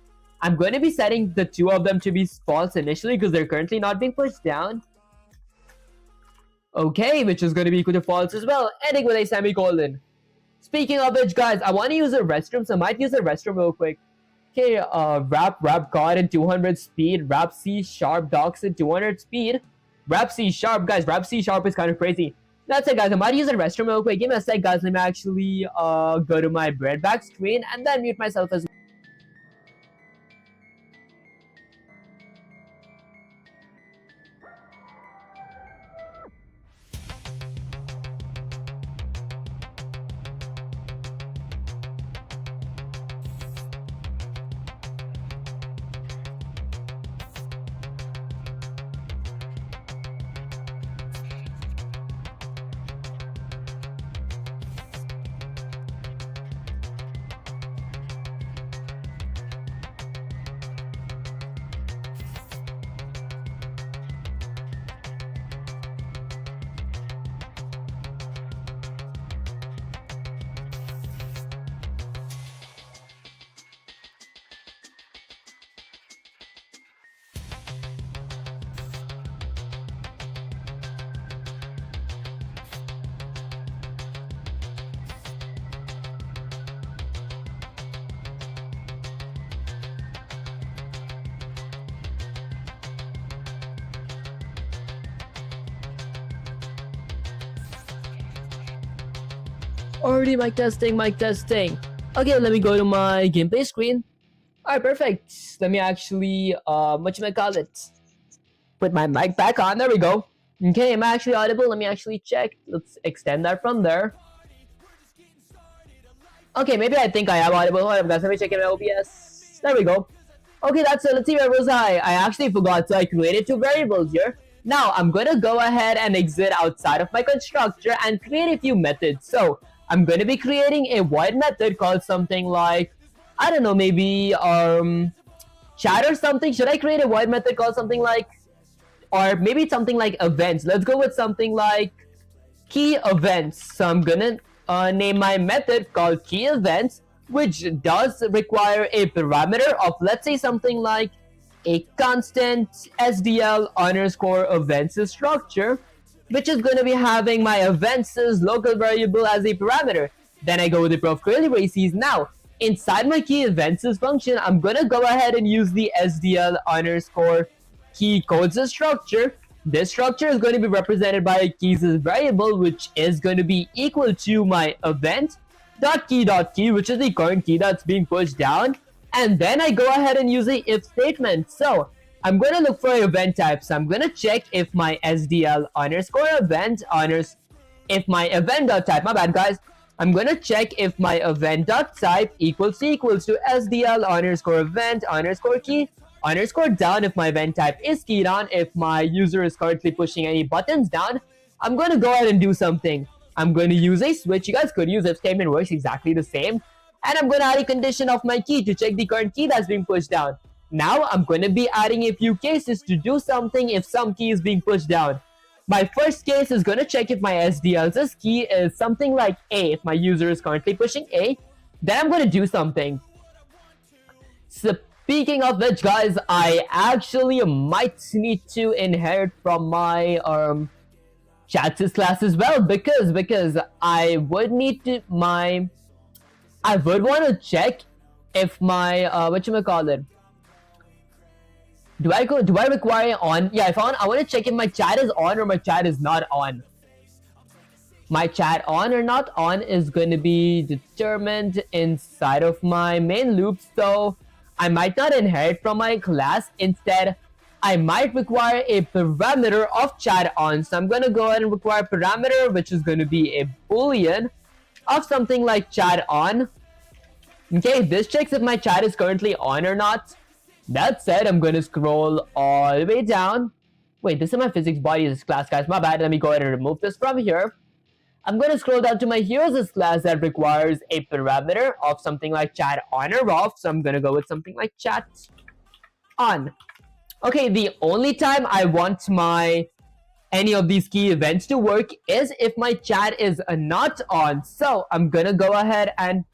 I'm going to be setting the two of them to be false initially because they're currently not being pushed down. Okay, which is going to be equal to false as well, ending with a semicolon. Speaking of which, guys, I want to use a restroom, so I might use a restroom real quick. Okay, wrap God in 200 speed, wrap C sharp docs in 200 speed, wrap C sharp, guys, wrap C sharp is kind of crazy. That's it, guys. I might use a restroom real quick. Give me a sec, guys. Let me actually go to my breadback screen and then mute myself as well. Already mic testing, mic testing. Okay, let me go to my gameplay screen. Alright, perfect. Let me actually, call it? Put my mic back on. There we go. Okay, am I actually audible? Let me actually check. Let's extend that from there. Okay, maybe I think I am audible. Hold on, guys. Let me check in my OBS. There we go. Okay, that's it. Let's see, where was I? I actually forgot, so I created two variables here. Now, I'm gonna go ahead and exit outside of my constructor and create a few methods. So, I'm gonna be creating a void method called something like, I don't know, maybe, chat or something. Should I create a void method called something like, or maybe something like events? Let's go with something like key events. So, I'm gonna name my method called key events, which does require a parameter of, let's say, something like a constant SDL underscore events structure, which is going to be having my events local variable as a parameter. Then I go with the prof curly braces. Now, inside my key events function, I'm going to go ahead and use the SDL underscore key codes structure. This structure is going to be represented by a keys variable, which is going to be equal to my event.key.key, which is the current key that's being pushed down. And then I go ahead and use the if statement. So I'm going to look for event type. So I'm going to check if my SDL underscore event if my event.type, my bad guys, I'm going to check if my event.type equals to SDL underscore event underscore key underscore down if my event type is keyed on. If my user is currently pushing any buttons down, I'm going to go ahead and do something. I'm going to use a switch. You guys could use if statement, works exactly the same. And I'm going to add a condition of my key to check the current key that's being pushed down. Now I'm going to be adding a few cases to do something if some key is being pushed down. My first case is going to check if my SDL's key is something like A. If my user is currently pushing A, then I'm going to do something. Speaking of which, guys, I actually might need to inherit from my chat class as well, because I would need to I would want to check if my do I require on? Yeah, I want to check if my chat is on or my chat is not on. My chat on or not on is going to be determined inside of my main loop, so I might not inherit from my class. Instead, I might require a parameter of chat on. So I'm going to go ahead and require a parameter, which is going to be a boolean of something like chat on. Okay, this checks if my chat is currently on or not. That said, I'm going to scroll all the way down. Wait, this is my physics bodies class, guys. My bad. Let me go ahead and remove this from here. I'm going to scroll down to my heroes class that requires a parameter of something like chat on or off. So I'm going to go with something like chat on. Okay, the only time I want any of these key events to work is if my chat is not on. So I'm going to go ahead and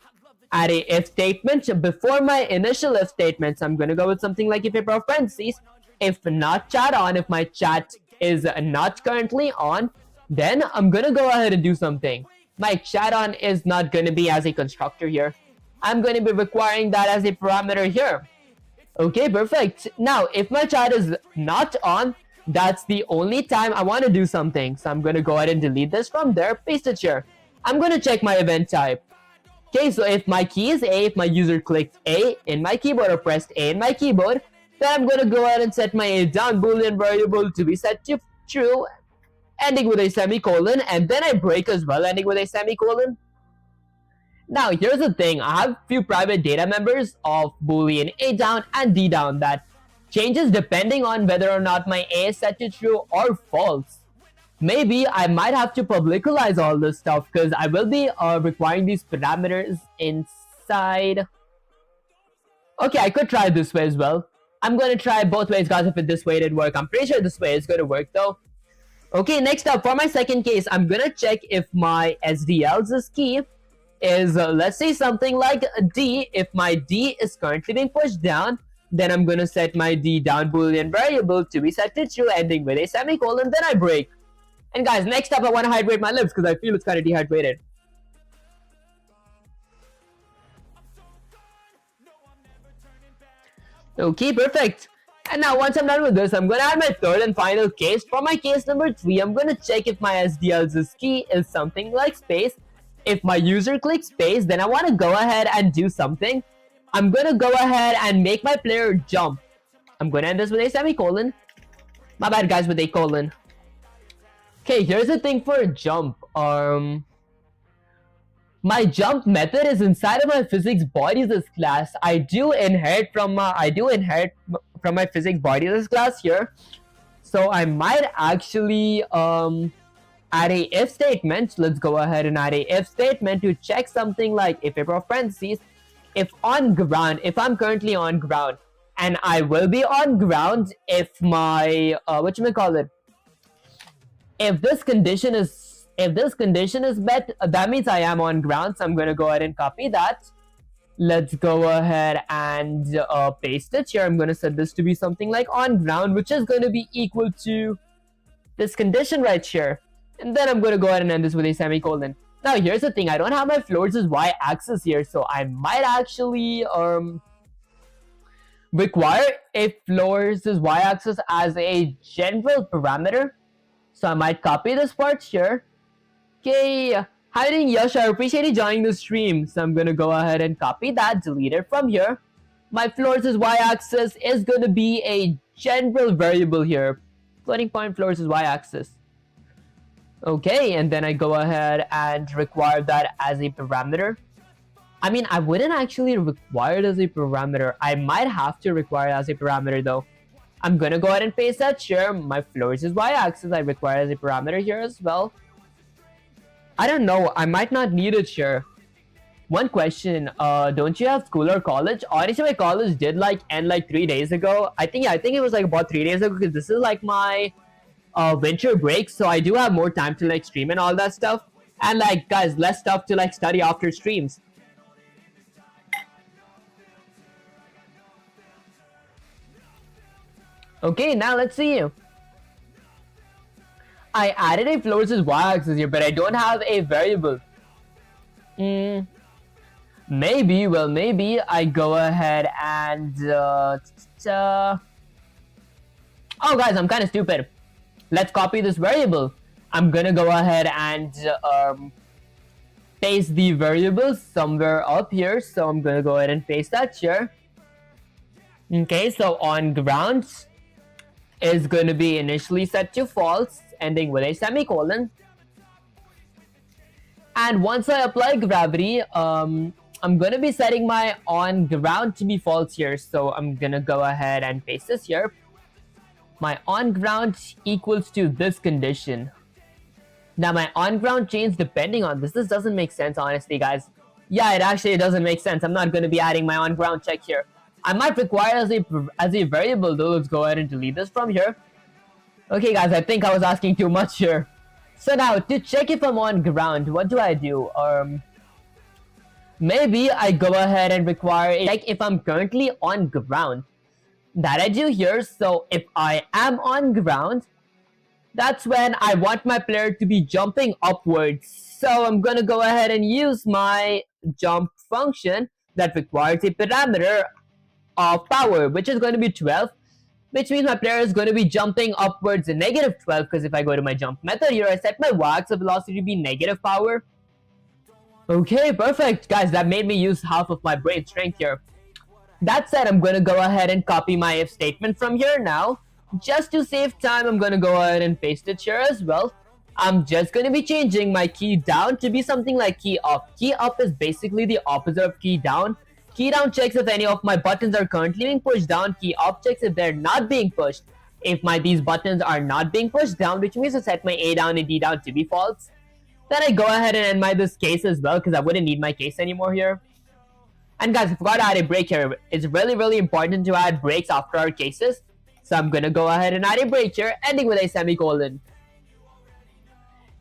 add a if statement before my initial if statement. So I'm going to go with something like if of parentheses, if not chat on, if my chat is not currently on, then I'm going to go ahead and do something. My chat on is not going to be as a constructor here. I'm going to be requiring that as a parameter here. Okay, perfect. Now, if my chat is not on, that's the only time I want to do something. So I'm going to go ahead and delete this from there, paste it here. I'm going to check my event type. Okay, so if my key is A, if my user clicked A in my keyboard or pressed A in my keyboard, then I'm going to go ahead and set my down boolean variable to be set to true, ending with a semicolon, and then I break as well, ending with a semicolon. Now, here's the thing. I have a few private data members of boolean A down and D down that changes depending on whether or not my A is set to true or false. Maybe I might have to publicize all this stuff because I will be requiring these parameters inside. Okay, I could try this way as well. I'm going to try both ways, guys. If this way did work, I'm pretty sure this way is going to work though. Okay, next up, for my second case, I'm going to check if my SDL's key is, let's say, something like D. If my D is currently being pushed down, then I'm going to set my D down boolean variable to be set to true, ending with a semicolon, then I break. And guys, next up, I want to hydrate my lips because I feel it's kind of dehydrated. Okay, perfect. And now once I'm done with this, I'm going to add my third and final case. For my case number 3, I'm going to check if my SDL's key is something like space. If my user clicks space, then I want to go ahead and do something. I'm going to go ahead and make my player jump. I'm going to end this with a semicolon. My bad, guys, with a colon. Okay, here's the thing for a jump. My jump method is inside of my physics bodies class. I do inherit from my physics bodies class here. So I might actually add a if statement. Let's go ahead and add a if statement to check something like if paper of parentheses, if on ground, if I'm currently on ground, and I will be on ground if my if this condition is met, that means I am on ground. So I'm gonna go ahead and copy that. Let's go ahead and paste it here. I'm gonna set this to be something like on ground, which is gonna be equal to this condition right here. And then I'm gonna go ahead and end this with a semicolon. Now here's the thing, I don't have my floors as y-axis here, so I might actually require a floors as y-axis as a general parameter. So I might copy this part here. Okay, hi doing Yash, I appreciate you joining the stream. So I'm gonna go ahead and copy that, delete it from here. My floors as y-axis is gonna be a general variable here. Floating point floors as y-axis. Okay, and then I go ahead and require that as a parameter. I mean, I wouldn't actually require it as a parameter. I might have to require it as a parameter though. I'm gonna go ahead and paste that here. My floors is y-axis, I require as a parameter here as well. I don't know, I might not need it here. One question, don't you have school or college? Honestly, my college did end 3 days ago. I think it was about 3 days ago, because this is like my winter break, so I do have more time to stream and all that stuff, and guys, less stuff to study after streams. Okay, now let's see. I added a floors as y-axis here, but I don't have a variable. Maybe I go ahead and oh guys, I'm kind of stupid. Let's copy this variable. I'm gonna go ahead and paste the variable somewhere up here. So I'm gonna go ahead and paste that here. Okay, so on ground is going to be initially set to false, ending with a semicolon. And once I apply gravity, I'm going to be setting my on ground to be false here. So I'm going to go ahead and paste this here. My on ground equals to this condition. Now my on ground change depending on this. This doesn't make sense, honestly, guys. Yeah, it actually doesn't make sense. I'm not going to be adding my on ground check here. I might require as a variable though. Let's go ahead and delete this from here. Okay guys, I think I was asking too much here. So now to check if I'm on ground, what do I do? Maybe I go ahead and require a check if I'm currently on ground. That I do here. So if I am on ground, that's when I want my player to be jumping upwards. So I'm gonna go ahead and use my jump function that requires a parameter of power, which is going to be 12, which means my player is going to be jumping upwards in negative 12, because if I go to my jump method here, I set my y-axis velocity to be negative power. Okay, perfect. Guys, that made me use half of my brain strength here. That said, I'm going to go ahead and copy my if statement from here now. Just to save time, I'm going to go ahead and paste it here as well. I'm just going to be changing my key down to be something like key up. Key up is basically the opposite of key down. Key down checks if any of my buttons are currently being pushed down. Key up checks if they're not being pushed. If these buttons are not being pushed down, which means I set my A down and D down to be false, then I go ahead and end this case as well, because I wouldn't need my case anymore here. And guys, I forgot to add a break here. It's really important to add breaks after our cases. So I'm gonna go ahead and add a break here, ending with a semicolon.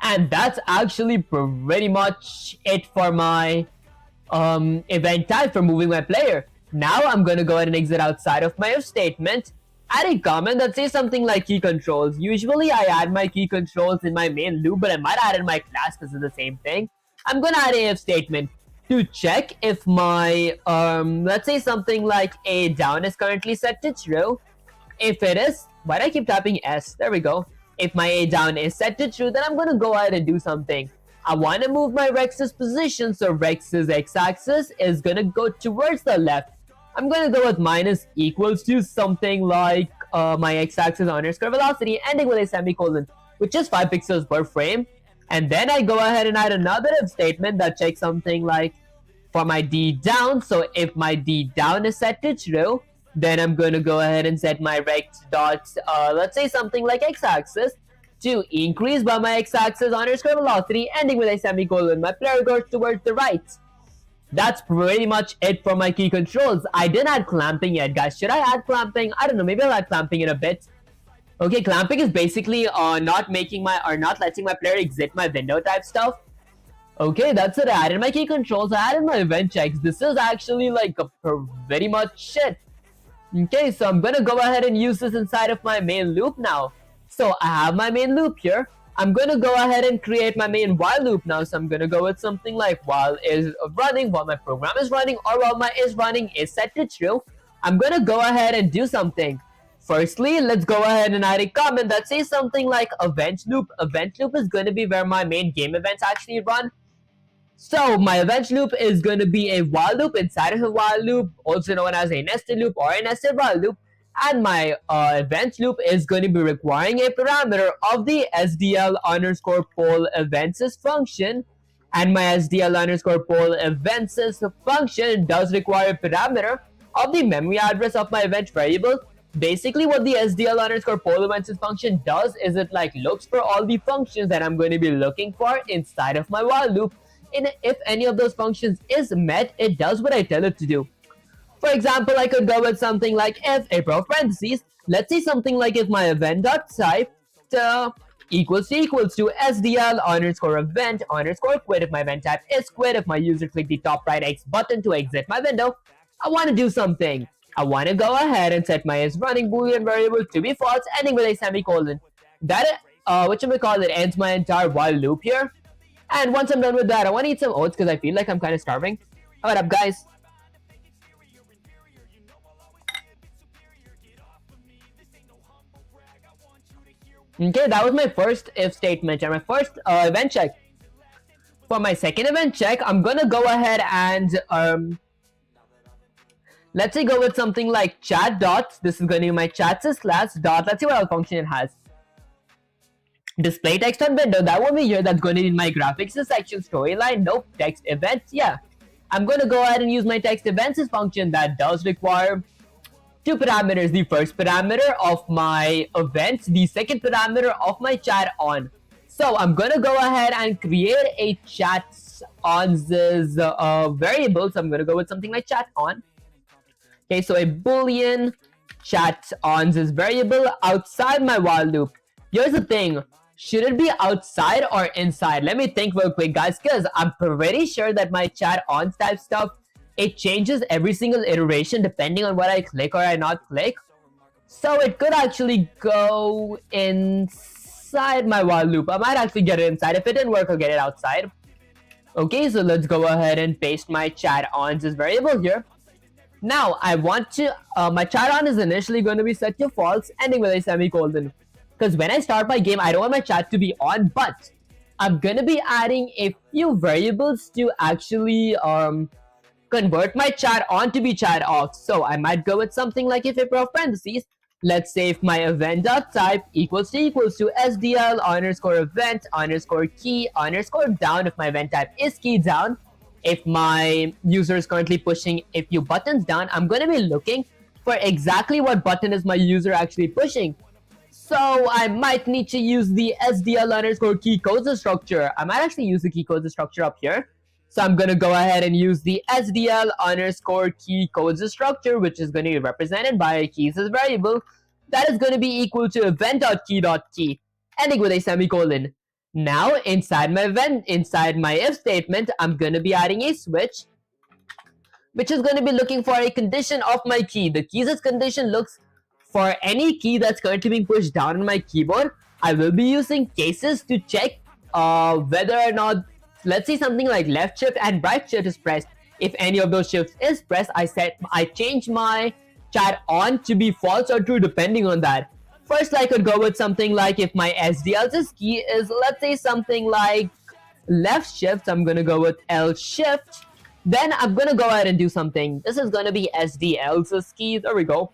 And that's actually pretty much it for my event type for moving my player. Now I'm gonna go ahead and exit outside of my if statement, add a comment that says something like key controls. Usually I add my key controls in my main loop, but I might add in my class because it's the same thing. I'm gonna add a if statement to check if my let's say something like A down is currently set to true. If it is, why do I keep tapping S? There we go. If my A down is set to true, then I'm gonna go ahead and do something. I want to move my Rex's position, so Rex's x-axis is gonna go towards the left. I'm gonna go with minus equals to something like my x-axis underscore velocity ending with a semicolon, which is 5 pixels per frame. And then I go ahead and add another if statement that checks something like for my D down. So if my D down is set to true, then I'm going to go ahead and set my Rex dot, let's say something like x-axis to increase by my x-axis underscore velocity ending with a semicolon. My player goes towards the right. That's pretty much it for my key controls. I didn't add clamping yet, guys. Should I add clamping? I don't know. Maybe I'll add clamping in a bit. Okay, clamping is basically not letting my player exit my window type stuff. Okay, that's it. I added my key controls. I added my event checks. This is actually like very much shit. Okay, so I'm gonna go ahead and use this inside of my main loop now. So I have my main loop here. I'm gonna go ahead and create my main while loop now. So I'm gonna go with something like while is running, while my program is running, or while my is running is set to true. I'm gonna go ahead and do something. Firstly, let's go ahead and add a comment that says something like event loop. Event loop is going to be where my main game events actually run. So my event loop is going to be a while loop inside of a while loop, also known as a nested loop or a nested while loop. And my event loop is going to be requiring a parameter of the SDL underscore poll events function. And my SDL underscore poll events function does require a parameter of the memory address of my event variable. Basically, what the SDL underscore poll events function does is it like looks for all the functions that I'm going to be looking for inside of my while loop. And if any of those functions is met, it does what I tell it to do. For example, I could go with something like if a parentheses, let's say something like if my event.type equals to SDL underscore event underscore quit. If my event type is quit, if my user click the top right X button to exit my window, I want to do something. I want to go ahead and set my is running boolean variable to be false, ending with a semicolon. That ends my entire while loop here. And once I'm done with that, I want to eat some oats because I feel like I'm kind of starving. What up, guys? Okay, that was my first if statement and my first event check. For my second event check, I'm gonna go ahead and let's say go with something like chat dot. This is going to be my chat slash dot. Let's see what other function it has. Display text on window. That won't be here. That's going to be my graphics section. Storyline. Nope. Text events. Yeah. I'm going to go ahead and use my text events function that does require two parameters. The first parameter of my events. The second parameter of my chat on. So I'm going to go ahead and create a chat on this variable. So I'm going to go with something like chat on. Okay, so a boolean chat on this variable outside my while loop. Here's the thing. Should it be outside or inside? Let me think real quick, guys, because I'm pretty sure that my chat on type stuff, it changes every single iteration depending on what I click or I not click. So it could actually go inside my while loop. I might actually get it inside. If it didn't work, I'll get it outside. Okay, so let's go ahead and paste my chat on this variable here. Now, I want to, my chat on is initially going to be set to false, ending with a semicolon. Because when I start my game, I don't want my chat to be on, but I'm going to be adding a few variables to actually convert my chat on to be chat off. So I might go with something like if a pair of parentheses, let's say if my event.type equals to SDL underscore event underscore key underscore down, if my event type is key down. If my user is currently pushing a few buttons down, I'm going to be looking for exactly what button is my user actually pushing. So I might need to use the SDL underscore key codes structure. I might actually use the key codes structure up here. So I'm going to go ahead and use the SDL underscore key codes structure, which is going to be represented by a keys as variable. That is going to be equal to event.key.key, ending with a semicolon. Now, inside my if statement, I'm going to be adding a switch, which is going to be looking for a condition of my key. The keys condition looks for any key that's currently being pushed down on my keyboard. I will be using cases to check whether or not, let's say something like left shift and right shift is pressed. If any of those shifts is pressed, I change my chat on to be false or true depending on that. First, I could go with something like if my SDL's key is, let's say something like left shift, I'm gonna go with L shift. Then I'm gonna go ahead and do something. This is gonna be SDL's key. There we go.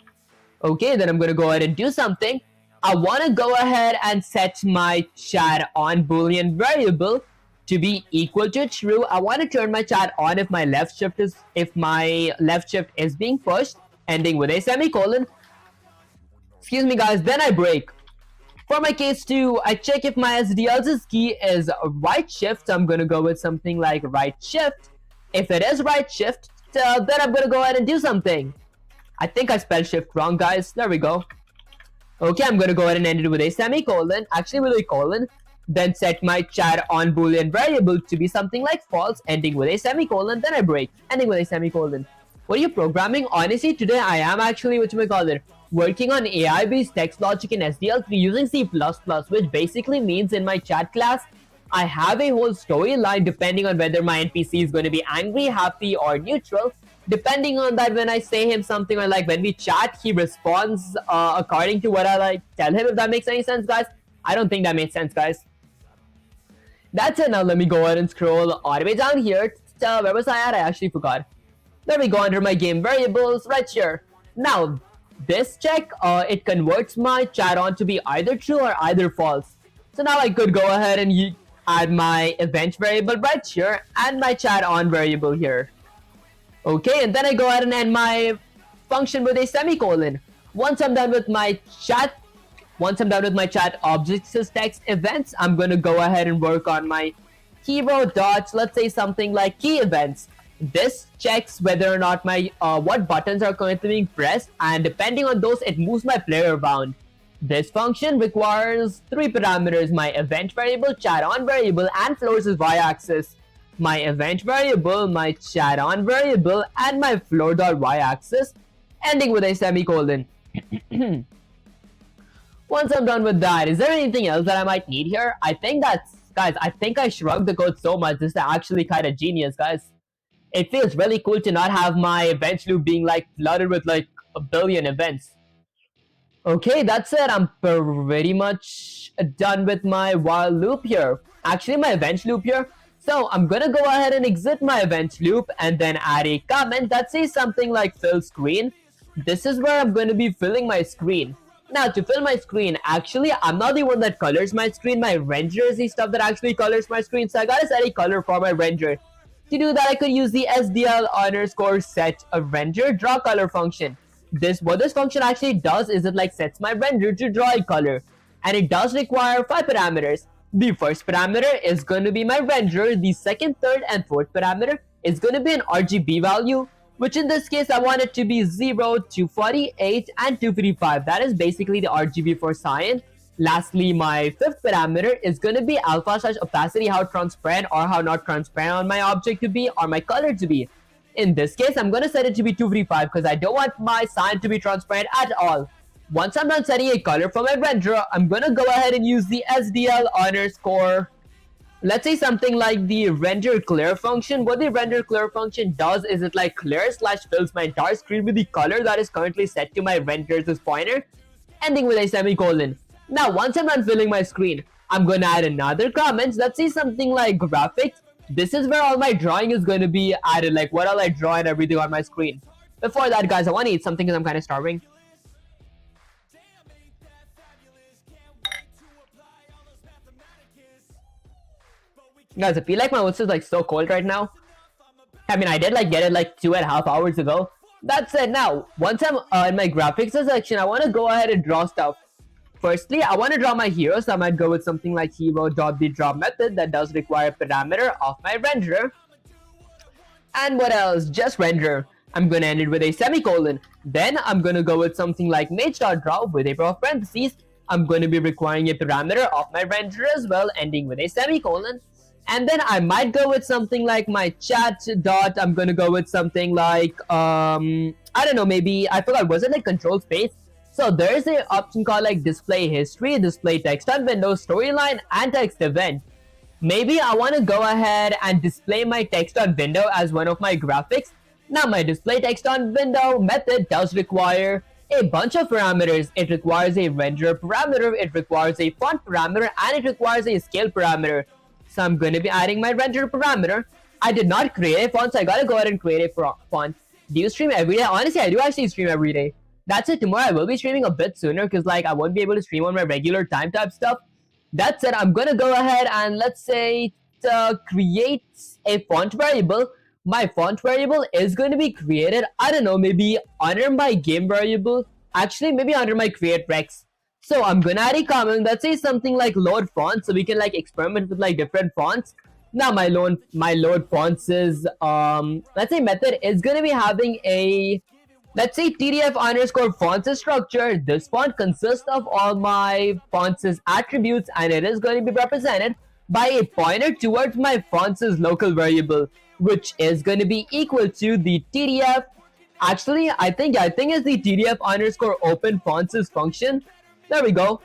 Okay, then I'm gonna go ahead and do something. I wanna go ahead and set my chat on boolean variable to be equal to true. I want to turn my chat on if my left shift is being pushed, ending with a semicolon. Excuse me guys, then I break. For my case 2, I check if my SDL's key is right shift. I'm gonna go with something like right shift. If it is right shift, then I'm gonna go ahead and do something. I think I spelled shift wrong, guys. There we go. Okay, I'm gonna go ahead and end it with a semicolon, actually with a colon. Then set my chat on boolean variable to be something like false, ending with a semicolon. Then I break, ending with a semicolon. What are you programming? Honestly, today I am actually, working on AI-based text logic in SDL3 using C++, which basically means in my chat class, I have a whole storyline depending on whether my NPC is going to be angry, happy, or neutral. Depending on that, when I say him something, or like when we chat, he responds according to what I tell him, if that makes any sense, guys. I don't think that made sense, guys. That's it. Now let me go ahead and scroll all the way down here. Where was I at? I actually forgot. There we go, under my game variables right here. Now, this check, it converts my chat on to be either true or either false. So now I could go ahead and add my event variable right here and my chat on variable here. Okay, and then I go ahead and end my function with a semicolon. Once I'm done with my chat objects as text events, I'm gonna go ahead and work on my hero dots, let's say something like key events. This checks whether or not my what buttons are currently being pressed, and depending on those, it moves my player around. This function requires 3 parameters: my event variable, chat on variable, and floors as y-axis. My event variable, my chat on variable, and my floor.y-axis, ending with a semicolon. Once I'm done with that, is there anything else that I might need here? I think that's, guys, I think I shrugged the code so much. This is actually kind of genius, guys. It feels really cool to not have my event loop being like flooded with like a billion events. Okay, that's it. I'm pretty much done with my while loop here. Actually, my event loop here. So I'm gonna go ahead and exit my event loop and then add a comment that says something like fill screen. This is where I'm gonna be filling my screen. Now, to fill my screen, actually, I'm not the one that colors my screen. My renderer is the stuff that actually colors my screen. So I gotta set a color for my renderer. To do that, I could use the SDL_set a render draw color function. What this function actually does is it like sets my render to draw a color, and it does require 5 parameters. The first parameter is going to be my render. The second, third, and fourth parameter is going to be an RGB value, which in this case I want it to be 0, 248, and 255. That is basically the RGB for cyan. Lastly, my fifth parameter is going to be alpha/opacity, how transparent or how not transparent on my object to be, or my color to be. In this case, I'm going to set it to be 255 because I don't want my cyan to be transparent at all. Once I'm done setting a color for my renderer, I'm going to go ahead and use the SDL_, let's say something like the render clear function. What the render clear function does is it like clears/fills my entire screen with the color that is currently set to my renderer's pointer, ending with a semicolon. Now, once I'm done filling my screen, I'm going to add another comment. Let's say something like graphics. This is where all my drawing is going to be added, like what all I draw and everything on my screen. Before that, guys, I want to eat something because I'm kind of starving. Guys, I feel like my voice is like so cold right now. I mean, I did like get it like 2.5 hours ago. That's it. Now, once I'm in my graphics section, I want to go ahead and draw stuff. Firstly, I want to draw my hero, so I might go with something like hero.theDraw method that does require a parameter of my renderer. And what else? Just render. I'm going to end it with a semicolon. Then I'm going to go with something like mage.draw with a pair of parentheses. I'm going to be requiring a parameter of my renderer as well, ending with a semicolon. And then I might go with something like my chat dot. I'm going to go with something like, I don't know, maybe, I forgot, was it like control space? So there's an option called like display history, display text on window, storyline, and text event. Maybe I want to go ahead and display my text on window as one of my graphics. Now my display text on window method does require a bunch of parameters. It requires a renderer parameter, it requires a font parameter, and it requires a scale parameter. So I'm going to be adding my render parameter. I did not create a font, so I gotta go ahead and create a font. Do you stream every day? Honestly, I do actually stream every day. That's it. Tomorrow I will be streaming a bit sooner because like I won't be able to stream on my regular time type stuff. That's it. I'm gonna go ahead and let's say create a font variable. My font variable is going to be created, I don't know, maybe under my game variable. Actually, maybe under my create rex. So I'm gonna add a comment that says something like load font, so we can like experiment with like different fonts. Now my load fonts is let's say method is gonna be having a, let's say TDF underscore fonts structure. This font consists of all my fonts attributes, and it is going to be represented by a pointer towards my fonts local variable, which is going to be equal to the TDF. Actually, I think it's the TDF underscore open fonts function. There we go.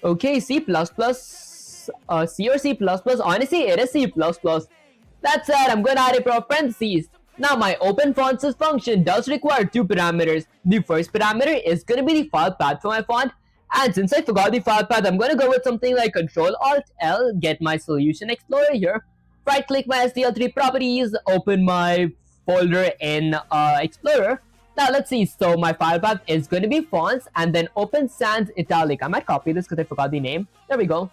Okay, C++, C or C++. Honestly, it is C++. That's it. I'm going to add a parentheses. Now, my open fonts function does require two parameters. The first parameter is going to be the file path for my font. And since I forgot the file path, I'm going to go with something like Control-Alt-L, get my solution explorer here, right-click my SDL3 properties, open my folder in Explorer. Now, let's see. So, my file path is going to be fonts and then open sans italic. I might copy this because I forgot the name. There we go.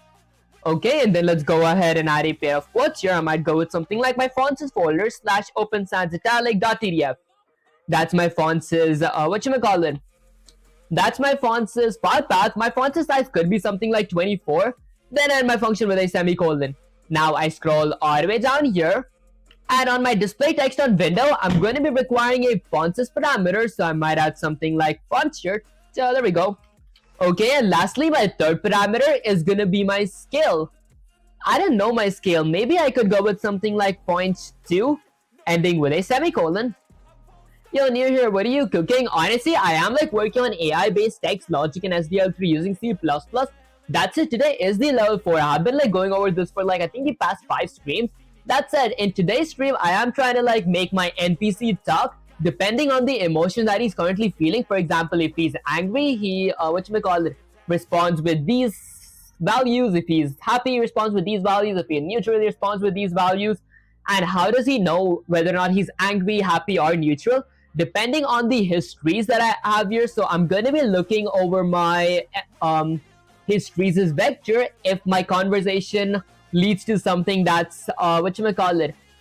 Okay, and then let's go ahead and add a pair of quotes here. I might go with something like my fonts folder / open sans italic.tdf. That's my fonts whatchamacallit. That's my fonts file path. My font size could be something like 24. Then I end my function with a semicolon. Now I scroll all the way down here. And on my display text on window, I'm going to be requiring a font size parameter. So I might add something like font shirt. So there we go. Okay, and lastly, my third parameter is going to be my scale. I don't know my scale. Maybe I could go with something like 0.2, ending with a semicolon. Yo, Near here, what are you cooking? Honestly, I am like working on AI-based text logic in SDL3 using C++. That's it. Today is the level 4. I have been like going over this for like I think the past 5 streams. That said, in today's stream, I am trying to like make my NPC talk depending on the emotion that he's currently feeling. For example, if he's angry, he responds with these values. If he's happy, he responds with these values. If he's neutral, he responds with these values. And how does he know whether or not he's angry, happy, or neutral? Depending on the histories that I have here. So I'm going to be looking over my histories vector. If my conversation leads to something that's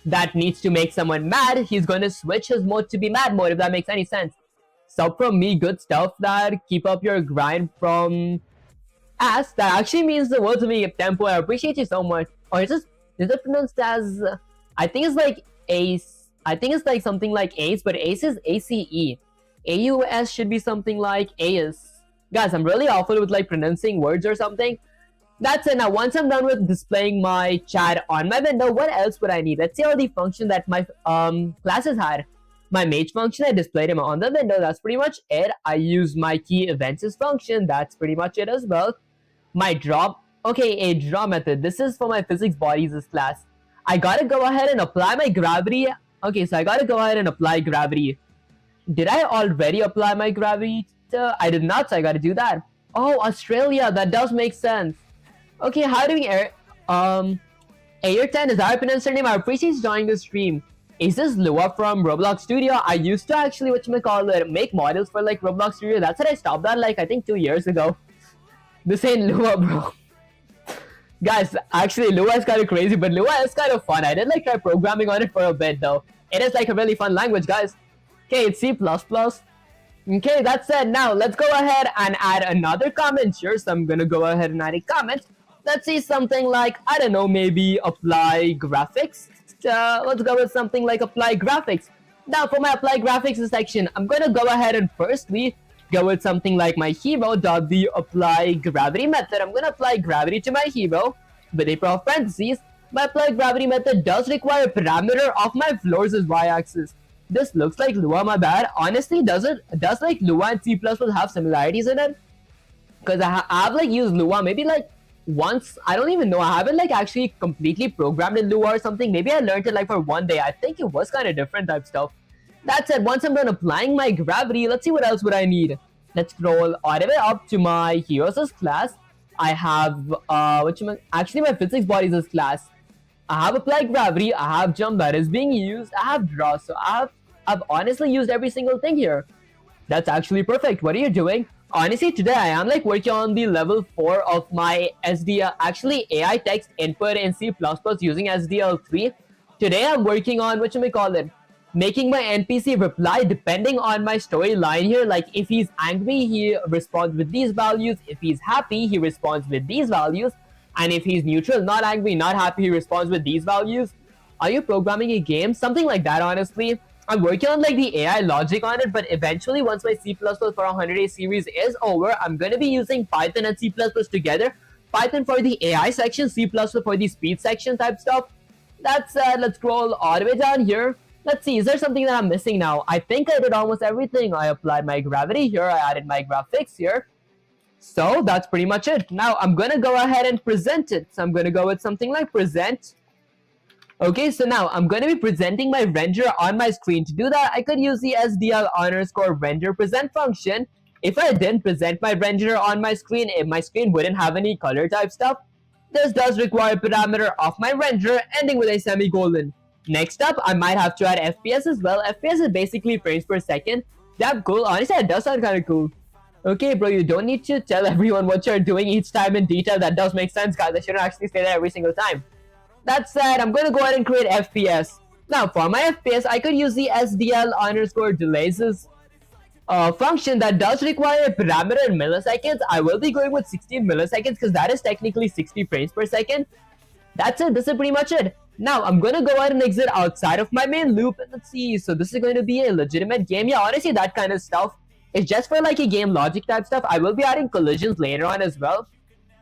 that needs to make someone mad, he's going to switch his mode to be mad mode, if that makes any sense. So from me, good stuff. That keep up your grind from Ass. That actually means the world to me, Tempo. I appreciate you so much. Or is it pronounced as I think it's like Ace. I think it's like something like Ace, but Ace is ACE. AUS should be something like AS. Guys, I'm really awful with like pronouncing words or something. That's it. Now, once I'm done with displaying my chat on my window, what else would I need? Let's see all the function that my classes had. My mage function, I displayed him on the window. That's pretty much it. I use my key events function. That's pretty much it as well. My drop. Okay, a draw method. This is for my physics bodies class. I gotta go ahead and apply my gravity. Okay, so I gotta go ahead and apply gravity. Did I already apply my gravity? I did not, so I gotta do that. Oh, Australia, that does make sense. Okay, how do we Ayrton, is our pronounce her name? I appreciate you joining the stream. Is this Lua from Roblox Studio? I used to actually, make models for like Roblox Studio. That's what I stopped at like I think 2 years ago. This ain't Lua, bro. Guys, actually Lua is kind of crazy, but Lua is kind of fun. I did like try programming on it for a bit though. It is like a really fun language, guys. Okay, it's C++. Okay, that's it. Now let's go ahead and add another comment here. So I'm gonna go ahead and add a comment. Let's see something like, I don't know, maybe apply graphics. Let's go with something like apply graphics. Now for my apply graphics section, I'm gonna go ahead and firstly go with something like my hero.the apply gravity method. I'm gonna apply gravity to my hero with a pair of parentheses. My apply gravity method does require a parameter of my floors as y-axis. This looks like Lua, my bad. Honestly, does like Lua and C++ have similarities in it? Because I've like used Lua maybe like once. I don't even know. I haven't like actually completely programmed in Lua or something. Maybe I learned it like for one day. I think it was kind of different type stuff. That said, once I'm done applying my gravity, let's see what else would I need. Let's scroll all the way up to my heroes class. I have actually my physics bodies class. I have applied gravity, I have jump that is being used, I have draw, so I've honestly used every single thing here. That's actually perfect. What are you doing? Honestly, today I am like working on the level 4 of my SDL, actually AI text input in C++ using SDL3. Today I'm working on, whatchamacallit, making my NPC reply depending on my storyline here. Like if he's angry, he responds with these values. If he's happy, he responds with these values. And if he's neutral, not angry, not happy, he responds with these values. Are you programming a game? Something like that, honestly. I'm working on like the AI logic on it, but eventually once my C++ for 100-day series is over, I'm going to be using Python and C++ together. Python for the AI section, C++ for the speed section type stuff. That's let's scroll all the way down here. Let's see, is there something that I'm missing now? I think I did almost everything. I applied my gravity here, I added my graphics here. So that's pretty much it. Now I'm gonna go ahead and present it. So I'm gonna go with something like present. Okay, so now I'm going to be presenting my render on my screen. To do that, I could use the SDL_render present function. If I didn't present my render on my screen, if my screen wouldn't have any color type stuff, this does require a parameter of my render ending with a semicolon. Next up, I might have to add FPS as well. FPS is basically frames per second. Damn cool. Honestly, it does sound kind of cool. Okay, bro, you don't need to tell everyone what you're doing each time in detail. That does make sense, guys. I shouldn't actually say that every single time. That said, I'm going to go ahead and create FPS. Now, for my FPS, I could use the SDL_delays function that does require a parameter in milliseconds. I will be going with 16 milliseconds because that is technically 60 frames per second. That's it. This is pretty much it. Now, I'm going to go ahead and exit outside of my main loop. And let's see. So this is going to be a legitimate game. Yeah, honestly, that kind of stuff is just for like a game logic type stuff. I will be adding collisions later on as well.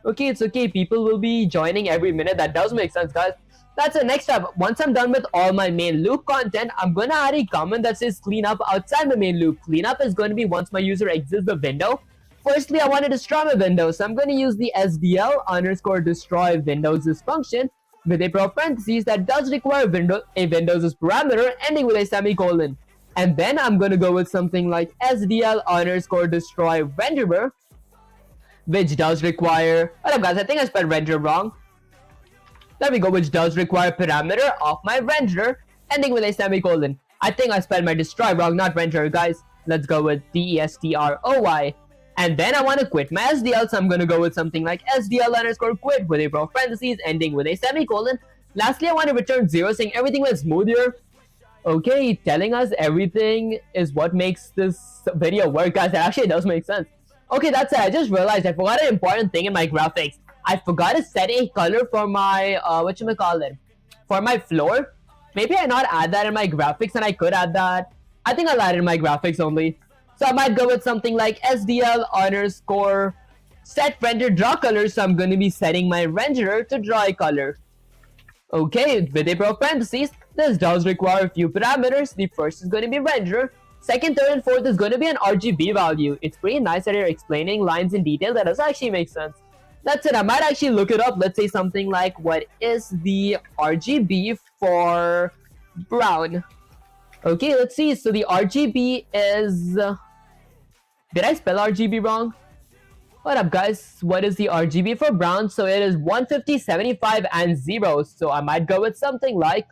Okay, it's okay. People will be joining every minute. That does make sense, guys. That's the next step. Once I'm done with all my main loop content, I'm going to add a comment that says cleanup outside my main loop. Cleanup is going to be once my user exits the window. Firstly, I want to destroy my window. So I'm going to use the SDL_destroy windows function with a parentheses that does require a windows parameter ending with a semicolon. And then I'm going to go with something like SDL_destroy renderer, which does require, hold up guys, I think I spelled render wrong. There we go, which does require parameter of my renderer ending with a semicolon. I think I spelled my destroy wrong, not renderer, guys. Let's go with DESTROY. And then I want to quit my SDL, so I'm going to go with something like SDL_quit with a parentheses ending with a semicolon. Lastly, I want to return 0, saying everything went smooth here. Okay, telling us everything is what makes this video work, guys. That actually does make sense. Okay, that's it. I just realized I forgot an important thing in my graphics. I forgot to set a color for my, for my floor. Maybe I not add that in my graphics, and I could add that. I think I'll add it in my graphics only. So I might go with something like SDL_set render draw color. So I'm going to be setting my renderer to draw a color. Okay, with a parentheses, this does require a few parameters. The first is going to be renderer. Second, third, and fourth is going to be an RGB value. It's pretty nice that you're explaining lines in detail. That does actually make sense. That's it. I might actually look it up. Let's say something like, what is the RGB for brown? Okay, let's see. So the RGB is... did I spell RGB wrong? What up, guys? What is the RGB for brown? So it is 150, 75, and 0. So I might go with something like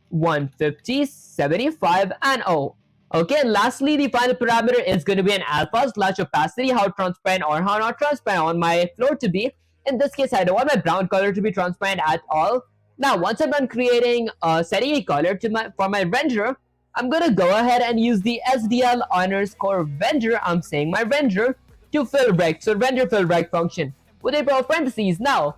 150, 75, and 0. Okay, and lastly, the final parameter is going to be an alpha/opacity, how transparent or how not transparent I want my floor to be. In this case, I don't want my brown color to be transparent at all. Now, once I'm done creating, setting a color to for my renderer, I'm going to go ahead and use the SDL_render, I'm saying my renderer, to fill rect, so render fill rect function with a parentheses. Now,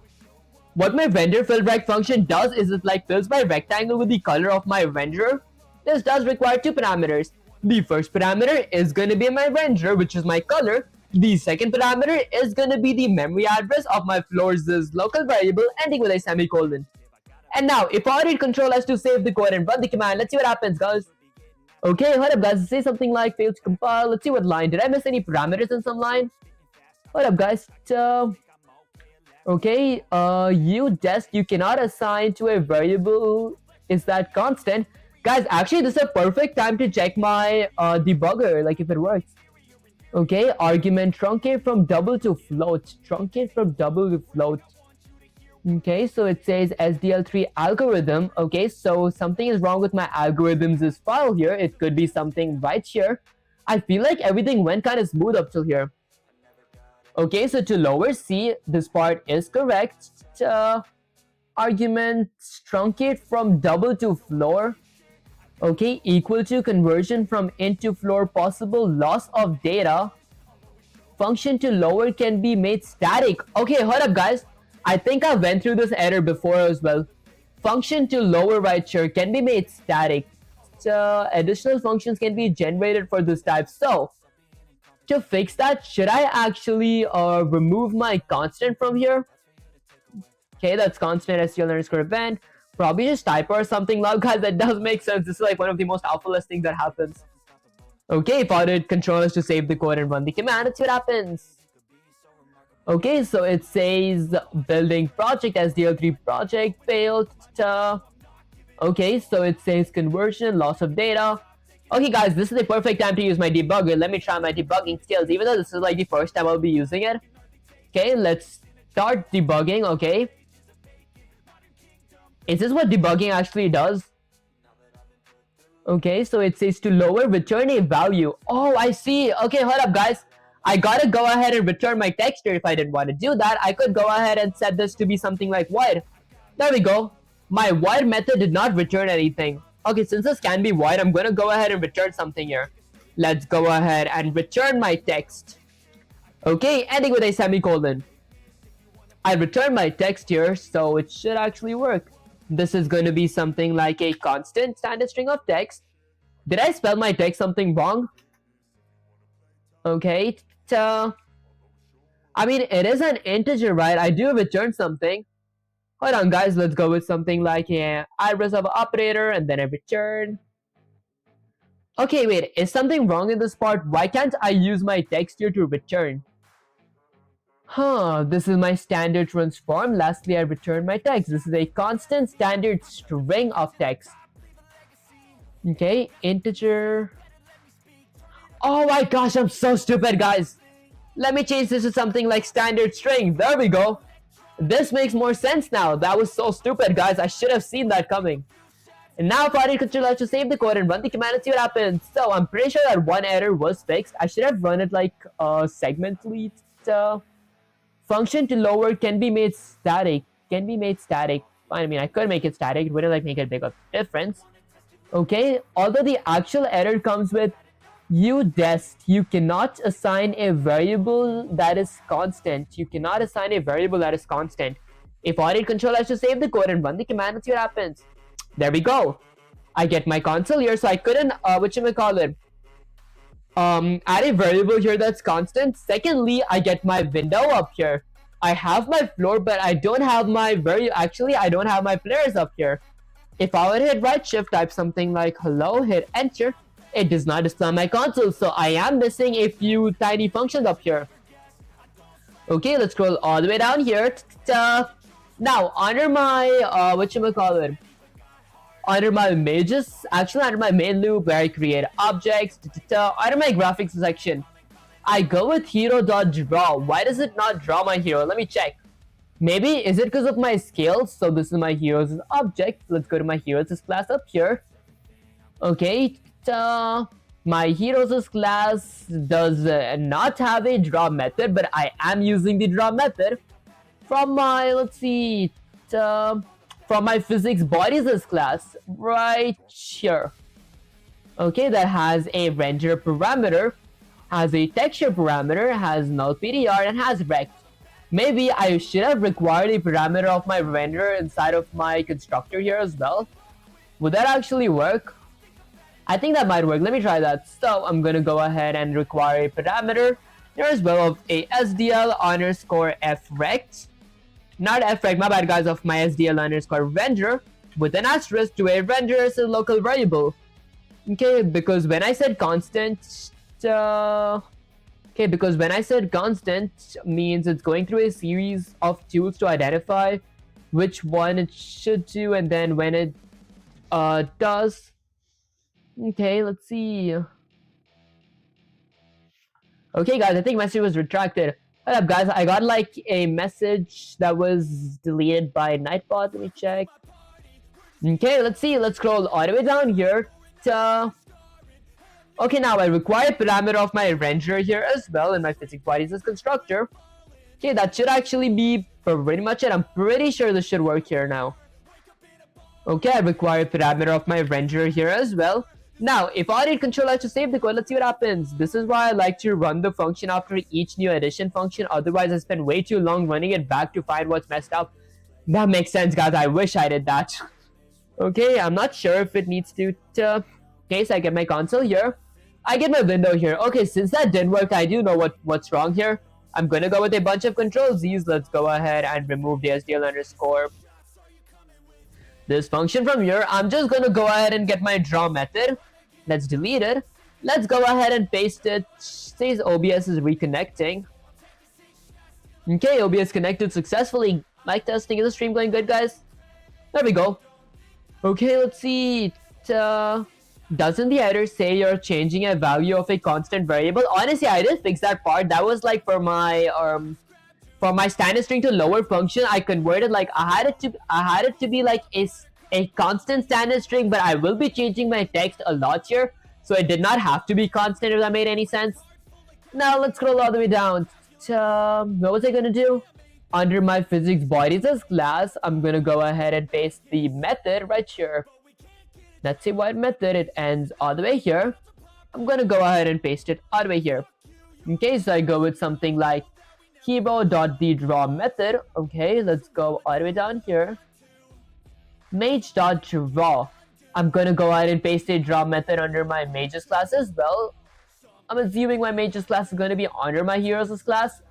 what my render fill rect function does is it like fills my rectangle with the color of my renderer. This does require two parameters. The first parameter is going to be my renderer, which is my color. The second parameter is going to be the memory address of my floor's local variable ending with a semicolon. And now, if I hit Control S to save the code and run the command, let's see what happens, guys. Okay, hold up, guys. Say something like failed to compile. Let's see what line. Did I miss any parameters in some line? Hold up, guys. Okay, you cannot assign to a variable. Is that constant? Guys, actually, this is a perfect time to check my debugger, like if it works. Okay, argument truncate from double to float. Truncate from double to float. Okay, so it says SDL3 algorithm. Okay, so something is wrong with my algorithms this file here. It could be something right here. I feel like everything went kind of smooth up till here. Okay, so to lower C, this part is correct. Argument truncate from double to floor. Okay, equal to conversion from int to floor, possible loss of data. Function to lower can be made static. Okay, hold up guys. I think I went through this error before as well. Function to lower right here can be made static. So additional functions can be generated for this type. So to fix that, should I actually remove my constant from here? Okay, that's constant STL underscore event. Probably just typo or something. Now guys, that does make sense. This is like one of the most alpha-less things that happens. Okay, if I did control is to save the code and run the command, let's see what happens. Okay, so it says building project, SDL3 project failed. Okay, so it says conversion, loss of data. Okay guys, this is the perfect time to use my debugger. Let me try my debugging skills, even though this is like the first time I'll be using it. Okay, let's start debugging. Okay, is this what debugging actually does? Okay, so it says to lower, return a value. Oh, I see. Okay, hold up guys. I gotta go ahead and return my texture. If I didn't want to do that, I could go ahead and set this to be something like void. There we go. My void method did not return anything. Okay, since this can be void, I'm gonna go ahead and return something here. Let's go ahead and return my text. Okay, ending with a semicolon. I return my text here, so it should actually work. This is going to be something like a constant standard string of text. Did I spell my text something wrong? Okay, I mean, it is an integer, right? I do return something. Hold on, guys. Let's go with something like an iris of operator and then a return. Okay, wait. Is something wrong in this part? Why can't I use my text here to return? This is my standard transform. Lastly, I return my text. This is a constant standard string of text. Okay, integer. Oh my gosh, I'm so stupid, guys. Let me change this to something like standard string. There we go. This makes more sense now. That was so stupid, guys. I should have seen that coming. And now if I did control F to save the code and run the command and see what happens. So I'm pretty sure that one error was fixed. I should have run it like segmentally. Function to lower can be made static. Can be made static. I mean, I could make it static. It wouldn't like make a big of difference. Okay. Although the actual error comes with udest, you cannot assign a variable that is constant. You cannot assign a variable that is constant. If I did control F to save the code and run the command and see what happens. There we go. I get my console here, so I couldn't whatchamacallit, add a variable here that's constant. Secondly, I get my window up here. I have my floor, but I don't have my I don't have my players up here. If I would hit right shift, type something like hello, hit enter, it does not display my console, so I am missing a few tiny functions up here. Okay, let's scroll all the way down here. Now, under my whatchamacallit, under my mages, actually under my main loop where I create objects, under my graphics section, I go with hero.draw. Why does it not draw my hero? Let me check. Maybe is it because of my scales? So this is my hero's object. Let's go to my hero's class up here. Okay, my hero's class does not have a draw method, but I am using the draw method from my, let's see, from my physics bodies class right here. Okay, that has a render parameter, has a texture parameter, has null PDR, and has rect. Maybe I should have required a parameter of my render inside of my constructor here as well. Would that actually work? I think that might work. Let me try that. So I'm gonna go ahead and require a parameter here as well of a SDL underscore frect. Not frect, my bad guys, of my SDL underscore render with an asterisk to a render as a local variable. Okay, because when I said constant, because when I said constant means it's going through a series of tools to identify which one it should do, and then when it does. Okay, let's see. Okay guys, I think my message was retracted. What up, guys? I got like a message that was deleted by Nightbot. Let me check. Okay, let's see. Let's scroll all the way down here. Okay, now I require parameter of my renderer here as well in my physics bodies as constructor. Okay, that should actually be pretty much it. I'm pretty sure this should work here now. Okay, I require parameter of my renderer here as well. Now, if I did control F to save the code, let's see what happens. This is why I like to run the function after each new addition function. Otherwise, I spend way too long running it back to find what's messed up. That makes sense, guys. I wish I did that. Okay, I'm not sure if it needs to. Okay, so I get my console here. I get my window here. Okay, since that didn't work, I do know what's wrong here. I'm gonna go with a bunch of control Z's. Let's go ahead and remove the SDL underscore this function from here. I'm just gonna go ahead and get my draw method. Let's delete it. Let's go ahead and paste it. Says OBS is reconnecting. Okay, OBS connected successfully. Mic testing. Is the stream going good, guys? There we go. Okay, let's see. Doesn't the header say you're changing a value of a constant variable? Honestly, I did fix that part. That was like for my standard string to lower function. I converted like I had it to be like a constant standard string, but I will be changing my text a lot here, so it did not have to be constant, if that made any sense. Now let's scroll all the way down. What was I gonna do? Under my physics bodies as class, I'm gonna go ahead and paste the method right here. Let's see what method it ends all the way here. I'm gonna go ahead and paste it all the way here. Okay, so I go with something like hero.theDraw method. Okay, let's go all the way down here. Mage.draw. I'm gonna go ahead and paste a draw method under my mages class as well. I'm assuming my mages class is gonna be under my heroes class.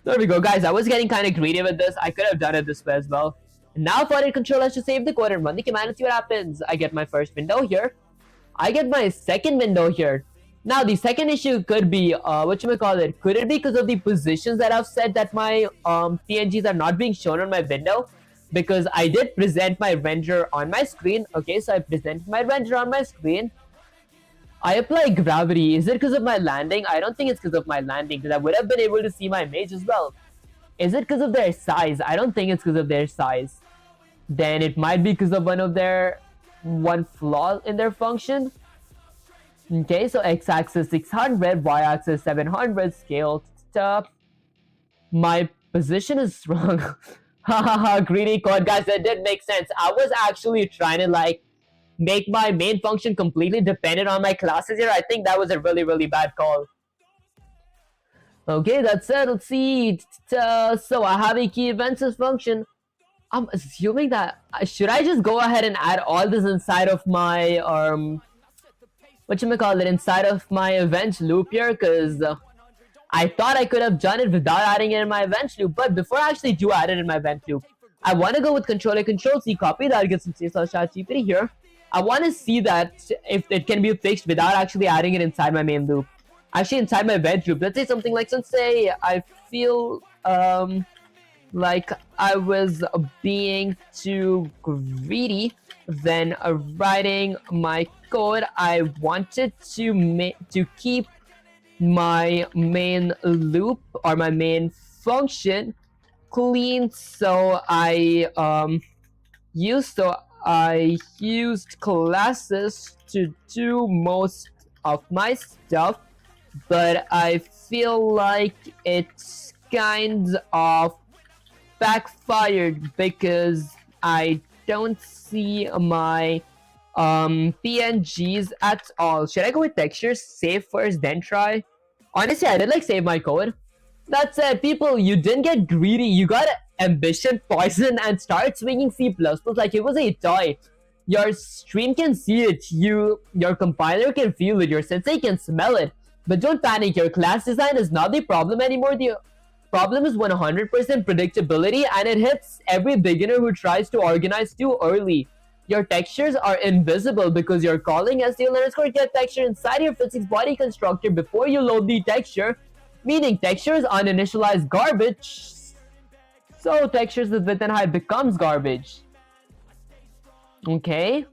There we go, guys. I was getting kind of greedy with this. I could have done it this way as well. Now for the controller to save the code and run the command and see what happens. I get my first window here. I get my second window here. Now the second issue could be, whatchamacallit, could it be because of the positions that I've said that my PNGs are not being shown on my window? Because I did present my renderer on my screen. Okay, so I presented my renderer on my screen. I apply gravity. Is it because of my landing? I don't think it's because of my landing, because I would have been able to see my mage as well. Is it because of their size? I don't think it's because of their size. Then it might be because of one flaw in their function. Okay, so x-axis 600, y-axis 700, scale stuff. My position is wrong. Hahaha, greedy code, guys. That did make sense. I was actually trying to like make my main function completely dependent on my classes here. I think that was a really bad call. Okay, that's it. Let's see. So I have a key events as function. I'm assuming that should I just go ahead and add all this inside of my inside of my event loop here, because I thought I could have done it without adding it in my event loop. But before I actually do add it in my event loop, I want to go with Control C, copy that, get some CSS.GPT here. I want to see that if it can be fixed without actually adding it inside my main loop. Actually, inside my event loop, let's say something like, let's say I feel like I was being too greedy when writing my code. I wanted to keep my main loop or my main function clean, so I used classes to do most of my stuff, but I feel like it's kind of backfired because I don't see my PNGs at all. Should I go with textures? Save first, then try? Honestly, I did like save my code. That said, people, you didn't get greedy. You got ambition poison and start swinging C++ like it was a toy. Your stream can see it. Your compiler can feel it. Your sensei can smell it. But don't panic. Your class design is not the problem anymore. The problem is 100% predictability, and it hits every beginner who tries to organize too early. Your textures are invisible because you're calling SDL_get texture inside your physics body constructor before you load the texture, meaning textures uninitialized garbage. So textures with width and height becomes garbage. Okay.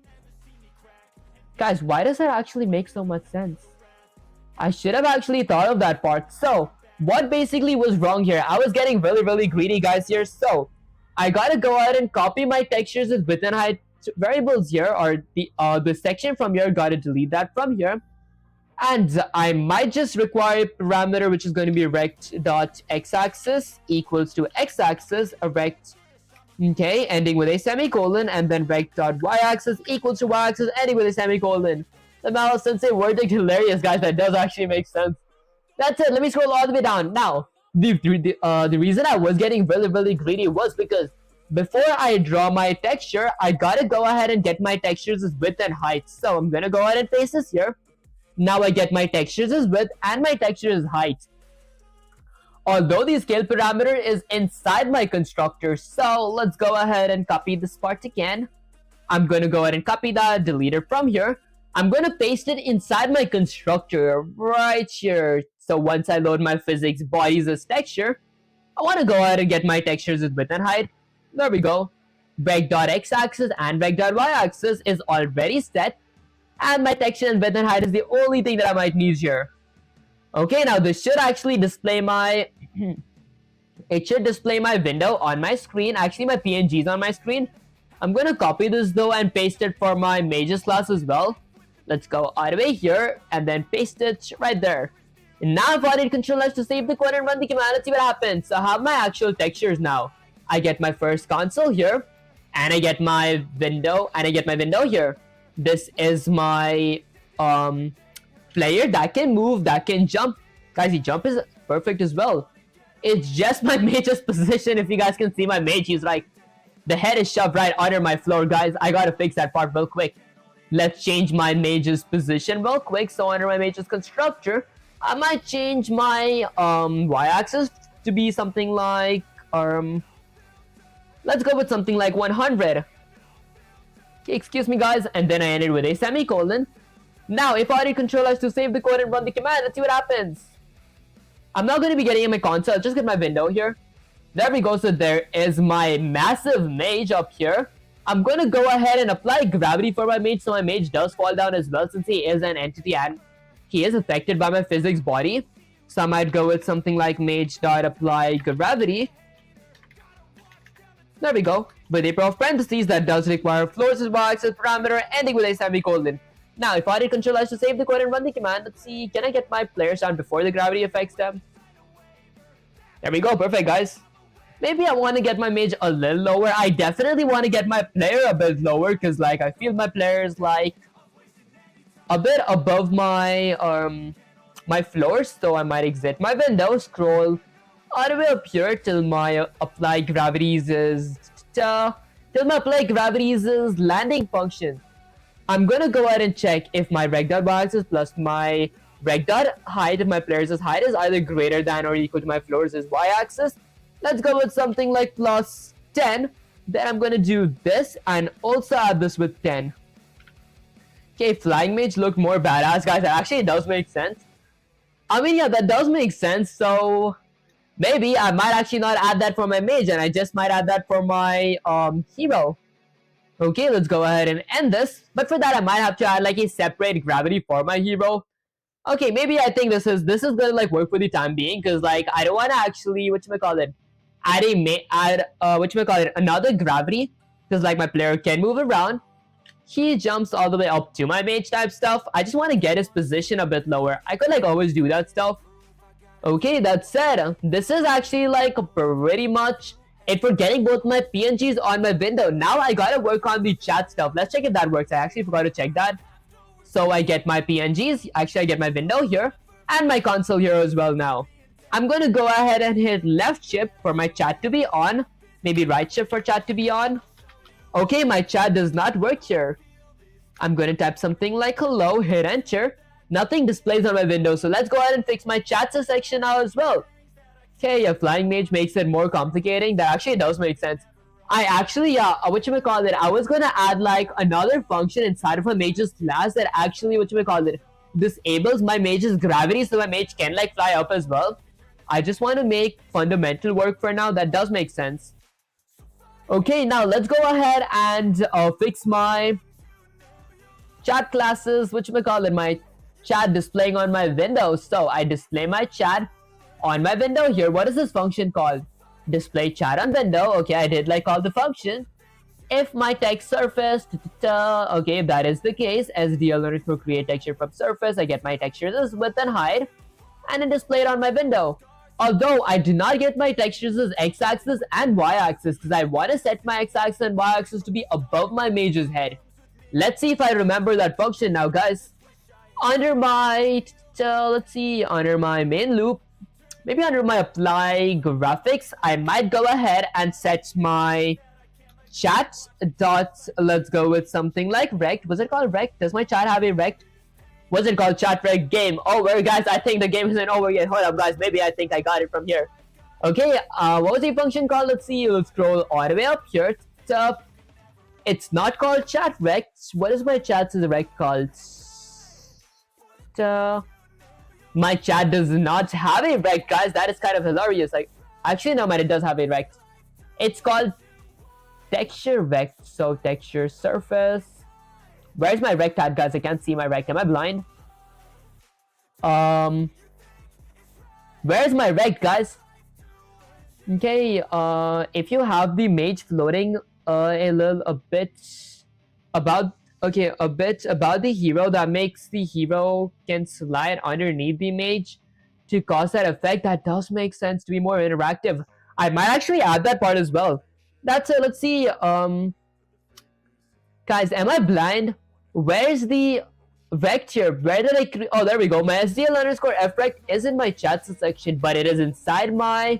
Guys, why does that actually make so much sense? I should have actually thought of that part. So what basically was wrong here? I was getting really greedy, guys, here. So I gotta go ahead and copy my textures with width and height variables here, or the section from here. Gotta delete that from here. And I might just require a parameter which is going to be rect.x-axis equals to x-axis, a rect, okay, ending with a semicolon, and then rect.y-axis equals to y-axis, ending with a semicolon. The Mao Sensei word is hilarious, guys. That does actually make sense. That's it. Let me scroll all the way down. Now, the reason I was getting really greedy was because before I draw my texture, I gotta go ahead and get my textures as width and height. So I'm gonna go ahead and paste this here. Now I get my textures as width and my texture as height. Although the scale parameter is inside my constructor, so let's go ahead and copy this part again. I'm gonna go ahead and copy that, delete it from here. I'm gonna paste it inside my constructor right here. So once I load my physics bodies as texture, I want to go ahead and get my textures as width and height. There we go. Rect.x-axis and rect.y-axis is already set, and my texture and width and height is the only thing that I might need here. Okay, now this should actually display my it should display my window on my screen. Actually, my PNGs on my screen. I'm gonna copy this though and paste it for my mages class as well. Let's go all the way here and then paste it right there. And now I've added Control S to save the code and run the command. Let's see what happens. So I have my actual textures now. I get my first console here, and I get my window, here. This is my player that can move, that can jump. Guys, the jump is perfect as well. It's just my mage's position. If you guys can see my mage, he's like, the head is shoved right under my floor, guys. I gotta fix that part real quick. Let's change my mage's position real quick. So under my mage's constructor, I might change my y-axis to be something like let's go with something like 100. Okay, excuse me, guys, and then I ended with a semicolon. Now, if I Control S to save the code and run the command, let's see what happens. I'm not going to be getting in my console. I'll just get my window here. There we go. So there is my massive mage up here. I'm going to go ahead and apply gravity for my mage, so my mage does fall down as well, since he is an entity and he is affected by my physics body. So I might go with something like mage.apply gravity. There we go. With a pair of parentheses that does require floors as y-axis parameter, ending with a semicolon. Now, if I did Control S to save the code and run the command, let's see, can I get my players down before the gravity affects them? There we go, perfect, guys. Maybe I want to get my mage a little lower. I definitely want to get my player a bit lower, because like I feel my player is like a bit above my my floors. So I might exit my window, scroll all the way up here till my apply gravities is landing function. I'm gonna go ahead and check if my rect.y-axis plus my rect.height of my players' height is either greater than or equal to my floors' y-axis. Let's go with something like plus 10. Then I'm gonna do this and also add this with 10. Okay, flying mage look more badass, guys. That actually does make sense. I mean, yeah, that does make sense. So maybe I might actually not add that for my mage, and I just might add that for my hero. Okay, let's go ahead and end this. But for that, I might have to add like a separate gravity for my hero. Okay, maybe I think this is gonna like work for the time being, because like I don't want to actually add another gravity, because like my player can move around. He jumps all the way up to my mage type stuff. I just want to get his position a bit lower. I could like always do that stuff. Okay, that said, this is actually like pretty much it for getting both my PNGs on my window. Now I gotta work on the chat stuff. Let's check if that works. I actually forgot to check that. So I get my PNGs. Actually, I get my window here and my console here as well now. I'm gonna go ahead and hit left shift for my chat to be on. Maybe right shift for chat to be on. Okay, my chat does not work here. I'm gonna type something like hello, hit enter. Nothing displays on my window, so let's go ahead and fix my chat section now as well. Okay, a flying mage makes it more complicating. That actually does make sense. I actually, I was gonna add like another function inside of a mage's class that actually, disables my mage's gravity, so my mage can like fly up as well. I just want to make fundamental work for now. That does make sense. Okay, now let's go ahead and fix my chat classes, my chat displaying on my window. So I display my chat on my window here, what is this function called? Display chat on window. Okay, I did like call the function. If my text surface, okay, if that is the case, SDL create texture from surface, I get my textures as width and height, and then display it on my window. Although I do not get my textures as x-axis and y-axis because I want to set my x-axis and y-axis to be above my mage's head. Let's see if I remember that function now, guys. Under my, let's see, under my main loop, maybe under my apply graphics, I might go ahead and set my chat dot, let's go with something like rect. Was it called rect? Does my chat have a rect? Was it called chat rect game? Oh, well, guys, I think the game isn't over yet. Hold up, guys. Maybe I think I got it from here. Okay, what was the function called? Let's see. Let's scroll all the way up here. It's not called chat rect. What is my chat's rect called? My chat does not have a rect, guys. That is kind of hilarious. Like, actually, no, man, it does have a rect. It's called texture rect. So texture surface. Where's my rect at, guys? I can't see my rect. Am I blind? Where's my rect, guys? Okay, if you have the mage floating a bit about the hero, that makes the hero can slide underneath the mage to cause that effect. That does make sense to be more interactive. I might actually add that part as well. That's it. Let's see. Guys, am I blind? Where's the rect here? Where did I oh, there we go. My SDL_F rect is in my chat section, but it is inside my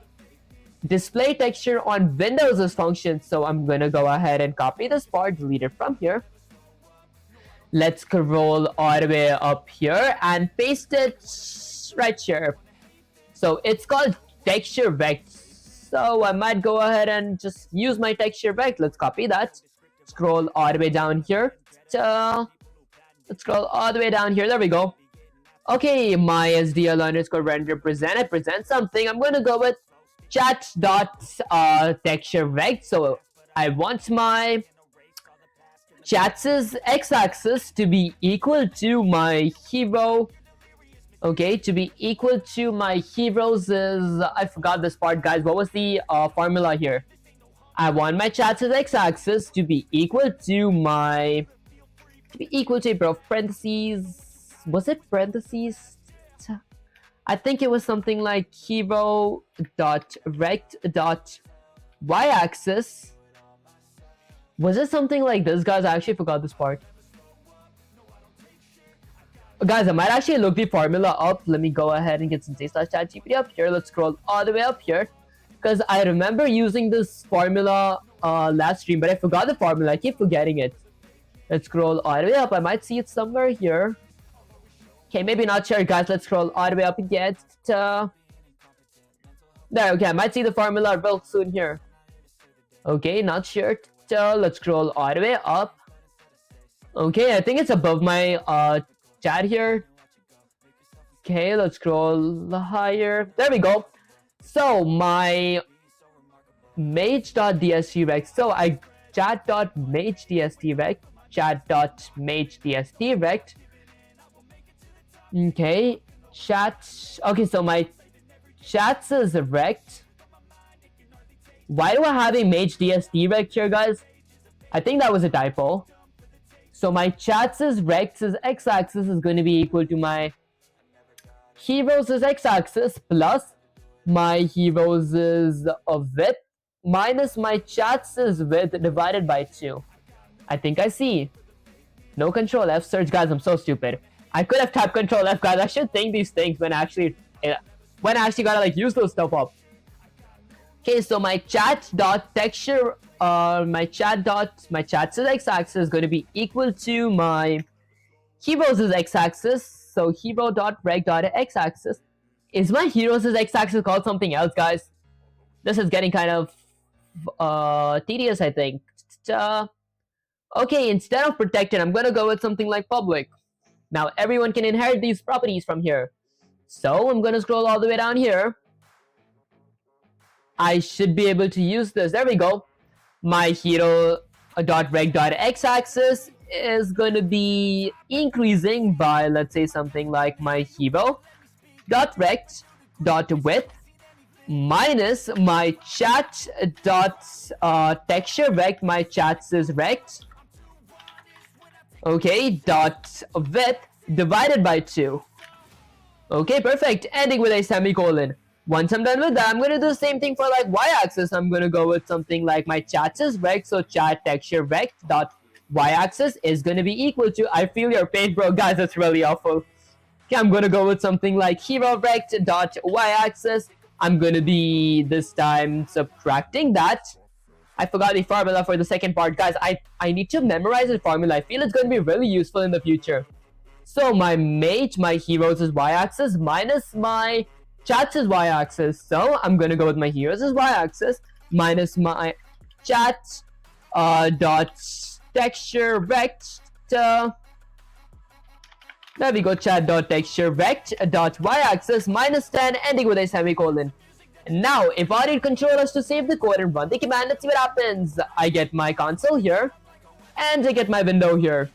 display texture on Windows' function. So I'm gonna go ahead and copy this part, delete it from here. Let's scroll all the way up here and paste it right here. So it's called texture rect. So I might go ahead and just use my texture rect. Let's copy that. Scroll all the way down here. Let's scroll all the way down here. There we go. Okay, my SDL_render present. I present something. I'm gonna go with chat dot texture rect. So I want my chat's x-axis to be equal to my hero. Okay, to be equal to my heroes is, I forgot this part, guys. What was the formula here? I want my chat's x-axis to be equal to my, parentheses. Was it parentheses? I think it was something like hero dot rect dot y-axis. Was it something like this, guys? I actually forgot this part. Guys, I might actually look the formula up. Let me go ahead and get some /ChatGPT up here. Let's scroll all the way up here, because I remember using this formula last stream, but I forgot the formula. I keep forgetting it. Let's scroll all the way up. I might see it somewhere here. Okay, maybe not sure, guys. Let's scroll all the way up and get there. Okay, I might see the formula real soon here. Okay, not sure. Let's scroll all the way up. Okay, I think it's above my chat here. Okay, let's scroll higher. There we go. So my mage.dst rect. So I chat.mage.dst rect. Chat.mage.dst rect. Okay, chat. Okay, so my chat says rect. Why do I have a mage.dst rect here, guys? I think that was a typo. So my chat's rect x-axis is going to be equal to my heroes' x-axis plus my heroes' width minus my chat's width divided by 2. I think I see. No control F search, guys. I'm so stupid. I could have tapped control F, guys. I should think these things when I actually gotta like use those stuff up. Okay, so my chat dot texture, my chat's x-axis is going to be equal to my heroes' x-axis. So hero dot rect dot x-axis. Is my heroes' x-axis called something else, guys? This is getting kind of tedious, I think. Okay, instead of protected, I'm gonna go with something like public. Now everyone can inherit these properties from here. So I'm gonna scroll all the way down here. I should be able to use this. There we go. My hero dot rect dot x-axis is going to be increasing by, let's say, something like my hero dot rect dot width minus my chat dot texture rect, my chat is rect, okay, dot width divided by 2. Okay, perfect. Ending with a semicolon. Once I'm done with that, I'm gonna do the same thing for like y-axis. I'm gonna go with something like my chat is rect, so chat texture rect dot y-axis is gonna be equal to, I feel your pain, bro, guys, that's really awful. Okay, I'm gonna go with something like hero rect dot y-axis. I'm gonna be this time subtracting that. I forgot the formula for the second part, guys. I need to memorize the formula. I feel it's gonna be really useful in the future. So my mate, my heroes is y-axis minus my chats is y-axis. So I'm gonna go with my heroes is y-axis minus my chat dot texture rect. There we go, chat dot texture rect dot y-axis minus 10, ending with a semicolon. Now, if I need controllers to save the code and run the command, let's see what happens. I get my console here, and I get my window here.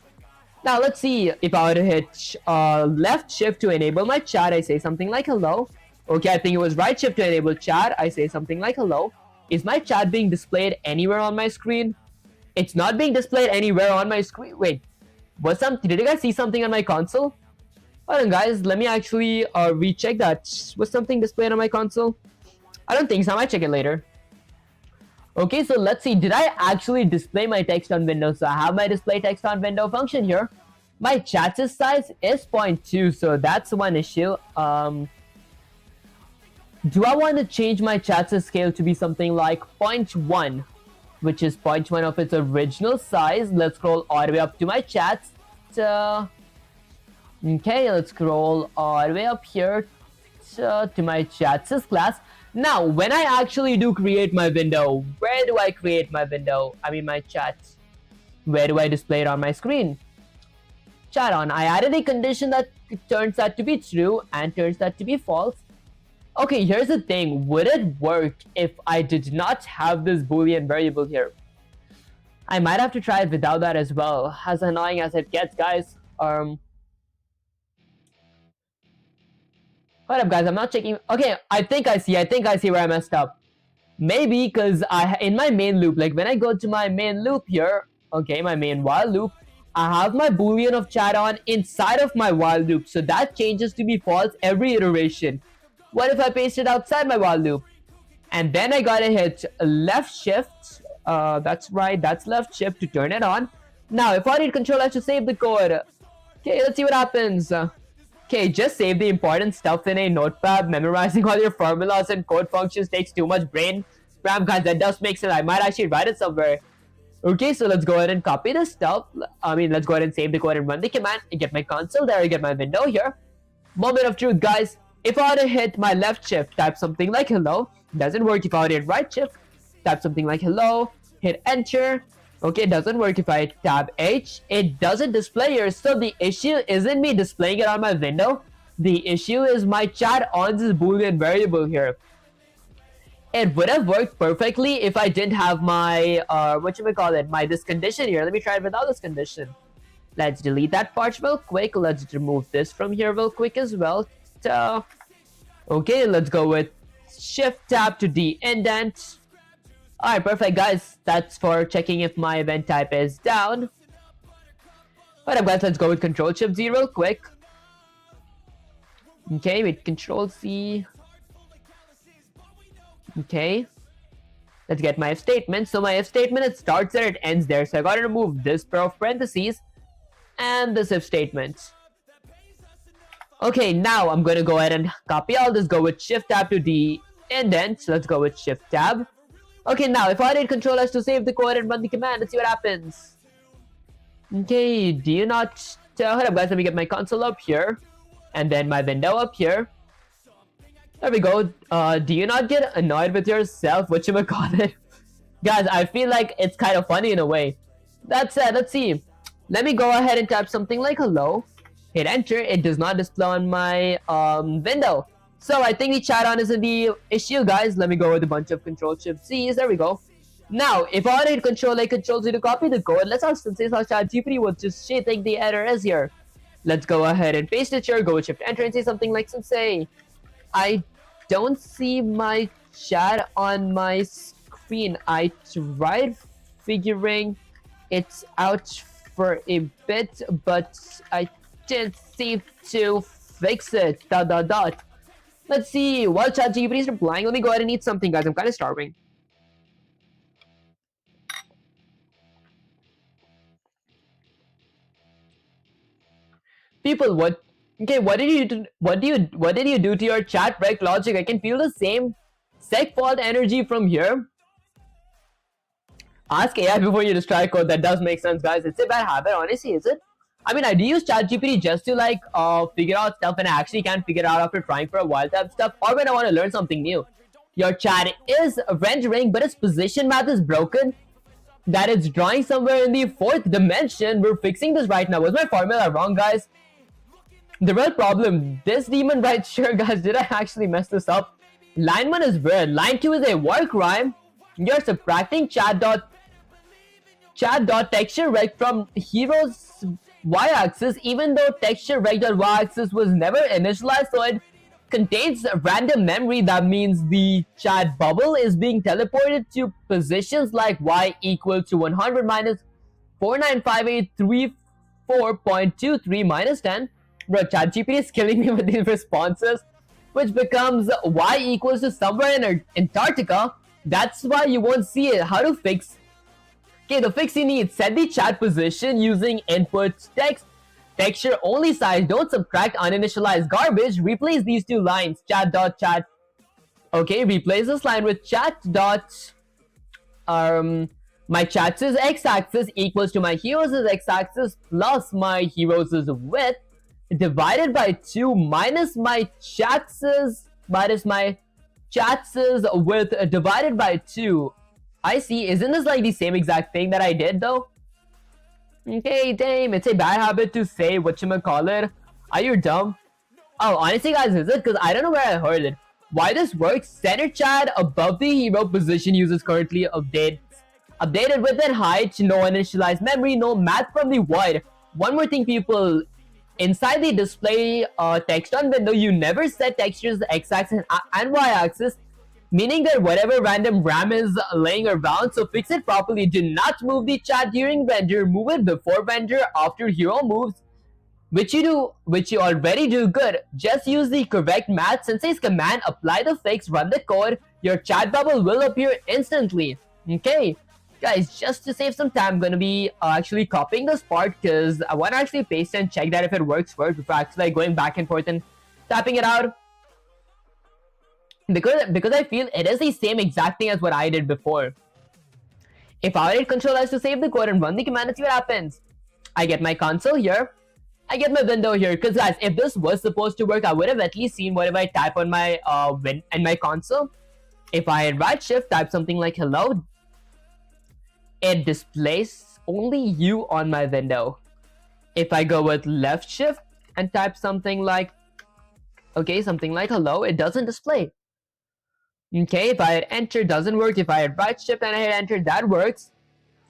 Now, let's see. If I were to hit left shift to enable my chat, I say something like hello. Okay, I think it was right shift to enable chat. I say something like hello. Is my chat being displayed anywhere on my screen? It's not being displayed anywhere on my screen. Wait, did you guys see something on my console? Hold on, guys. Let me actually recheck that. Was something displayed on my console? I don't think so. I might check it later. Okay, so let's see. Did I actually display my text on window? So I have my display text on window function here. My chat's size is 0.2, so that's one issue. Do I want to change my chat's scale to be something like 0.1, which is 0.1 of its original size? Let's scroll all the way up to my chats. Okay, let's scroll all the way up here to my chats class. Now, when I actually do create my window, where do I create my window? I mean my chat. Where do I display it on my screen? Chat on. I added a condition that turns that to be true and turns that to be false. Okay, here's the thing. Would it work if I did not have this boolean variable here? I might have to try it without that as well. As annoying as it gets, guys. Hold up, guys, I'm not checking. Okay, I think I see where I messed up. Maybe because in my main loop, like when I go to my main loop here, okay, my main while loop, I have my boolean of chat on inside of my while loop, so that changes to be false every iteration. What if I paste it outside my while loop? And then I gotta hit left shift. That's right, that's left shift to turn it on. Now, if I need control, I should save the code. Okay, let's see what happens. Okay, just save the important stuff in a notepad. Memorizing all your formulas and code functions takes too much brain RAM, guys. That does make sense. I might actually write it somewhere. Okay, so let's go ahead and copy this stuff. Let's go ahead and save the code and run the command. I get my console there. I get my window here. Moment of truth, guys. If I were to hit my left shift, type something like hello. Doesn't work. If I were to hit right shift, type something like hello. Hit enter. Okay, it doesn't work if I tab H. It doesn't display here. So the issue isn't me displaying it on my window. The issue is my chat on this boolean variable here. It would have worked perfectly if I didn't have my this condition here. Let me try it without this condition. Let's delete that part real quick. Let's remove this from here real quick as well. Okay, let's go with shift tab to de-indent. Alright, perfect, guys. That's for checking if my event type is down. Alright, guys, let's go with Control Shift Z real quick. Okay, with Control C. Okay. Let's get my if statement. So my if statement, it starts there, it ends there. So I gotta remove this pair of parentheses and this if statement. Okay, now I'm gonna go ahead and copy all this. Go with Shift Tab to de-indent. So let's go with Shift Tab. Okay, now if I need Control S to save the code and run the command, let's see what happens. Okay, do you not... hold up, guys, let me get my console up here. And then my window up here. There we go. Do you not get annoyed with yourself? Whatchamacallit? Guys, I feel like it's kind of funny in a way. That said, let's see. Let me go ahead and type something like hello. Hit enter. It does not display on my window. So I think the chat on isn't the issue, guys. Let me go with a bunch of Control Shift C's. There we go. Now, if I hit Control Z to copy the code, let's also say how ChatGPT would just think the error is here. Let's go ahead and paste it here. Go with Shift Enter and say something like, say, I don't see my chat on my screen. I tried figuring it out for a bit, but I didn't seem to fix it. Dot dot dot. Let's see. While ChatGPT is replying, let me go ahead and eat something, guys. I'm kind of starving. People, what? Okay, what did you do? What did you do to your chat rec logic? I can feel the same sec fault energy from here. Ask AI before you destroy code. That does make sense, guys. It's a bad habit, honestly, is it? I mean, I do use ChatGPT just to like figure out stuff, and I actually can't figure it out after trying for a while type stuff, or when I want to learn something new. Your chat is rendering, but its position math is broken. That it's drawing somewhere in the fourth dimension. We're fixing this right now. Was my formula wrong, guys? The real problem, this demon right here, guys, did I actually mess this up? Line 1 is weird. Line 2 is a war crime. You're subtracting chat.texture rect from hero's y-axis, even though texture rect.y-axis was never initialized, so it contains random memory. That means the chat bubble is being teleported to positions like y equal to 100 minus 495834.23 minus 10. Bro, ChatGPT is killing me with these responses, which becomes y equals to somewhere in Antarctica. That's why you won't see it. How to fix? Okay, the fix you need: set the chat position using input text, texture only size. Don't subtract uninitialized garbage. Replace these two lines: chat.chat. Okay, replace this line with chat dot my chat's x-axis equals to my hero's x-axis plus my hero's width divided by 2 minus my chat's width divided by 2. I see. Isn't this like the same exact thing that I did though? Okay, damn, it's a bad habit to say whatchamacallit. Are you dumb? Oh, honestly, guys, is it? Because I don't know where I heard it. Why this works? Center chat above the hero position uses currently updated width and height, no initialized memory, no math from the void. One more thing, people. Inside the display text on window, you never set textures x-axis and y-axis, meaning that whatever random RAM is laying around, so fix it properly. Do not move the chat during render, move it before render, after hero moves, which you already do good. Just use the correct math, syntax command, apply the fix, run the code, your chat bubble will appear instantly. Okay, guys, just to save some time, I'm gonna be actually copying this part because I want to actually paste and check that if it works first before actually like going back and forth and tapping it out. Because I feel it is the same exact thing as what I did before. If I hit Control S to save the code and run the command and see what happens. I get my console here. I get my window here. Because guys, if this was supposed to work, I would have at least seen whatever I type on my in my console. If I hit right shift, type something like hello, it displays only you on my window. If I go with left shift and type something like something like hello, it doesn't display. Okay, if I hit enter, doesn't work. If I hit right shift and I hit enter, that works.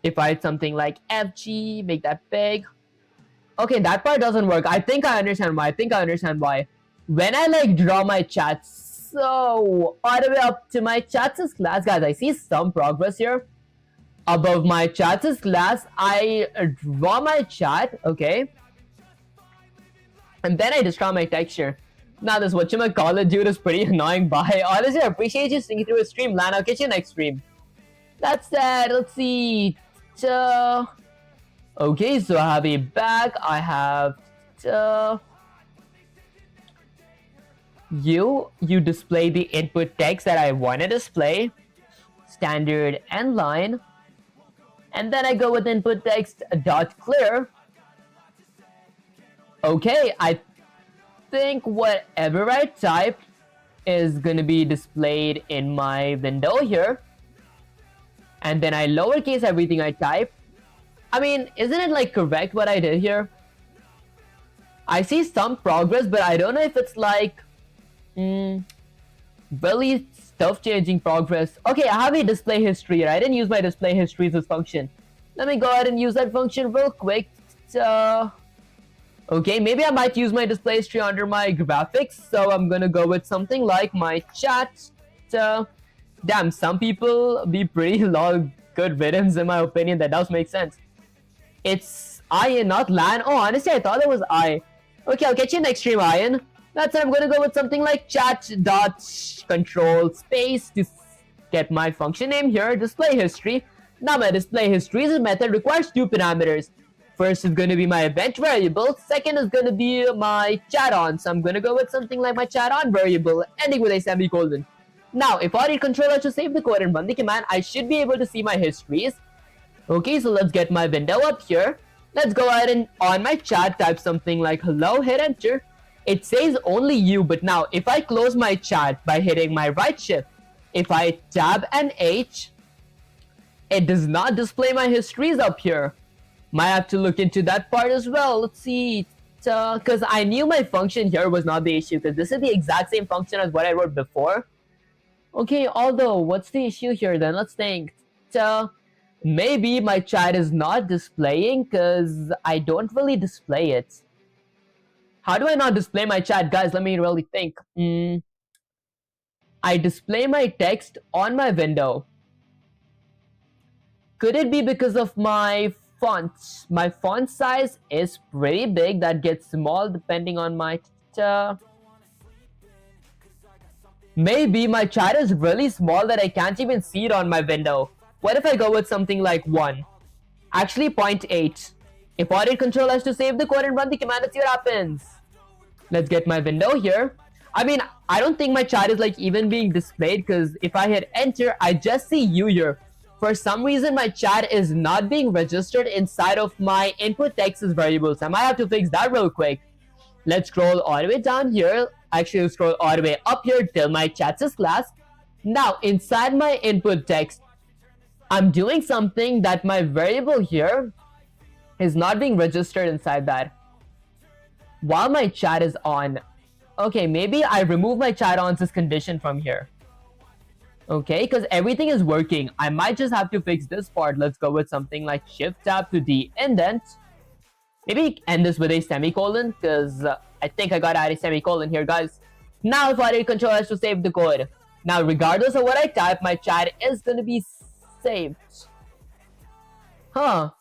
If I hit something like FG, make that big. Okay, that part doesn't work. I think I understand why. When I like draw my chat so all the way up to my chats class, guys, I see some progress here. Above my chats class, I draw my chat, okay? And then I just draw my texture. Now this whatchamacallit dude is pretty annoying. Bye. Honestly, I appreciate you sticking through a stream, Lan. I'll catch you next stream. That's that. Let's see. Okay, so I have a bag. I have you display the input text that I want to display, standard and line, and then I go with input text dot clear. Okay, I think whatever I type is gonna be displayed in my window here, and then I lowercase everything I type. I mean, isn't it like correct what I did here? I see some progress, but I don't know if it's like really stuff changing progress. Okay, I have a display history here. I didn't use my display history as this function. Let me go ahead and use that function real quick. Okay, maybe I might use my display history under my graphics, so I'm gonna go with something like my chat. Damn, some people be pretty long good villains in my opinion. That does make sense. It's Iron, not LAN. Oh, honestly, I thought it was I. Okay, I'll get you next stream, Iron. That's it. I'm gonna go with something like chat dot control space to get my function name here. Display history. Now my display history is a method requires two parameters. First is going to be my event variable. Second is going to be my chat on. So I'm going to go with something like my chat on variable, ending with a semicolon. Now, if I need controller to save the code and run the command, I should be able to see my histories. Okay, so let's get my window up here. Let's go ahead and on my chat type something like hello, hit enter. It says only you, but now if I close my chat by hitting my right shift, if I tab and H, it does not display my histories up here. Might have to look into that part as well. Let's see. Because I knew my function here was not the issue, because this is the exact same function as what I wrote before. Okay, although, what's the issue here then? Let's think. Maybe my chat is not displaying because I don't really display it. How do I not display my chat? Guys, let me really think. I display my text on my window. Could it be because of my font? My font size is pretty big. That gets small depending on my... Maybe my chat is really small that I can't even see it on my window. What if I go with something like 1? Actually 0.8. If audit control has to save the code and run the command, let's see what happens. Let's get my window here. I mean, I don't think my chat is like even being displayed, because if I hit enter, I just see you here. For some reason, my chat is not being registered inside of my input text variables. I might have to fix that real quick. Let's scroll all the way down here. Actually, we'll scroll all the way up here till my chat is class. Now, inside my input text, I'm doing something that my variable here is not being registered inside that. While my chat is on. Okay, maybe I remove my chat on this condition from here. Okay, because everything is working. I might just have to fix this part. Let's go with something like shift tab to de-indent. Maybe end this with a semicolon, because I think I got to add a semicolon here, guys. Now if I did control S to save the code. Now regardless of what I type, my chat is going to be saved. Huh.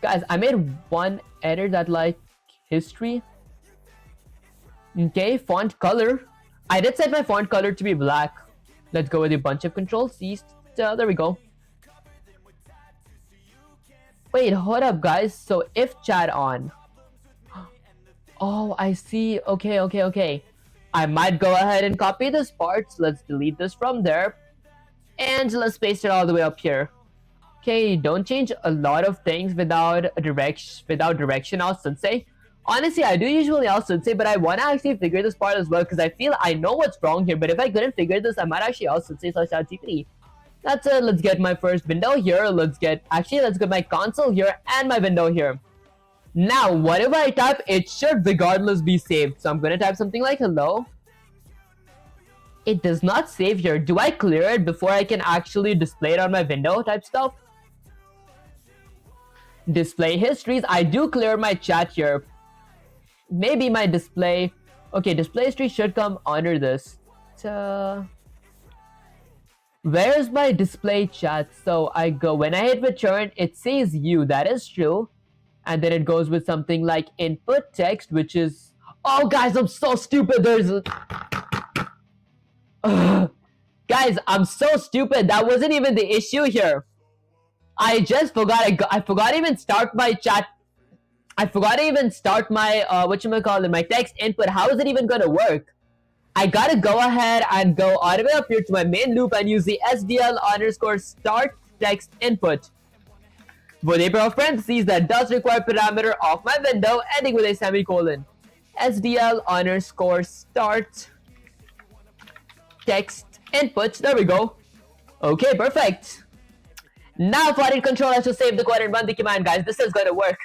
Guys, I made one edit that like history. Okay, font color. I did set my font color to be black. Let's go with a bunch of control C's. There we go. Wait, hold up, guys. So if chat on. Oh, I see. Okay. I might go ahead and copy this part. So let's delete this from there. And let's paste it all the way up here. Okay, don't change a lot of things without direction, I should say. Honestly, I do usually also say, but I want to actually figure this part as well, because I feel I know what's wrong here, but if I couldn't figure this, I might actually also say slash ChatGPT. That's it. Let's get my first window here. Let's get my console here and my window here. Now, whatever I type, it should regardless be saved. So I'm going to type something like hello. It does not save here. Do I clear it before I can actually display it on my window type stuff? Display histories. I do clear my chat here. Maybe my display... Okay, display history should come under this. Where's my display chat? So I go... When I hit return, it says you. That is true. And then it goes with something like input text, which is... Oh, guys, I'm so stupid. There's... Guys, I'm so stupid. That wasn't even the issue here. I just forgot. I forgot to even start my chat. I forgot to even start my my text input. How is it even gonna work? I gotta go ahead and go all the way up here to my main loop and use the SDL_start text input. With a pair of parentheses that does require parameter of my window, ending with a semicolon. SDL_start text input. There we go. Okay, perfect. Now for the control has to save the code and run the command, guys. This is gonna work.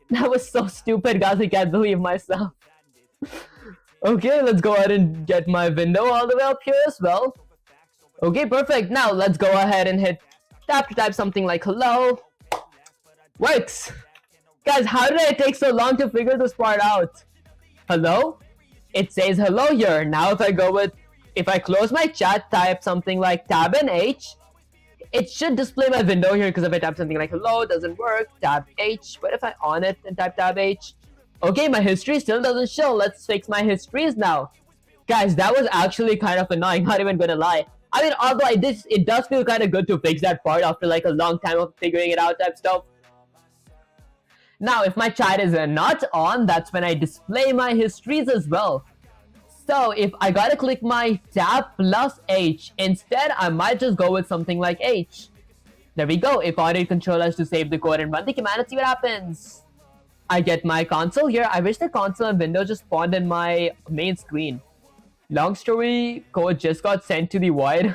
That was so stupid, guys. I can't believe myself. Okay, let's go ahead and get my window all the way up here as well. Okay, perfect. Now let's go ahead and hit tab to type something like hello. Works. Guys, how did it take so long to figure this part out? Hello? It says hello here. Now if I close my chat, type something like tab and H, it should display my window here, because if I type something like hello, it doesn't work. Tab H. But if I on it and type tab H, okay, my history still doesn't show. Let's fix my histories now. Guys, that was actually kind of annoying, not even gonna lie. I mean, although it does feel kind of good to fix that part after like a long time of figuring it out type stuff. Now, if my chat is not on, that's when I display my histories as well. So if I gotta click my tab plus H, instead I might just go with something like H. There we go. If I did Control S to save the code and run the command and see what happens. I get my console here. I wish the console and window just spawned in my main screen. Long story, code just got sent to the void.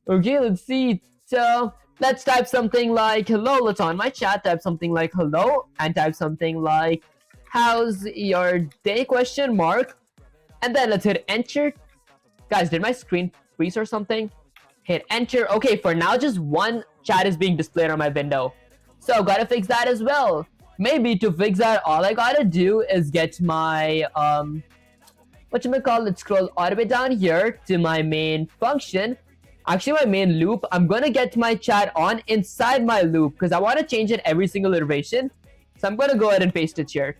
Okay, let's see. So let's type something like hello. Let's on my chat, type something like hello, and type something like how's your day question mark. And then let's hit enter. Guys, did my screen freeze or something? Hit enter. Okay, for now just one chat is being displayed on my window. So gotta fix that as well. Maybe to fix that, all I gotta do is get my let's scroll all the way down here to my main function. Actually, my main loop. I'm gonna get my chat on inside my loop because I want to change it every single iteration. So I'm gonna go ahead and paste it here.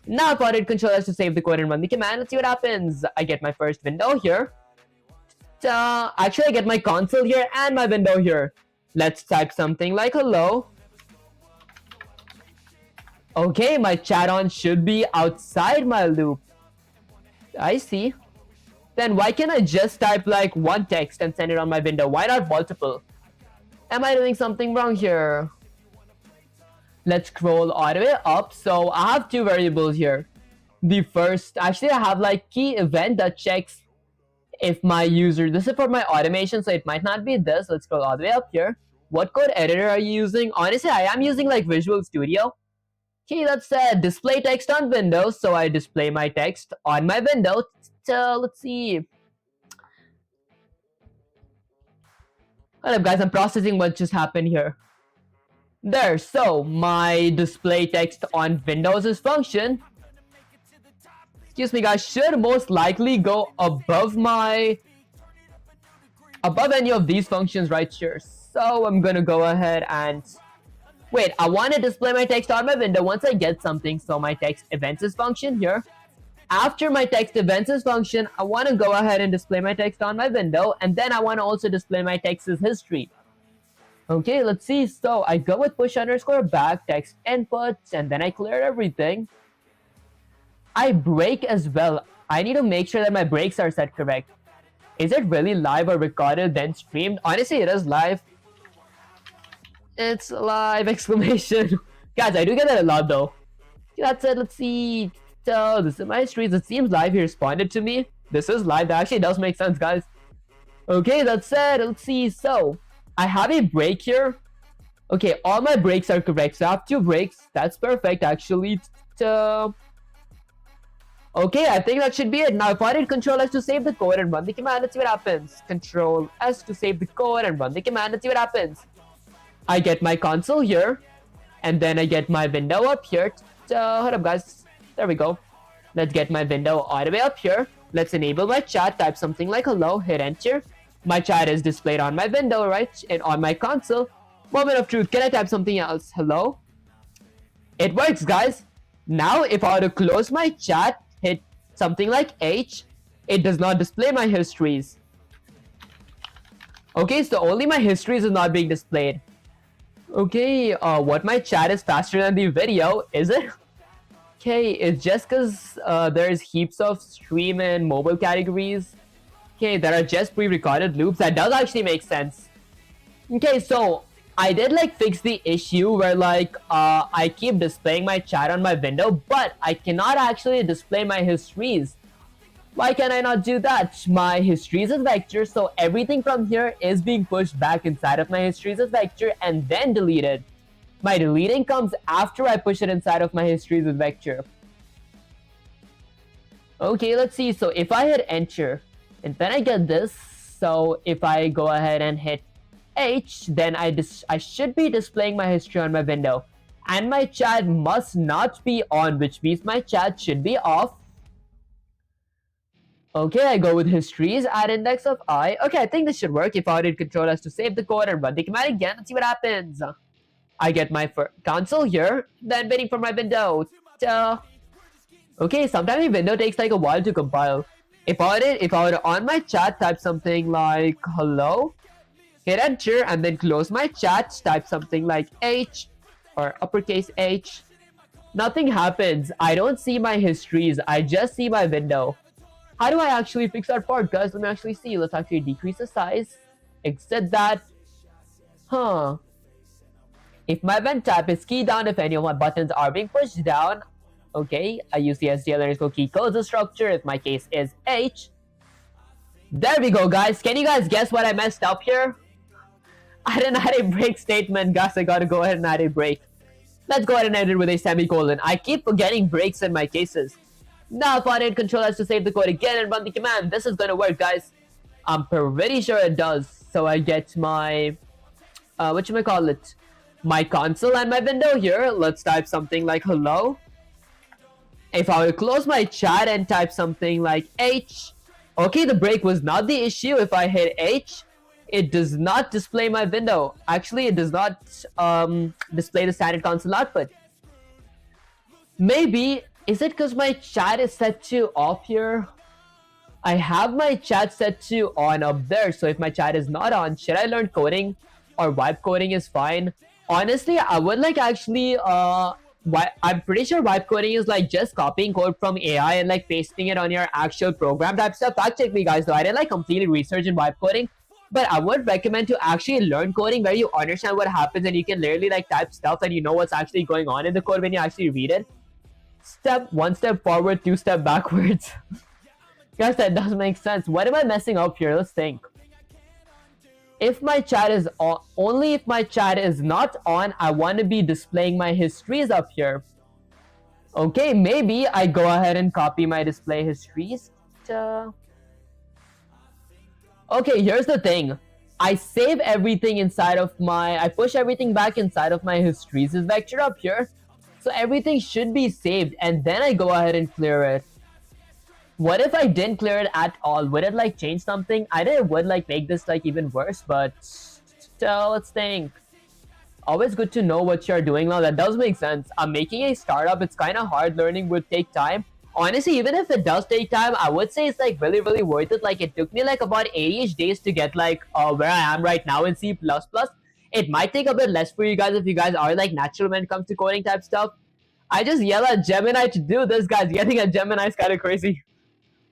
Now if I did Control S to save the code and run the command, let's see what happens. I get my first window here. Actually, I get my console here and my window here. Let's type something like hello. Okay, my chat on should be outside my loop. I see. Then why can't I just type like one text and send it on my window? Why not multiple? Am I doing something wrong here? Let's scroll all the way up. So I have two variables here. The first, actually I have like key event that checks if my user, this is for my automation, so it might not be this. Let's scroll all the way up here. What code editor are you using? Honestly, I am using like Visual Studio. Okay, let's display text on Windows. So I display my text on my window. Let's see. Hold up guys, I'm processing what just happened here. There, so my display text on Windows is function. Excuse me guys, should most likely go above any of these functions right here. So I'm gonna go ahead and wait, I want to display my text on my window once I get something. So my text events is function here. After my text events is function, I want to go ahead and display my text on my window, and then I want to also display my text's history. Okay, let's see. So I go with push underscore back text inputs, and then I clear everything. I break as well. I need to make sure that my breaks are set correct. Is it really live or recorded then streamed? Honestly, it is live. It's live! Exclamation. Guys, I do get that a lot though. That's it. Let's see. So this is my histories. It seems live. He responded to me. This is live. That actually does make sense, guys. Okay, that's it. Let's see. So I have a break here. Okay, all my breaks are correct. So I have 2 breaks. That's perfect, actually. Okay, I think that should be it. Now, if I did Control S to save the code and run the command, let's see what happens. Control S to save the code and run the command, let's see what happens. I get my console here, and then I get my window up here. Hold up, guys. There we go. Let's get my window all the way up here. Let's enable my chat. Type something like hello. Hit enter. My chat is displayed on my window, right? And on my console. Moment of truth. Can I type something else? Hello? It works, guys. Now, if I were to close my chat, hit something like H, it does not display my histories. Okay, so only my histories is not being displayed. Okay, what my chat is faster than the video, is it? Okay, it's just because there's heaps of stream and mobile categories. Okay, that are just pre-recorded loops. That does actually make sense. Okay, so I did like fix the issue where like I keep displaying my chat on my window, but I cannot actually display my histories. Why can I not do that? My histories is vector, so everything from here is being pushed back inside of my histories as vector and then deleted. My deleting comes after I push it inside of my histories as vector. Okay, let's see. So if I hit enter, and then I get this. So if I go ahead and hit H, then I should be displaying my history on my window. and my chat must not be on, which means my chat should be off. Okay, I go with histories at index of I. Okay, I think this should work. If I did control S to save the code and run the command again, let's see what happens. I get my console here, then waiting for my window. Okay, sometimes the window takes like a while to compile. If I were on my chat, type something like hello, hit enter, and then close my chat, type something like H or uppercase H. Nothing happens. I don't see my histories. I just see my window. How do I actually fix that part, guys? Let me actually see. Let's actually decrease the size. Exit that. If my event type is key down, if any of my buttons are being pushed down, okay, I use the SDL3 key codes structure. If my case is H, there we go, guys. Can you guys guess what I messed up here? I didn't add a break statement, guys. I gotta go ahead and add a break. Let's go ahead and end it with a semicolon. I keep forgetting breaks in my cases. Now if I did control S to save the code again and run the command, this is gonna work, guys. I'm pretty sure it does. So I get my whatchamacallit, my console and my window here. Let's type something like hello. If I will close my chat and type something like H, okay, the break was not the issue. If I hit H, it does not display my window. Actually, it does not display the standard console output. Maybe, is it because my chat is set to off here? I have my chat set to on up there. So if my chat is not on, should I learn coding or wipe coding is fine? Honestly, I would like actually I'm pretty sure wipe coding is like just copying code from AI and like pasting it on your actual program type stuff. Fact check me, guys, though. I didn't like completely research in wipe coding, but I would recommend to actually learn coding where you understand what happens and you can literally like type stuff and you know what's actually going on in the code when you actually read it. One step forward, two step backwards. Guys, that does make sense. What am I messing up here? Let's think. If my chat is on, only if my chat is not on, I want to be displaying my histories up here. Okay, maybe I go ahead and copy my display histories. Okay, here's the thing. I save everything inside of I push everything back inside of my histories vector up here. So everything should be saved and then I go ahead and clear it. What if I didn't clear it at all? Would it like change something? I think it would like make this like even worse, but still, let's think. Always good to know what you're doing now. That does make sense. I'm making a startup. It's kind of hard. Learning would take time. Honestly, even if it does take time, I would say it's like really, really worth it. Like it took me like about 80-ish days to get like where I am right now in C++. It might take a bit less for you guys if you guys are like natural when it comes to coding type stuff. I just yell at Gemini to do this, guys. Yelling at Gemini is kind of crazy.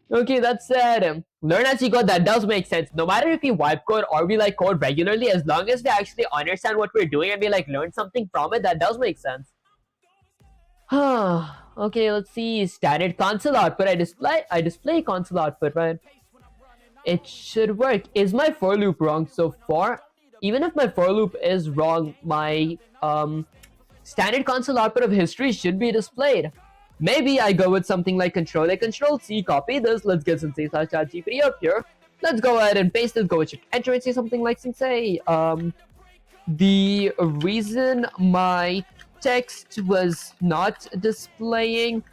Okay, that said, learn as you go. That does make sense. No matter if we wipe code or we like code regularly, as long as we actually understand what we're doing and we like learn something from it, that does make sense. Okay, let's see. Standard console output. I display console output, right? It should work. Is my for loop wrong so far? Even if my for loop is wrong, my standard console output of history should be displayed. Maybe I go with something like Control-C, copy this. Let's get some C/ChatGPT up here. Let's go ahead and paste this. Go with enter and say something like, say, the reason my text was not displaying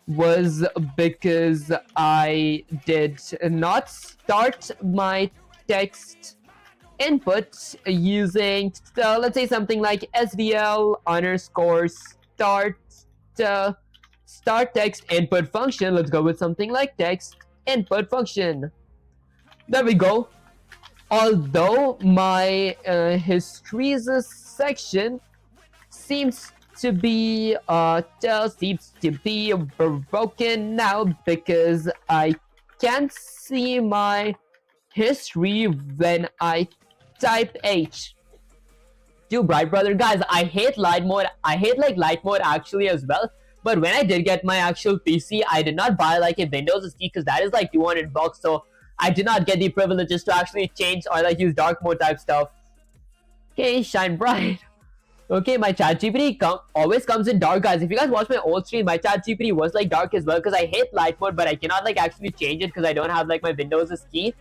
was because I did not start my text input using, let's say something like SDL_start text input function. Let's go with something like text input function. There we go. Although my histories section seems to be broken now because I can't see my history when I type H. Too bright, brother. Guys, I hate light mode. I hate like light mode actually as well. But when I did get my actual PC, I did not buy like a Windows SSD because that is like $200. So I did not get the privileges to actually change or like use dark mode type stuff. Okay, shine bright. Okay, my ChatGPT always comes in dark, guys. If you guys watch my old stream, my ChatGPT was like dark as well because I hate light mode, but I cannot like actually change it because I don't have like my Windows key.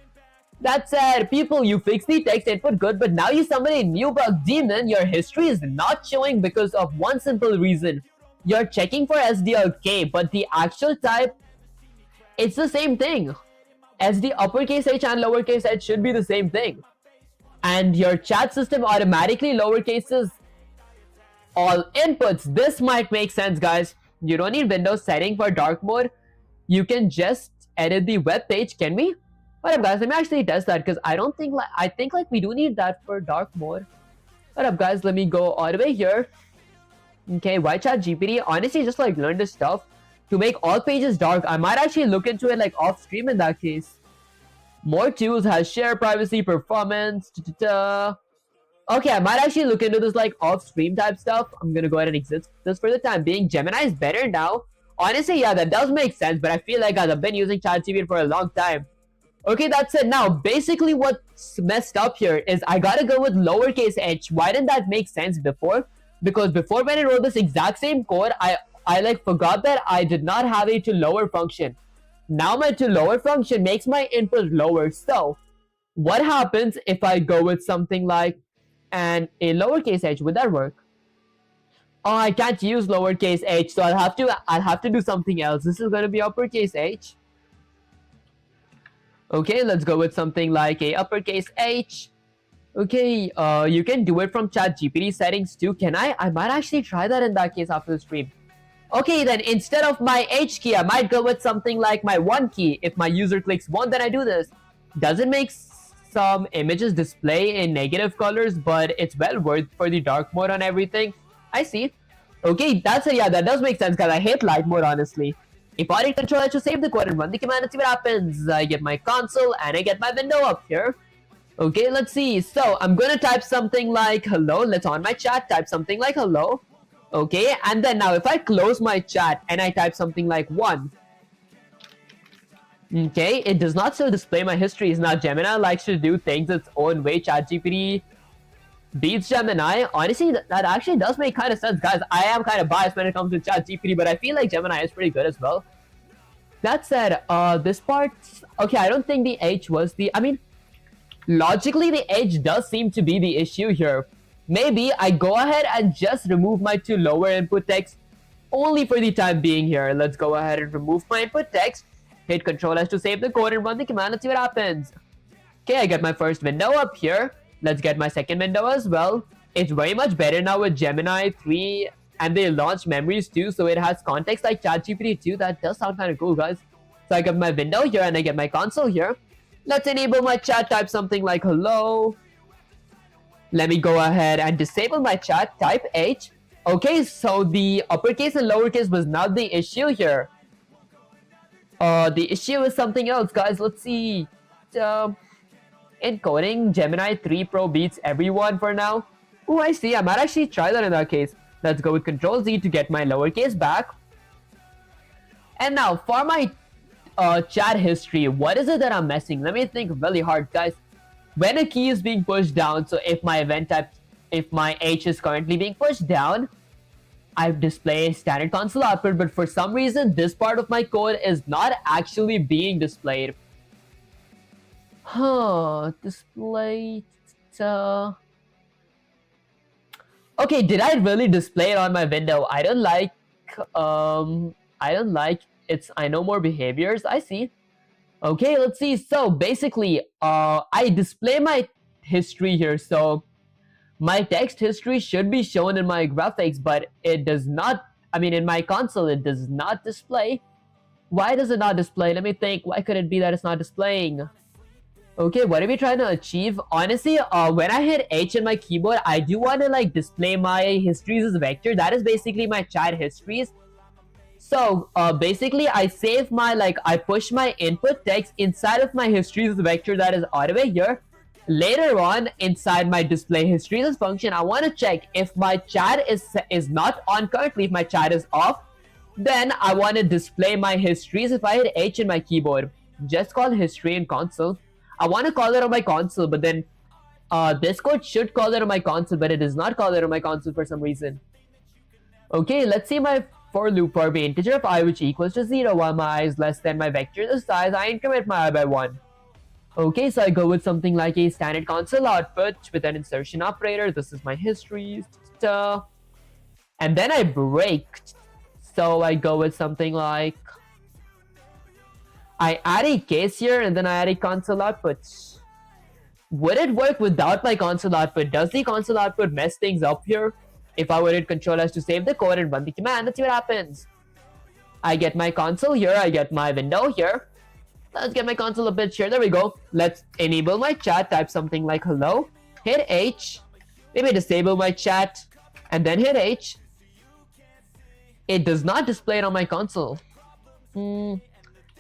That said, people, you fixed the text input good, but now you summon a new bug demon. Your history is not showing because of one simple reason. You're checking for SDL3, but the actual type, it's the same thing. SD uppercase H and lowercase h should be the same thing. And your chat system automatically lowercases all inputs. This might make sense, guys. You don't need Windows setting for dark mode. You can just edit the web page. Can we? What up, guys? Let me actually test that because I think we do need that for dark mode. What up, guys? Let me go all the way here. Okay, why chat GPT? Honestly, just like learn this stuff to make all pages dark. I might actually look into it like off stream in that case. More tools has share, privacy, performance. Okay, I might actually look into this like off stream type stuff. I'm gonna go ahead and exit this for the time being. Gemini is better now. Honestly, yeah, that does make sense, but I feel like I've been using ChatGPT for a long time. Okay, that's it. Now, basically what's messed up here is I gotta go with lowercase h. Why didn't that make sense before? Because before when I wrote this exact same code, I like forgot that I did not have a to lower function. Now my to lower function makes my input lower. So, what happens if I go with something like a lowercase h? Would that work? Oh, I can't use lowercase h, so I'll have to do something else. This is gonna be uppercase h. Okay, let's go with something like a uppercase h. Okay, you can do it from ChatGPT settings too. Can I? I might actually try that in that case after the stream. Okay, then instead of my H key, I might go with something like my 1 key. If my user clicks 1, then I do this. Doesn't make some images display in negative colors, but it's well worth for the dark mode on everything. I see. Okay, that's it. Yeah, that does make sense because I hate light mode, honestly. If I hit control, I should save the code and run the command and see what happens. I get my console and I get my window up here. Okay, let's see. So I'm gonna type something like hello. Let's on my chat type something like hello. Okay, and then now if I close my chat and I type something like 1. Okay, it does not still display my histories. Now Gemini likes to do things its own way. ChatGPT beats Gemini. Honestly, that actually does make kind of sense, guys. I am kind of biased when it comes to ChatGPT, but I feel like Gemini is pretty good as well. That said, this part, okay, I don't think the H was the, I mean, logically the H does seem to be the issue here. Maybe I go ahead and just remove my to lower input text only for the time being here. Let's go ahead and remove my input text. Hit Control S to save the code and run the command. Let's see what happens. Okay, I get my first window up here. Let's get my second window as well. It's very much better now with Gemini 3 and they launched memories too, so it has context like ChatGPT too. That does sound kind of cool, guys. So I get my window here and I get my console here. Let's enable my chat, type something like hello. Let me go ahead and disable my chat, type H. Okay, so the uppercase and lowercase was not the issue here. The issue is something else, guys. Let's see. Encoding Gemini 3 Pro beats everyone for now. Oh, I see. I might actually try that in that case. Let's go with Control Z to get my lowercase back. And now for my chat history, what is it that I'm messing? Let me think really hard, guys. When a key is being pushed down, so if my event type, if my H is currently being pushed down, I display standard console output, but for some reason, this part of my code is not actually being displayed. Display. Okay, did I really display it on my window? I don't like it's I know more behaviors. I see. Okay, let's see. So basically, I display my history here. So my text history should be shown in my graphics, but it does not. I mean, in my console, it does not display. Why does it not display? Let me think. Why could it be that it's not displaying? Okay, what are we trying to achieve? Honestly, when I hit H in my keyboard, I do want to like display my histories as a vector. That is basically my chat histories. So basically I save my I push my input text inside of my histories as a vector that is all the way here. Later on inside my display histories as function, I want to check if my chat is not on currently. If my chat is off, then I want to display my histories. If I hit H in my keyboard, just call history in console. I want to call it on my console, but then this code should call it on my console, but it does not call it on my console for some reason. Okay, let's see my for loop for the integer of I which equals to 0 while my I is less than my vector the size. I increment my I by 1. Okay, so I go with something like a standard console output with an insertion operator. This is my history. And then I break. So I go with something like I add a case here and then I add a console output. Would it work without my console output? Does the console output mess things up here? If I were to Control S to save the code and run the command, let's see what happens. I get my console here, I get my window here. Let's get my console a bit here, there we go. Let's enable my chat, type something like hello, hit H, maybe disable my chat, and then hit H. It does not display it on my console. Maybe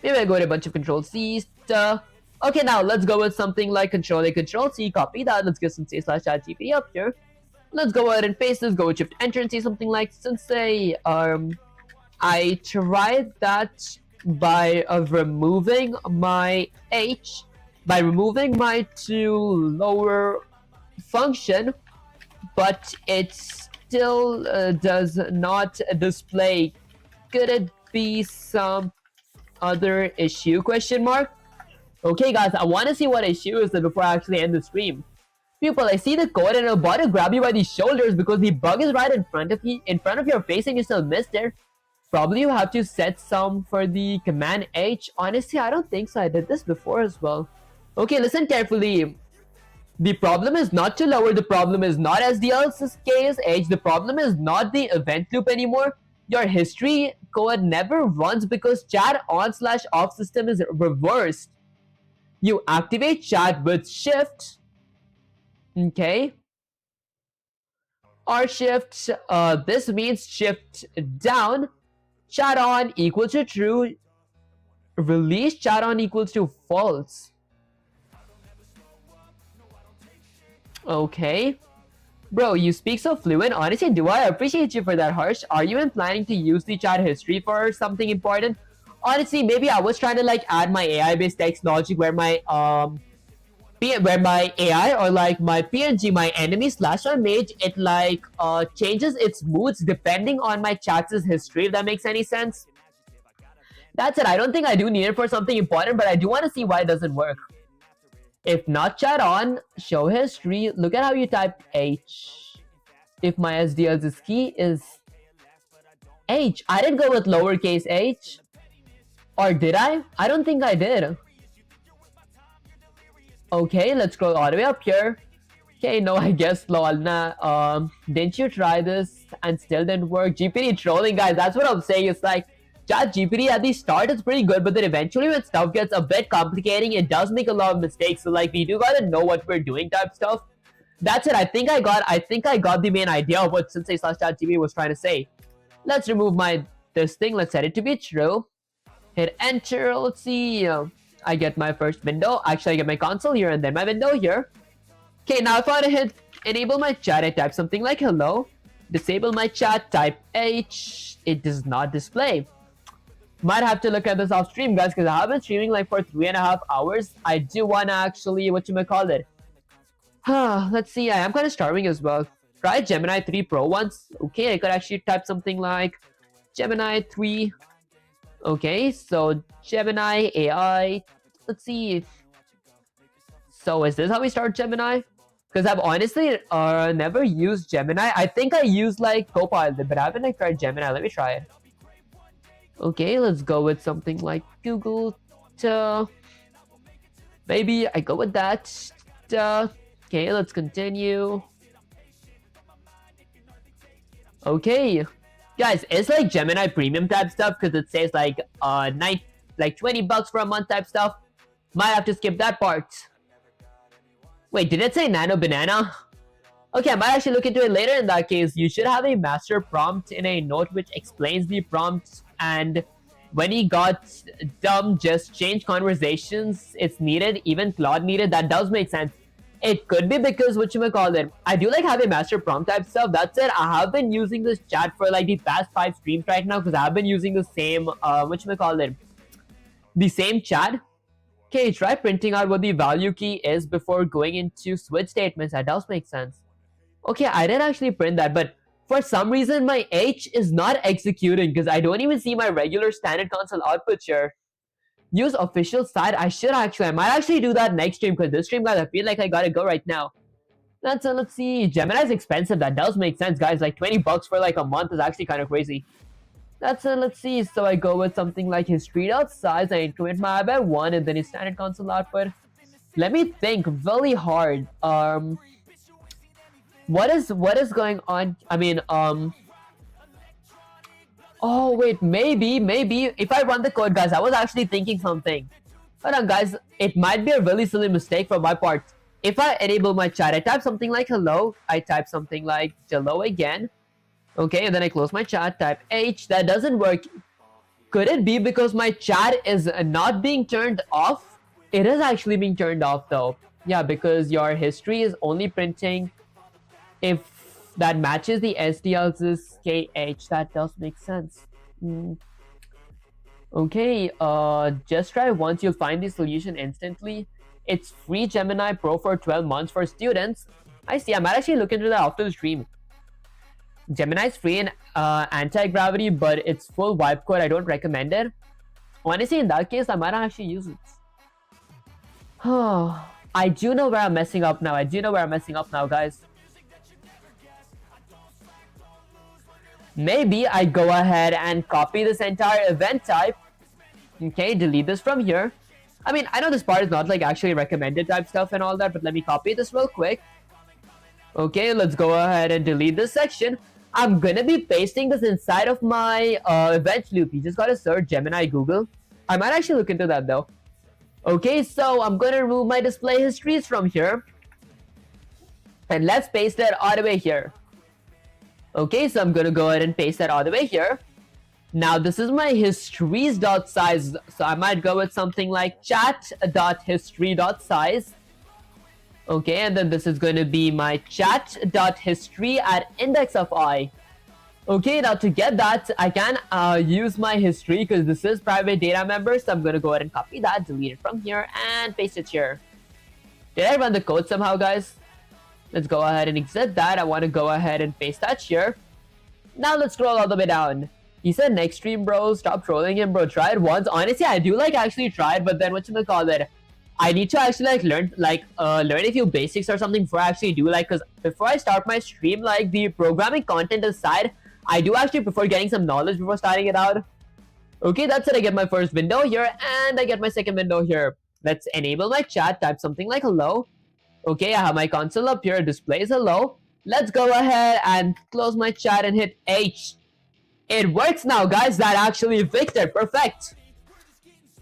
I go to a bunch of Control C. Okay, now let's go with something like Control A, Control C, copy that. Let's get some C/chat/GPT up here. Let's go ahead and paste this, go with Shift Enter and see something like Sensei. I tried that by removing my H, by removing my to lower function, but it still does not display. Could it be some other issue? Question mark. Okay guys, I want to see what issue is before I actually end the stream. People, I see the code and I'm about to grab you by the shoulders because the bug is right in front of you, in front of your face, and you still missed it. Probably you have to set some for the command H. Honestly, I don't think so. I did this before as well. Okay, listen carefully. The problem is not to lower, the problem is not SDL's case H, the problem is not the event loop anymore. Your history code never runs because chat on/off system is reversed. You activate chat with shift, okay, or shift, this means shift down, chat on equals to true, release chat on equals to false. Okay. Bro, you speak so fluent. Honestly, do I appreciate you for that, Harsh. Are you even planning to use the chat history for something important? Honestly, maybe I was trying to like add my AI-based text logic where my AI or like my PNG, my enemy/my mage, it like changes its moods depending on my chat's history, if that makes any sense. That's it. I don't think I do need it for something important, but I do want to see why it doesn't work. If not chat on, show history. Look at how you type H. If my SDL's key is H. I didn't go with lowercase h. Or did I? I don't think I did. Okay, let's scroll all the way up here. Okay, no, I guess lol na. Didn't you try this and still didn't work? GPT trolling, guys. That's what I'm saying. It's like Chat GPT at the start is pretty good, but then eventually when stuff gets a bit complicating, it does make a lot of mistakes. So like we do gotta know what we're doing type stuff. That's it. I think I got the main idea of what Sensei/Chat GPT was trying to say. Let's remove this thing. Let's set it to be true. Hit enter. Let's see. I get my first window. Actually, I get my console here and then my window here. Okay, now if I hit enable my chat, I type something like hello. Disable my chat, type H. It does not display. Might have to look at this off stream, guys, because I have been streaming like for 3.5 hours. I do want to actually, whatchamacallit. Let's see, I am kind of starving as well. Try Gemini 3 Pro once. Okay, I could actually type something like Gemini 3. Okay, so Gemini AI. Let's see. So is this how we start Gemini? Because I've honestly never used Gemini. I think I used like Copilot, but I haven't like tried Gemini. Let me try it. Okay, let's go with something like Google. Maybe I go with that. Okay, let's continue. Okay, guys, it's like Gemini Premium type stuff because it says like like $20 for a month type stuff. Might have to skip that part. Wait, did it say Nano Banana? Okay, I might actually look into it later. In that case, you should have a master prompt in a note which explains the prompt, and when he got dumb, just change conversations. It's needed, even Claude needed. That does make sense. It could be because whatchamacallit, I do like have a master prompt type stuff. That's it. I have been using this chat for like the past 5 streams right now because I've been using the same whatchamacallit, the same chat. Okay, try printing out what the value key is before going into switch statements. That does make sense. Okay, I didn't actually print that, but for some reason my H is not executing because I don't even see my regular standard console output here. use official site. I might actually do that next stream, because this stream, guys, I feel like I gotta go right now. Let's see. Gemini's expensive. That does make sense, guys. Like 20 bucks for like a month is actually kind of crazy. Let's see. So I go with something like history.size. I increment my by 1 and then his standard console output. Let me think really hard. What is going on? I mean, oh wait, maybe if I run the code, guys, I was actually thinking something. Hold on, guys, it might be a really silly mistake from my part. If I enable my chat, I type something like hello, I type something like hello again, okay, and then I close my chat, type H. That doesn't work. Could it be because my chat is not being turned off? It is actually being turned off though. Yeah, because your history is only printing if that matches the SDL's KH. That does make sense. Okay, just try once, you'll find the solution instantly. It's free Gemini Pro for 12 months for students. I see. I might actually look into that after the stream. Gemini's free in anti-gravity, but it's full wipe code. I don't recommend it. Honestly, in that case, I might actually use it. Oh, I do know where I'm messing up now. Guys. Maybe I go ahead and copy this entire event type. Okay, delete this from here. I mean, I know this part is not like actually recommended type stuff and all that, but let me copy this real quick. Okay, let's go ahead and delete this section. I'm gonna be pasting this inside of my event loop. You just gotta search Gemini Google. I might actually look into that though. Okay, so I'm gonna remove my display histories from here. And let's paste that all the way here. Okay, so I'm gonna go ahead and paste that all the way here. Now this is my histories.size, so I might go with something like chat.history.size. Okay, and then this is going to be my chat.history at index of I. Okay, now to get that, I can use my history because this is private data member, so I'm going to go ahead and copy that, delete it from here, and paste it here. Did I run the code somehow, guys? Let's go ahead and exit that. I want to go ahead and paste that here. Now let's scroll all the way down. He said next stream, bro. Stop trolling him, bro. Try it once. Honestly, I do like actually try it, but then whatchamacallit, I need to actually like learn a few basics or something before I actually do, like, because before I start my stream, like the programming content aside, I do actually prefer getting some knowledge before starting it out. Okay, that's it. I get my first window here and I get my second window here. Let's enable my chat, type something like hello. Okay, I have my console up here, displays hello. Let's go ahead and close my chat and hit H. It works now, guys. That actually fixed it. Perfect.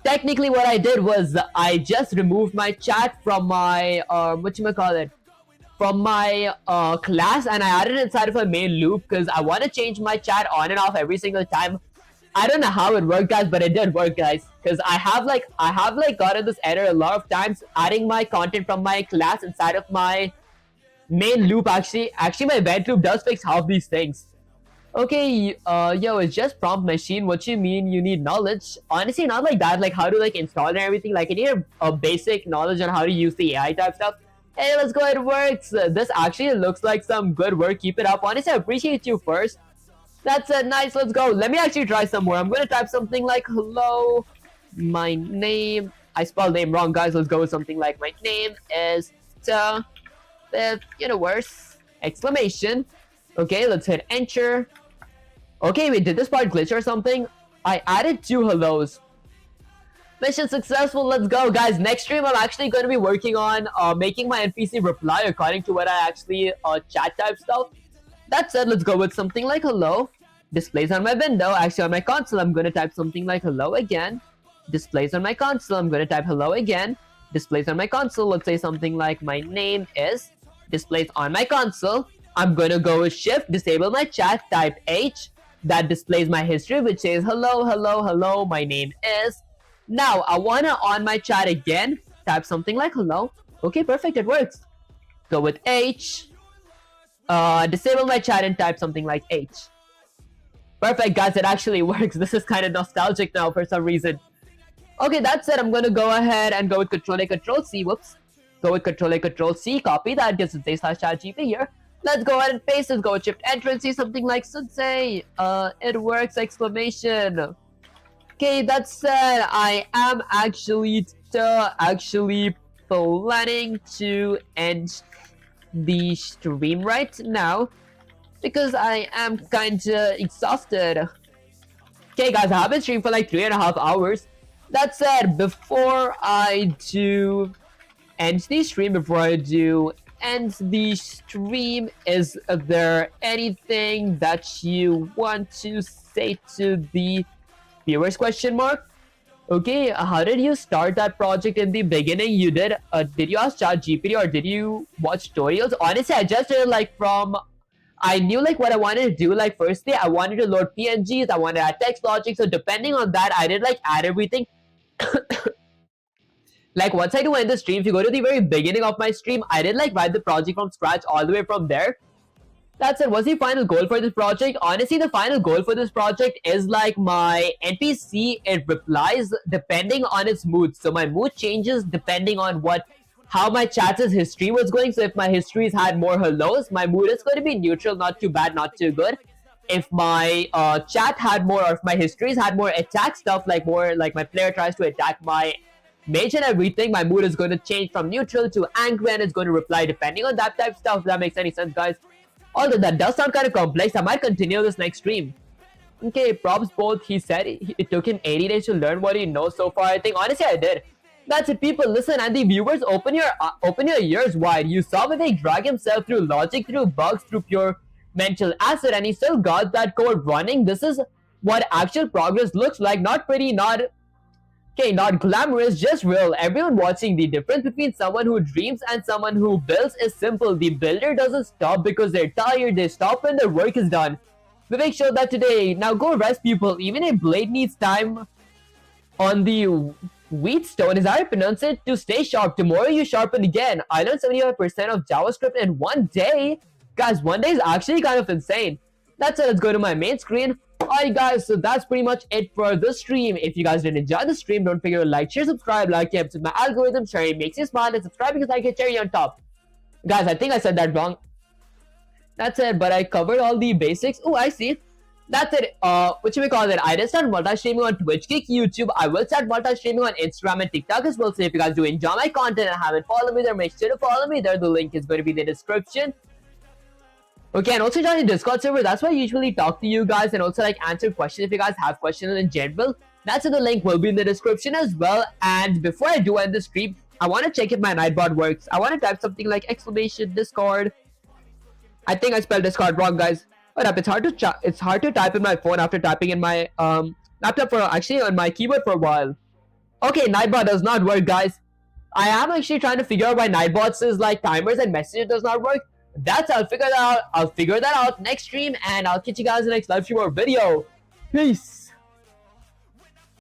Technically, what I did was I just removed my chat from my from my class, and I added it inside of a main loop because I want to change my chat on and off every single time. I don't know how it worked, guys, but it did work, guys. Because I have gotten this error a lot of times adding my content from my class inside of my main loop. Actually, my event loop does fix half these things. Okay, yo, it's just prompt machine. What you mean you need knowledge? Honestly, not like that. Like how to like install and everything. Like I need a basic knowledge on how to use the AI type stuff. Hey, let's go. It works. This actually looks like some good work. Keep it up. Honestly, I appreciate you first. That's nice. Let's go. Let me actually try some more. I'm gonna type something like hello, my name. I spelled name wrong, guys. Let's go with something like my name is universe! Exclamation. Okay, let's hit enter. Okay, wait, did this part glitch or something? I added 2 hellos. Mission successful, let's go. Guys, next stream I'm actually going to be working on making my NPC reply according to what I actually chat type stuff. That said, let's go with something like hello. Displays on my window. Actually, on my console, I'm going to type something like hello again. Displays on my console, I'm going to type hello again. Displays on my console, let's say something like my name is. Displays on my console. I'm going to go with shift, disable my chat, type H. That displays my history, which says hello, hello, hello, my name is. Now, I want to on my chat again, type something like hello. Okay, perfect, it works. Go with H. Disable my chat and type something like H. Perfect, guys, it actually works. This is kind of nostalgic now for some reason. Okay, that's it. I'm going to go ahead and go with Control-A, Control-C. Whoops. Go with Control-A, Control-C. Copy that. Gets it /chat here. Let's go ahead and paste it. Go with Shift Enter and see something like should say, it works! Exclamation. Okay, that said, I am actually planning to end the stream right now because I am kinda exhausted. Okay, guys, I have been streaming for like 3.5 hours. That said, before I do end the stream, is there anything that you want to say to the viewers? Question mark. Okay, how did you start that project in the beginning? Did you ask ChatGPT or did you watch tutorials? Honestly, I just did it like I knew like what I wanted to do. Like firstly, I wanted to load PNGs, I wanted to add text logic. So depending on that, I did like add everything. Like once I do end the stream, if you go to the very beginning of my stream, I did like write the project from scratch all the way from there. That's it. What's the final goal for this project? Honestly, the final goal for this project is like my NPC, it replies depending on its mood. So my mood changes depending on how my chat's history was going. So if my histories had more hellos, my mood is going to be neutral, not too bad, not too good. If my chat had more, or if my histories had more attack stuff, like more like my player tries to attack my mage and everything, my mood is going to change from neutral to angry, and it's going to reply depending on that type of stuff. If that makes any sense, guys. Although that does sound kind of complex, I might continue this next stream. Okay, props both. He said it took him 80 days to learn what he knows so far. I think honestly I did. That's it, people. Listen, and the viewers, open your ears wide. You saw when they drag himself through logic, through bugs, through pure mental acid, and he still got that code running. This is what actual progress looks like. Not pretty, not glamorous, just real. Everyone watching. The difference between someone who dreams and someone who builds is simple. The builder doesn't stop because they're tired. They stop when their work is done. Vivek showed that today. Now go rest, people. Even a blade needs time on the wheatstone, is how I pronounce it, to stay sharp. Tomorrow you sharpen again. I learned 75% of JavaScript in one day. Guys, one day is actually kind of insane. That's it. Let's go to my main screen. Alright guys, so that's pretty much it for the stream. If you guys did enjoy the stream, don't forget to like, share, subscribe, like it helps with my algorithm, sharing makes you smile, and subscribe because I get cherry on top. Guys, I think I said that wrong. That's it, but I covered all the basics. Oh, I see. That's it. What should we call it? I did start multi-streaming on Twitch, Kick, YouTube. I will start multi-streaming on Instagram and TikTok as well. So if you guys do enjoy my content and haven't followed me there, make sure to follow me there. The link is going to be in the description. Okay, and also join the Discord server. That's where I usually talk to you guys and also like answer questions if you guys have questions in general. That's in the link will be in the description as well. And before I do end the stream, I want to check if my Nightbot works. I want to type something like exclamation Discord. I think I spelled Discord wrong, guys. What up? It's hard to type in my phone after typing in my laptop on my keyboard for a while. Okay, Nightbot does not work, guys. I am actually trying to figure out why Nightbots is like timers and messages does not work. I'll figure that out next stream, and I'll catch you guys in the next live stream or video. Peace.